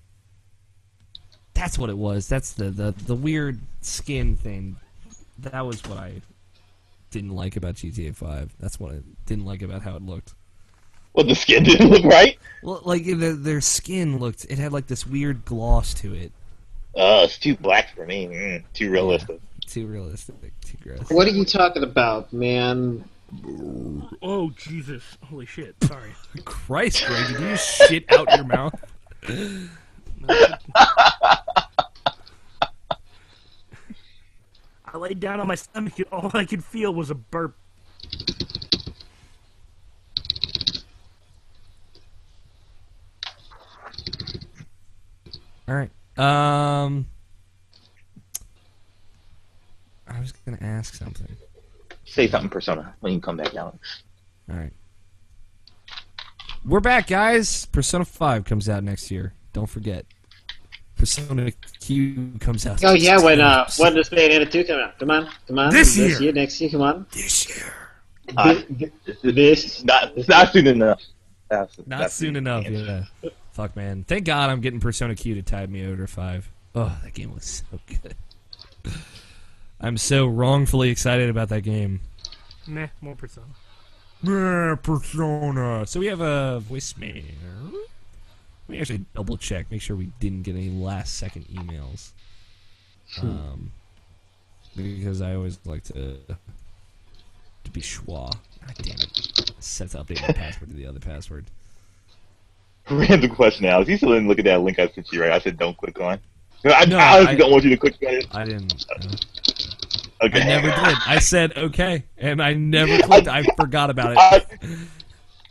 That's what it was. That's the weird skin thing. That was what I didn't like about GTA 5. That's what I didn't like about how it looked. Well, the skin didn't look right? Well, like, their skin looked... It had, like, this weird gloss to it. It's too black for me. Too realistic. Yeah, too realistic. Too gross. What are you talking about, man? Oh, Jesus. Holy shit. Sorry. Christ, Greg, did you just shit out your mouth? I laid down on my stomach and all I could feel was a burp. Alright. I was gonna ask something. Say something, Persona, when you come back, Alex. Alright. We're back, guys! Persona 5 comes out next year. Don't forget. Persona Q comes out. Oh yeah, when does Bayonetta 2 come out? Come on. This year. Next year, come on. This year. This. It's not soon enough. Not soon enough, yeah. Fuck, man. Thank God I'm getting Persona Q to tide me over to 5. Oh, that game was so good. I'm so wrongfully excited about that game. Meh, more Persona. Persona. So we have a voicemail. Let me actually double check, make sure we didn't get any last second emails. Because I always like to be schwa. God damn it. Set to update my password to the other password. Random question, Alex. You still didn't look at that link I sent you, right? I said don't click on. I honestly don't want you to click on it. I didn't. Okay. I never did. I said okay, and I never clicked. I forgot about it.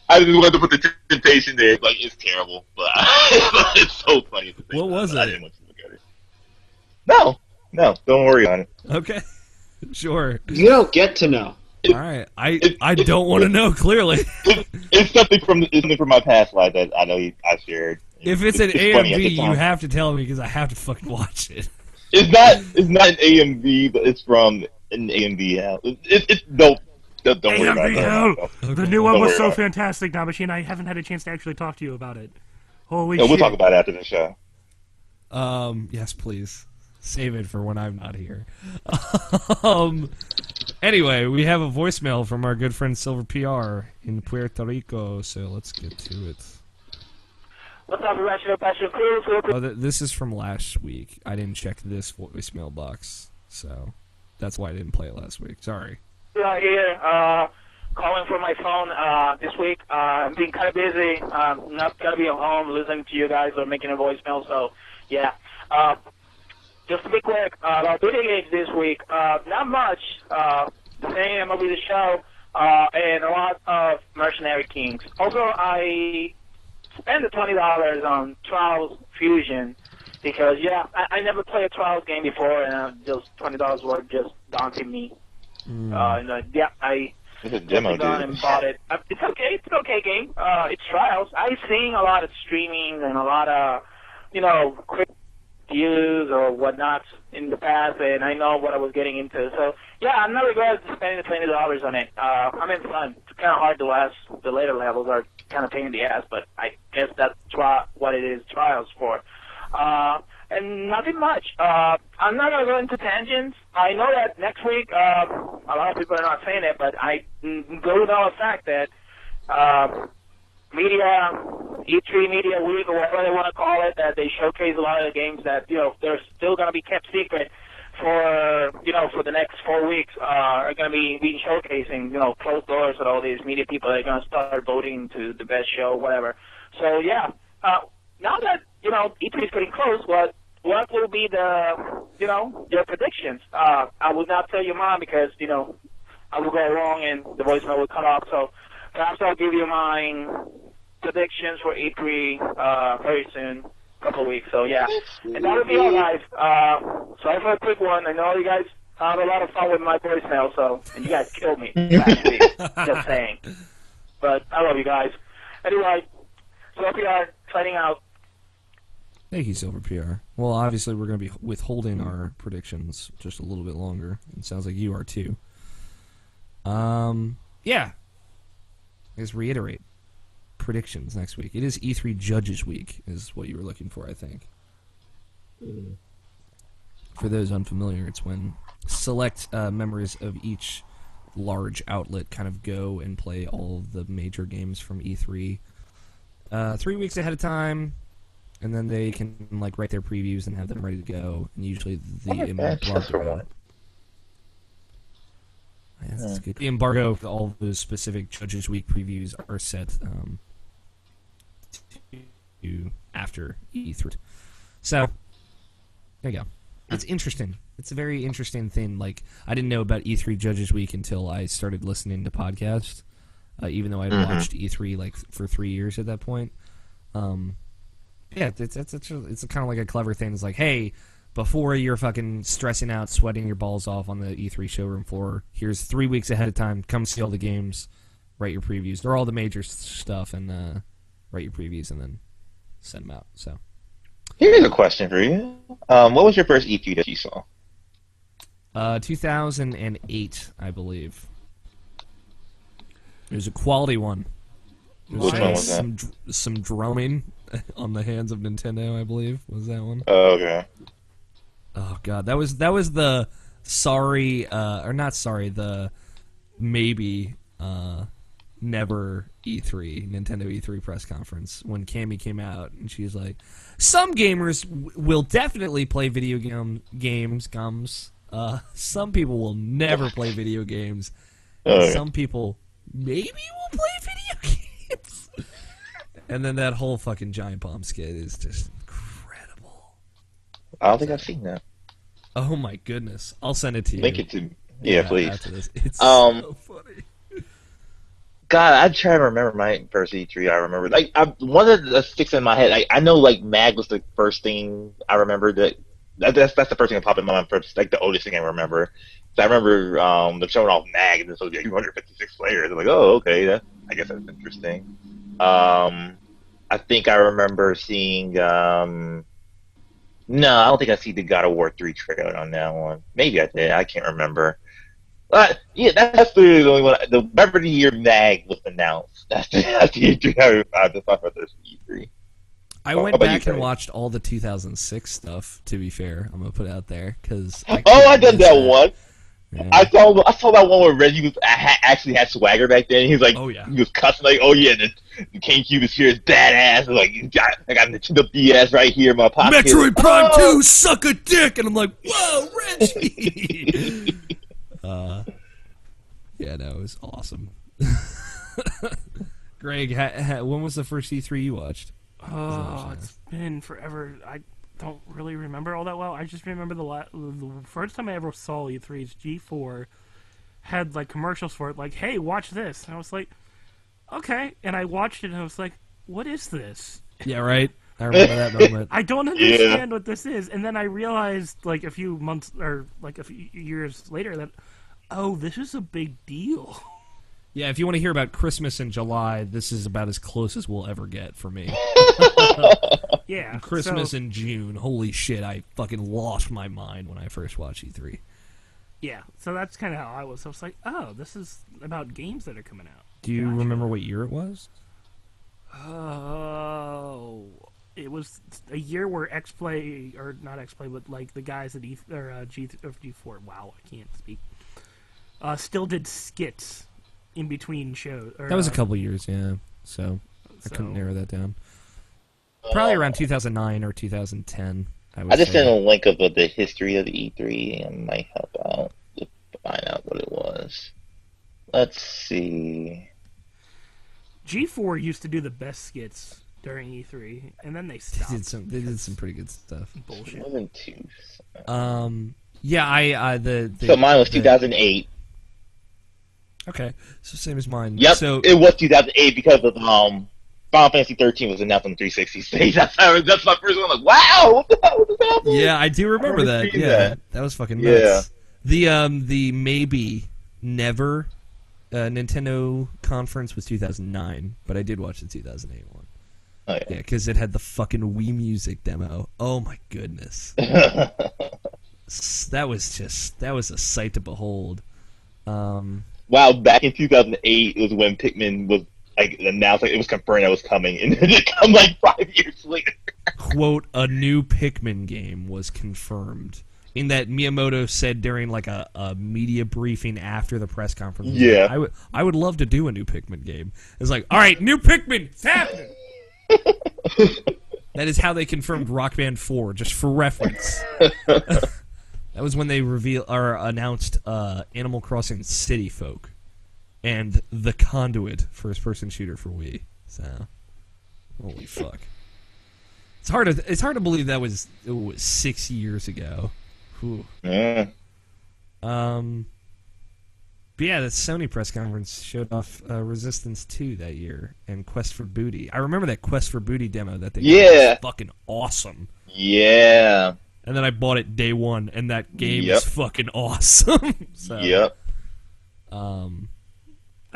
I just wanted to put the temptation there. Like, it's terrible, but it's so funny. At the same What was time. I it? didn't want you to look at it. No, don't worry on it. Okay, sure. You don't get to know. All right, I don't want to know. Clearly, It's something from my past life that I know I shared. if it's an funny at AMV, the time. you have to tell me because I have to fucking watch it. It's not an AMV, but it's from an AMV out. Don't worry about AMV that. The Okay. new one Don't was worry so about it. fantastic, Namachi, and I haven't had a chance to actually talk to you about it. Holy No, shit. we'll talk about it after the show. Yes, please. Save it for when I'm not here. Anyway, we have a voicemail from our good friend Silver PR in Puerto Rico, so let's get to it. What's up, Irrational Passion Crew? Oh, this is from last week. I didn't check this voicemail box, so that's why I didn't play it last week. Sorry. Here, calling from my phone this week. I'm being kind of busy. Not gonna be at home listening to you guys or making a voicemail. So, yeah. Just to be quick, about video games this week. Not much. The same MLB The Show, and a lot of Mercenary Kings. Also, I spent the $20 on Trials Fusion because, yeah, I never played a Trials game before, and those $20 were just daunting me. Yeah, I It's a demo, gone dude. and bought it. It's okay. It's an okay game. It's Trials. I've seen a lot of streaming and a lot of, quick views or whatnot in the past, and I know what I was getting into. So, yeah, I'm not regretting spending the $20 on it. I'm in fun. It's kind of hard to last. The later levels are kind of pain in the ass, but I guess that's what it is Trials for. And nothing much. I'm not going to go into tangents. I know that next week, a lot of people are not saying it, but I go to know the fact that E3 Media Week, or whatever they want to call it, that they showcase a lot of the games that, they're still going to be kept secret for, for the next 4 weeks, are going to be showcasing, closed doors with all these media people that are going to start voting to the best show, whatever. So, yeah, now that, E3 is getting close, what will be your predictions? I will not tell you mine because, I will go wrong and the voicemail will cut off. So perhaps I'll give you mine predictions for E3 very soon, a couple of weeks. So, yeah. And that will be all, guys. Sorry for a quick one. I know you guys had a lot of fun with my voicemail, and you guys killed me last week. Just saying. But I love you guys. Anyway, so we are signing out. Thank you, Silver PR. Well, obviously, we're going to be withholding our predictions just a little bit longer. It sounds like you are too. Yeah. Let's reiterate predictions next week. It is E3 Judges Week, is what you were looking for, I think. For those unfamiliar, it's when select members of each large outlet kind of go and play all of the major games from E3 3 weeks ahead of time. And then they can write their previews and have them ready to go. And usually the embargo. Yeah, that's good. The embargo for all those specific Judges Week previews are set to after E3. So there you go. It's interesting. It's a very interesting thing. I didn't know about E3 Judges Week until I started listening to podcasts. Even though I'd watched E3 for 3 years at that point. Yeah, it's kind of like a clever thing. It's like, hey, before you're fucking stressing out, sweating your balls off on the E3 showroom floor, here's 3 weeks ahead of time. Come see all the games, write your previews. They're all the major stuff, and write your previews, and then send them out. So, Here's a question for you. What was your first E3 that you saw? 2008, I believe. It was a quality one. It Which one was that? some drumming on the hands of Nintendo, I believe. Was that one? Oh, okay. Oh god, that was the the maybe never E3 Nintendo E3 press conference when Cammy came out and she's like, some gamers will definitely play video games. Some people will never play video games. Oh, And yeah. some people maybe will play video games. And then that whole fucking giant bomb skit is just incredible. I don't think I've seen that. Oh my goodness. I'll send it to you. Link it to me. Yeah, please. After this. It's Um, so funny. God, I'm trying to remember my first E3. I remember one of the sticks in my head. I know like Mag was the first thing I remember. That's the first thing that popped in my mind first. Like the oldest thing I remember. So I remember them showing off Mag and this was like 256 players. I'm like, oh, okay, I guess that's interesting. I think I remember seeing. No, I don't think I see the God of War 3 trailer on that one. Maybe I did. I can't remember. But yeah, that's the only one. The whatever the year Mag was announced. That's the E3 that's my first E3. I How went about you, back and Craig? watched all the 2006 stuff, to be fair. I'm going to put it out there. Cause Oh, I done that one. Yeah. I saw that one where Reggie was actually had swagger back then. He was like, Oh, yeah. he was cussing like, oh yeah, the GameCube is here, is badass. Like, I got Nintendo DS right here in my pocket. Metroid Prime Oh! 2, suck a dick! And I'm like, whoa, Reggie! Yeah, no, it was awesome. Greg, when was the first E3 you watched? Oh, it's been forever. I don't really remember all that well. I just remember the first time I ever saw E3's G4 had like commercials for it, like, hey, watch this. And I was like, okay. And I watched it and I was like, what is this? Yeah, right? I remember that moment. I don't understand what this is. And then I realized, like, a few months or like a few years later that, oh, this is a big deal. Yeah, if you want to hear about Christmas in July, this is about as close as we'll ever get for me. Yeah. Christmas so, in June. Holy shit, I fucking lost my mind when I first watched E3. yeah. So that's kind of how I was. I was like, oh, this is about games that are coming out. Do you remember what year it was? Oh, it was a year where X-Play, or not X-Play, but like the guys at G4, wow, I can't speak, still did skits in between shows. Or, That was a couple years, yeah. So I couldn't narrow that down. Probably around 2009 or 2010. I just sent a link of the history of the E3 and might help out to find out what it was. Let's see. G4 used to do the best skits during E3, and then they stopped. They did some pretty good stuff. It Bullshit. wasn't too. Yeah, So mine was 2008. Okay, so same as mine. Yep, So it was 2008 because of Final Fantasy 13 was announced on the 360 stage. That's my first one. Like, wow, what the hell was happening? yeah, I do remember I that. remember Yeah, seeing that was fucking Yeah. nuts. The maybe never Nintendo conference was 2009, but I did watch the 2008 one. Oh, Yeah, because it had the fucking Wii Music demo. Oh my goodness, yeah. that was a sight to behold. Wow, back in 2008 was when Pikmin was like announced, like it was confirmed that was coming, and then it come like 5 years later. Quote, a new Pikmin game was confirmed. In that Miyamoto said during like a media briefing after the press conference. Yeah. Like, I would love to do a new Pikmin game. It's like, all right, new Pikmin, it's happening. That is how they confirmed Rock Band 4, just for reference. That was when they announced Animal Crossing City Folk and The Conduit first-person shooter for Wii. So, holy fuck. It's hard to believe it was 6 years ago. Whew. Yeah. But yeah, the Sony press conference showed off Resistance 2 that year and Quest for Booty. I remember that Quest for Booty demo that they did was fucking awesome. Yeah. And then I bought it day one, and that game Yep. is fucking awesome. So, Yep. I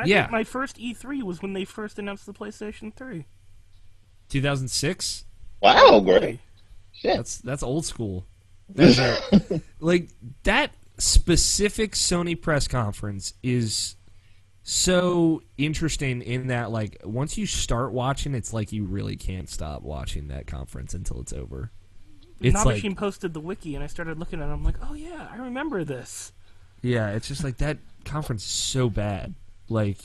Yeah. think my first E3 was when they first announced the PlayStation 3. 2006? Wow, great. Shit. That's old school. That's like that specific Sony press conference is so interesting in that, like, once you start watching, it's like you really can't stop watching that conference until it's over. It's Not like, Machine posted the wiki, and I started looking at it. I'm like, oh yeah, I remember this. yeah, it's just like that conference is so bad. Like,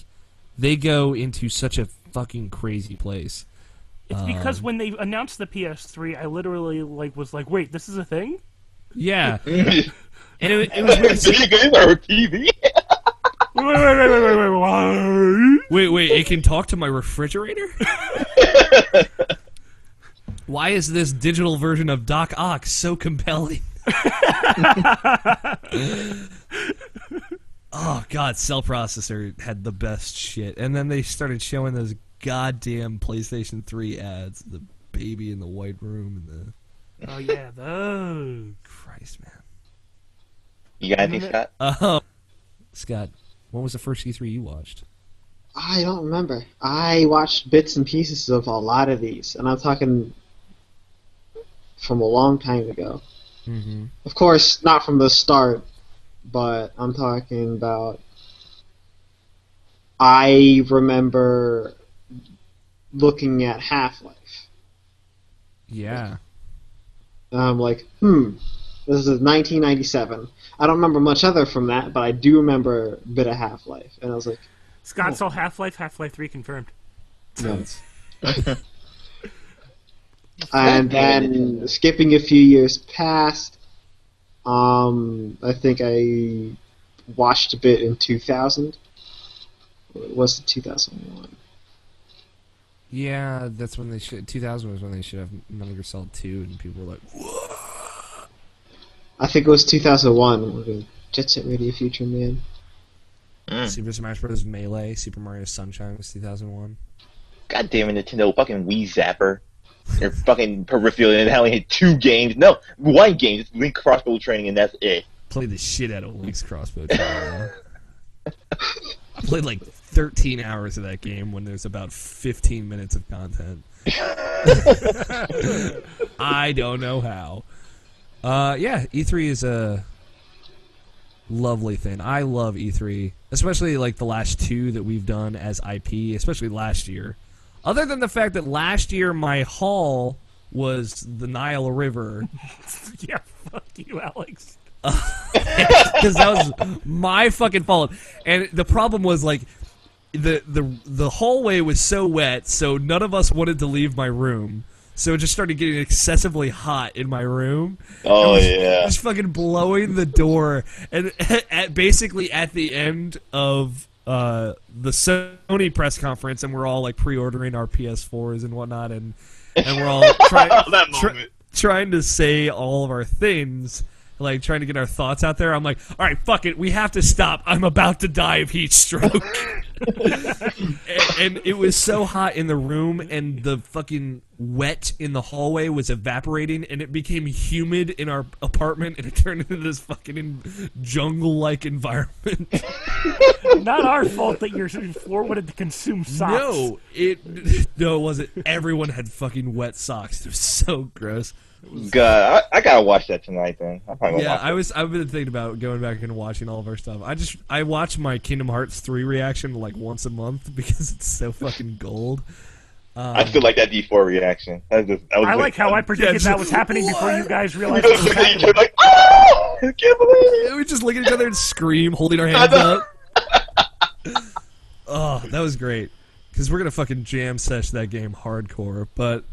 they go into such a fucking crazy place. It's because when they announced the PS3, I literally was like, wait, this is a thing? Yeah. And it was weird. So you guys are a TV? Wait, it can talk to my refrigerator? Why is this digital version of Doc Ock so compelling? Oh, God, Cell Processor had the best shit. And then they started showing those goddamn PlayStation 3 ads. The baby in the white room and the... Oh, yeah, those. Christ, man. You got anything, Scott? Scott, when was the first E3 you watched? I don't remember. I watched bits and pieces of a lot of these, and I'm talking from a long time ago. Mm-hmm. Of course, not from the start, but I'm talking about... I remember looking at Half-Life. Yeah. And I'm like, this is 1997. I don't remember much other from that, but I do remember a bit of Half-Life. And I was like... Scott saw Half-Life, Half-Life 3 confirmed. Nice. And then, skipping a few years past, I think I watched a bit in 2000. Was it 2001? Yeah, that's when they should... 2000 was when they should have Metal Gear Solid 2, and people were like, whoa! I think it was 2001 with the Jet Set Radio Future Man. Super Smash Bros. Melee, Super Mario Sunshine was 2001. God damn it, Nintendo fucking Wii Zapper. Your fucking peripheral and only had 2 games. No, 1 game. It's Link Crossbow Training, and that's it. Played the shit out of Link's Crossbow Training. I played like 13 hours of that game when there's about 15 minutes of content. I don't know how. Yeah, E3 is a lovely thing. I love E3, especially like the last 2 that we've done as IP, especially last year. Other than the fact that last year my hall was the Nile River. Yeah, fuck you, Alex. Because that was my fucking fault. And the problem was, like, the hallway was so wet, so none of us wanted to leave my room. So it just started getting excessively hot in my room. Oh, yeah. Just fucking blowing the door. And basically at the end of the Sony press conference, and we're all like pre-ordering our PS4s and whatnot, and we're all trying to say all of our things, like trying to get our thoughts out there. I'm like, all right, fuck it, we have to stop. I'm about to die of heat stroke. and it was so hot in the room, and the fucking wet in the hallway was evaporating, and it became humid in our apartment, and it turned into this fucking jungle-like environment. Not our fault that your floor wanted to consume socks. No, it wasn't. Everyone had fucking wet socks. It was so gross. God, I gotta watch that tonight. Then I'm probably gonna watch I've been thinking about going back and watching all of our stuff. I watch my Kingdom Hearts 3 reaction like once a month because it's so fucking gold. I still like that D4 reaction. I like how I predicted that was happening before you guys realized it was happening. You're like, oh, I can't believe it. We just look at each other and scream, holding our hands up. Oh, that was great. Because we're gonna fucking jam sesh that game hardcore. But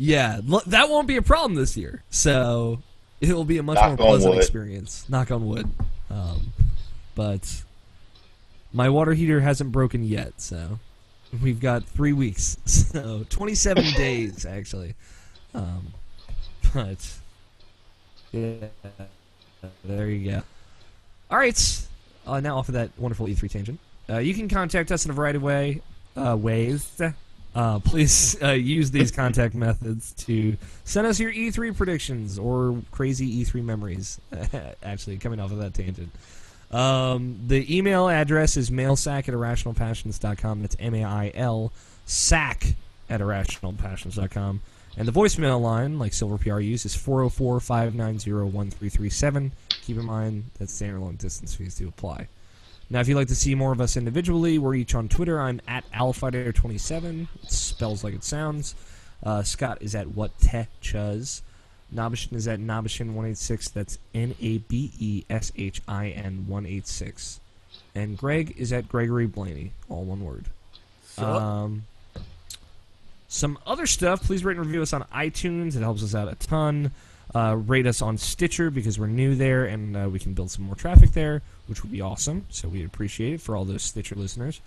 yeah, that won't be a problem this year. So it will be a much more pleasant experience. Knock on wood. But my water heater hasn't broken yet, so we've got 3 weeks. So 27 days, actually. But yeah, there you go. All right. Now off of that wonderful E3 tangent. You can contact us in a variety of ways. Please use these contact methods to send us your E3 predictions or crazy E3 memories. Actually, coming off of that tangent. The email address is mailsack@irrationalpassions.com. That's MAIL, sack at irrationalpassions.com. And the voicemail line, like Silver PR used, is 404-590-1337. Keep in mind that standalone distance fees do apply. Now, if you'd like to see more of us individually, we're each on Twitter. I'm at AlFighter27. It spells like it sounds. Scott is at WhatTechuz. Nabishin is at Nabishin186. That's Nabeshin 186. And Greg is at Gregory Blaney, all one word. Some other stuff, please rate and review us on iTunes. It helps us out a ton. Rate us on Stitcher because we're new there and we can build some more traffic there, which would be awesome. So we appreciate it for all those Stitcher listeners.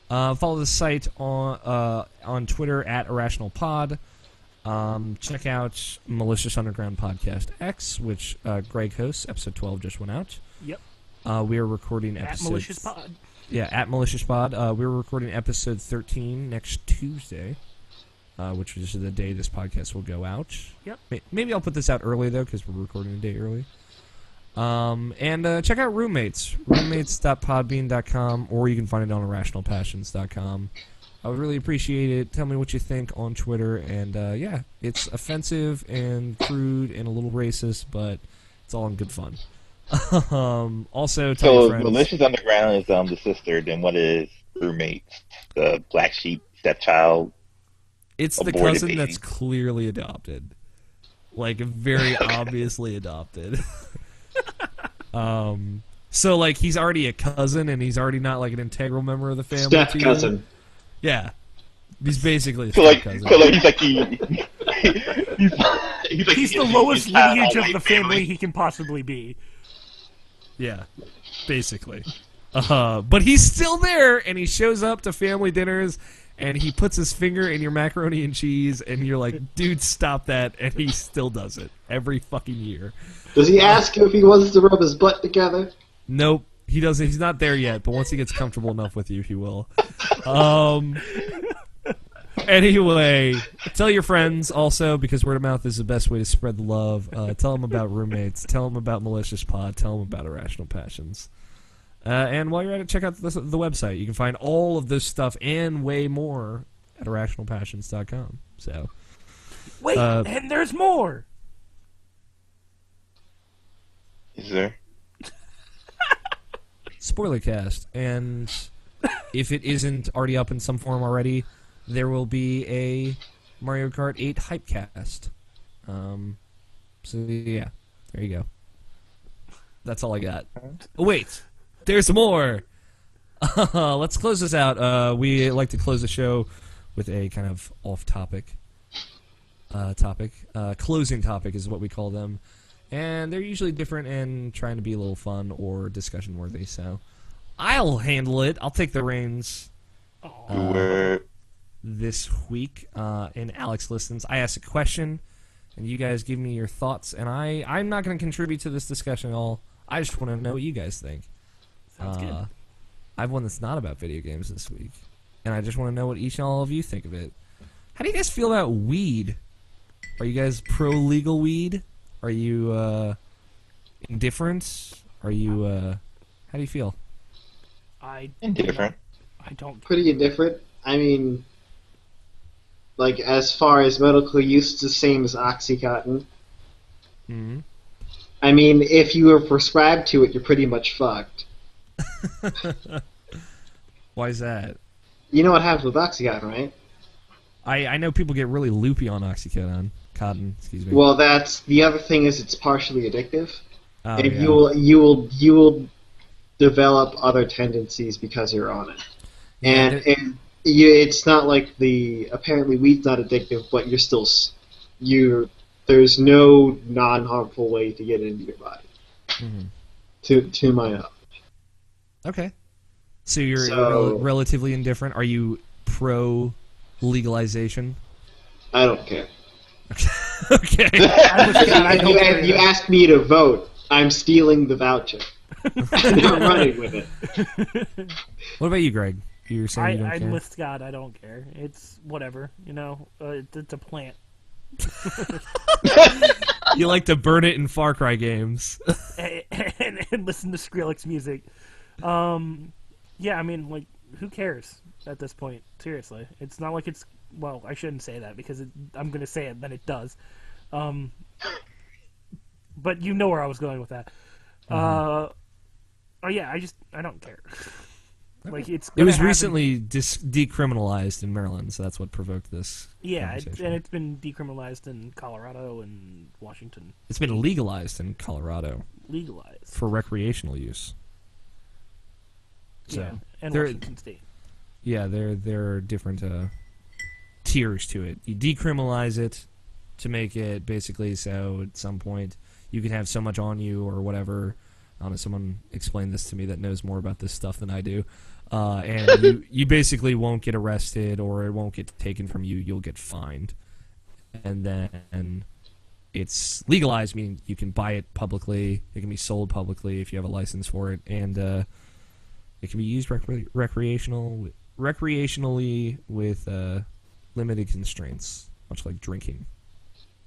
Follow the site on Twitter at IrrationalPod. Check out Malicious Underground Podcast X, which Greg hosts. Episode 12 just went out. Yep. We are recording episode... At Malicious Pod. Yeah, at Malicious Pod. We're recording episode 13 next Tuesday. Which is the day this podcast will go out. Yep. Maybe I'll put this out early, though, because we're recording a day early. And check out Roommates. Roommates.podbean.com, or you can find it on IrrationalPassions.com. I would really appreciate it. Tell me what you think on Twitter. And, yeah, it's offensive and crude and a little racist, but it's all in good fun. Also, tell your friends. Malicious Underground is the sister, then what is Roommates? The black sheep stepchild? It's the cousin that's clearly adopted. Like, very obviously adopted. So, like, he's already a cousin, and he's already not, like, an integral member of the family. Step cousin. Yeah. He's basically a so like, cousin. so like, he's like He's the lowest lineage of the family he can possibly be. Yeah, basically. But he's still there, and he shows up to family dinners, and he puts his finger in your macaroni and cheese, and you're like, dude, stop that, and he still does it every fucking year. Does he ask you if he wants to rub his butt together? Nope, he doesn't. He's not there yet, but once he gets comfortable enough with you, he will. Anyway, tell your friends also, because word of mouth is the best way to spread the love. Tell them about Roommates. Tell them about Malicious Pod. Tell them about Irrational Passions. And while you're at it, check out the website. You can find all of this stuff and way more at IrrationalPassions.com. So, wait, and there's more. Is there? Spoilercast. And if it isn't already up in some form already, there will be a Mario Kart 8 Hypecast. So, yeah. There you go. That's all I got. Oh, wait. There's more! Let's close this out. We like to close the show with a kind of off-topic topic. Closing topic is what we call them. And they're usually different and trying to be a little fun or discussion-worthy. So I'll handle it. I'll take the reins this week. And Alex listens. I ask a question, and you guys give me your thoughts. And I'm not going to contribute to this discussion at all. I just want to know what you guys think. Sounds good. I have one that's not about video games this week, and I just want to know what each and all of you think of it. How do you guys feel about weed? Are you guys pro-legal weed? Are you indifferent? Are you how do you feel? Indifferent. I don't. Pretty indifferent. I mean, like, as far as medical use, it's the same as Oxycontin. Mm-hmm. I mean, if you were prescribed to it, you're pretty much fucked. Why is that? You know what happens with Oxycontin, right? I know people get really loopy on Oxycontin. Cotton, excuse me. Well, that's the other thing is it's partially addictive, Oh, and yeah. you will develop other tendencies because you're on it. Yeah, It's not like apparently weed's not addictive, but there's no non-harmful way to get into your body. Mm-hmm. To my knowledge. Okay. So you're relatively indifferent. Are you pro legalization? I don't care. Okay. If you ask me to vote, I'm stealing the voucher. I'm not running with it. What about you, Greg? You're saying you don't care? I'm with Scott. I don't care. It's whatever. You know, it's a plant. You like to burn it in Far Cry games. and listen to Skrillex music. Yeah, I mean, like, who cares at this point? Seriously. It's not like it's well, I shouldn't say that because I'm going to say it, then it does. But you know where I was going with that. Oh yeah, I don't care. Like It was recently decriminalized in Maryland, so that's what provoked this. Yeah, conversation. and it's been decriminalized in Colorado and Washington. It's been legalized in Colorado Legalized. for recreational use. So, Yeah, and there- Washington State. Yeah, there are different tiers to it. You decriminalize it to make it basically so at some point you can have so much on you or whatever. I don't know, someone explained this to me that knows more about this stuff than I do. And you basically won't get arrested or it won't get taken from you. You'll get fined. And then it's legalized, meaning you can buy it publicly. It can be sold publicly if you have a license for it. And it can be used recreationally with limited constraints, much like drinking.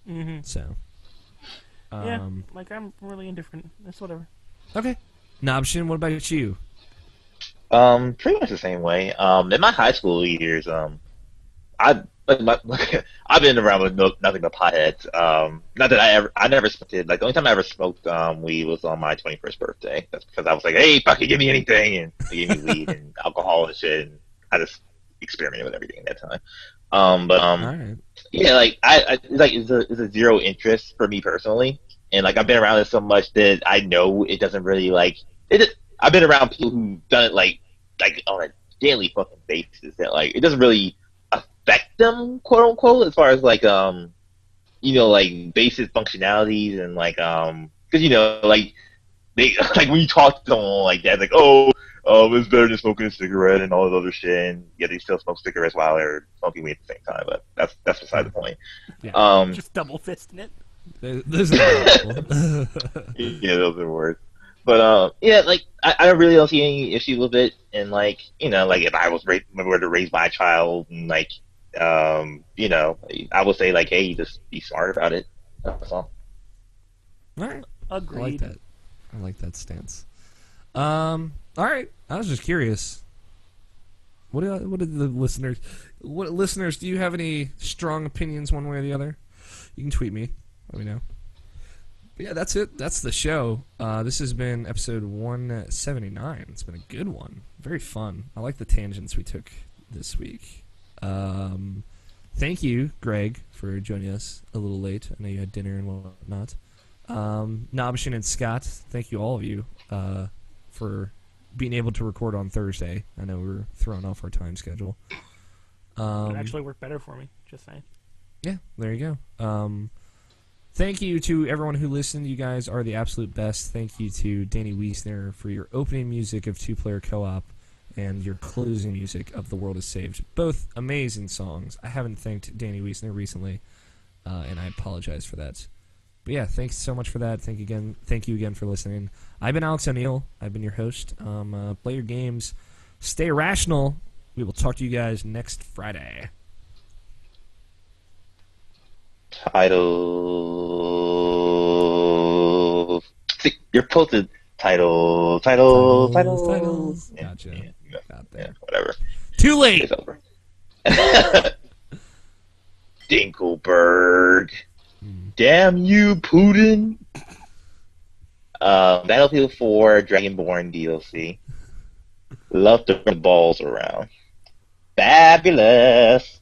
Mm-hmm. So, Yeah, like I'm really indifferent. It's whatever. Okay. Nobshin, what about you? Pretty much the same way. In my high school years, I I've been around with nothing but potheads. Not that I never smoked it. Like the only time I ever smoked weed was on my 21st birthday. That's because I was like, hey, fucking give me anything, and they gave me weed and alcohol and shit, and I just experimented with everything at that time. All right. Yeah, like it's a zero interest for me personally, and like I've been around it so much that I know it doesn't really like it. I've been around people who've done it like on a daily fucking basis that like it doesn't really affect them, quote unquote, as far as like like basic functionalities and like because like they like when you talk to someone like that, like it's better than smoking a cigarette and all this other shit, and yet they still smoke cigarettes while they're smoking weed at the same time. But that's beside the point. Yeah. Just double fisting it. Those are cool. Yeah, those are words. But yeah, like I really don't see any issue with it, and like like if I were to raise my child, and like I would say like, hey, just be smart about it. That's all. All right. Agreed. I like that. I like that stance. All right. I was just curious. What did the listeners? What listeners? Do you have any strong opinions one way or the other? You can tweet me. Let me know. But yeah, that's it. That's the show. This has been episode 179. It's been a good one. Very fun. I like the tangents we took this week. Thank you, Greg, for joining us a little late. I know you had dinner and whatnot. Nobshin and Scott, thank you, all of you, for being able to record on Thursday. I know we were throwing off our time schedule. It actually worked better for me, just saying. Yeah, there you go. Thank you to everyone who listened. You guys are the absolute best. Thank you to Danny Wiesner for your opening music of Two Player Co-op and your closing music of The World Is Saved. Both amazing songs. I haven't thanked Danny Wiesner recently, and I apologize for that. But yeah, thanks so much for that. Thank you again for listening. I've been Alex O'Neill. I've been your host. Play your games. Stay rational. We will talk to you guys next Friday. Title. See, you're posted titles. Titles. Gotcha. Got that. Yeah, whatever. Too late. It's over. Dinkelberg. Damn you, Putin. Battlefield 4 Dragonborn DLC. Love to throw the balls around. Fabulous.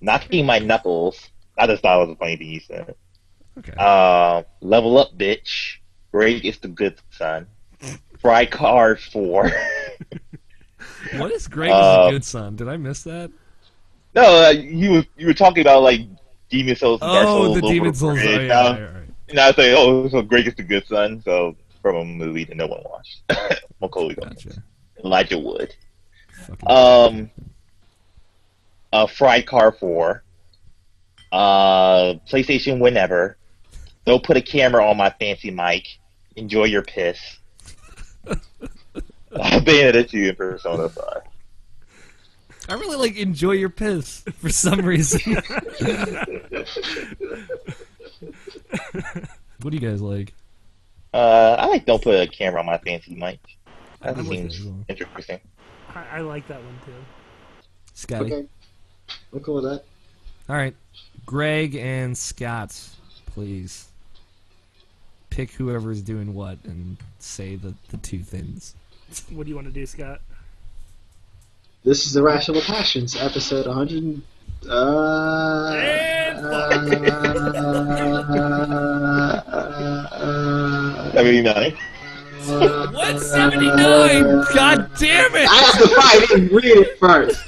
Knocking my knuckles. I just thought it was a funny thing you said. Okay. Level up, bitch. Greg is the good son. Fry Card 4. What is Greg is a good son? Did I miss that? No, you were talking about like Demon Souls and Dark Souls. Oh, the Demon Souls. Oh, yeah, right. And I was like, oh, so Greg is the good son. So from a movie that no one watched. Macaulay Culkin. Elijah Wood. Fried Car 4. PlayStation Whenever. Don't put a camera on my fancy mic. Enjoy your piss. Bayonetta 2 in Persona 5. I really like Enjoy Your Piss for some reason. What do you guys like? I like Don't Put a Camera on My Fancy Mic. That I like seems that as well. interesting. I like that one too. Scotty. Okay. I'm cool with that. All right. Greg and Scott, please. Pick whoever's doing what and say the two things. What do you want to do, Scott? This is Irrational Passions, episode 100. 79. 179! God damn it! I have to find and read it first.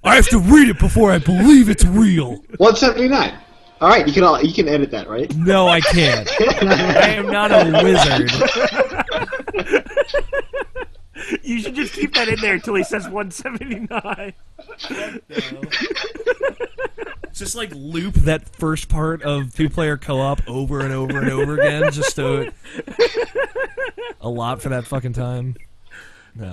I have to read it before I believe it's real. 179. All right, you can edit that, right? No, I can't. I am not a wizard. You should just keep that in there until he says 179. Just like loop that first part of two-player co-op over and over and over again, just so a lot for that fucking time. No.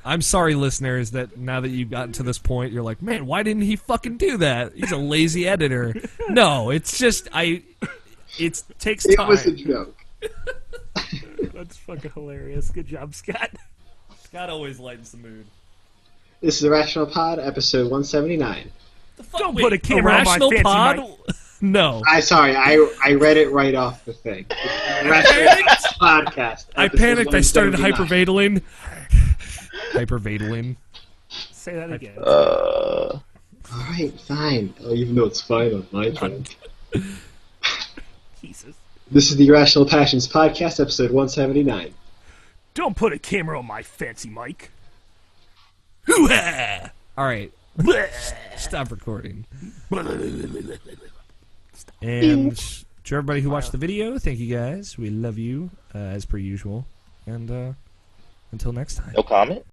I'm sorry, listeners, that now that you've gotten to this point, you're like, man, why didn't he fucking do that? He's a lazy editor. No, it's just it takes time. It was a joke. That's fucking hilarious. Good job, Scott. Scott always lightens the mood. This is Irrational Pod, episode 179. Don't put a camera on my fancy Pod? mic. No. I read it right off the thing. Irrational Podcast. I episode panicked. I started 179. hyperventilating. Hyperventilating. Say that again. All right, fine. Oh, even though it's fine on my end. Jesus. This is the Irrational Passions Podcast, episode 179. Don't put a camera on my fancy mic. Hoo-ha! All right. Stop recording. And to everybody who watched the video, thank you guys. We love you, as per usual. And until next time. No comment?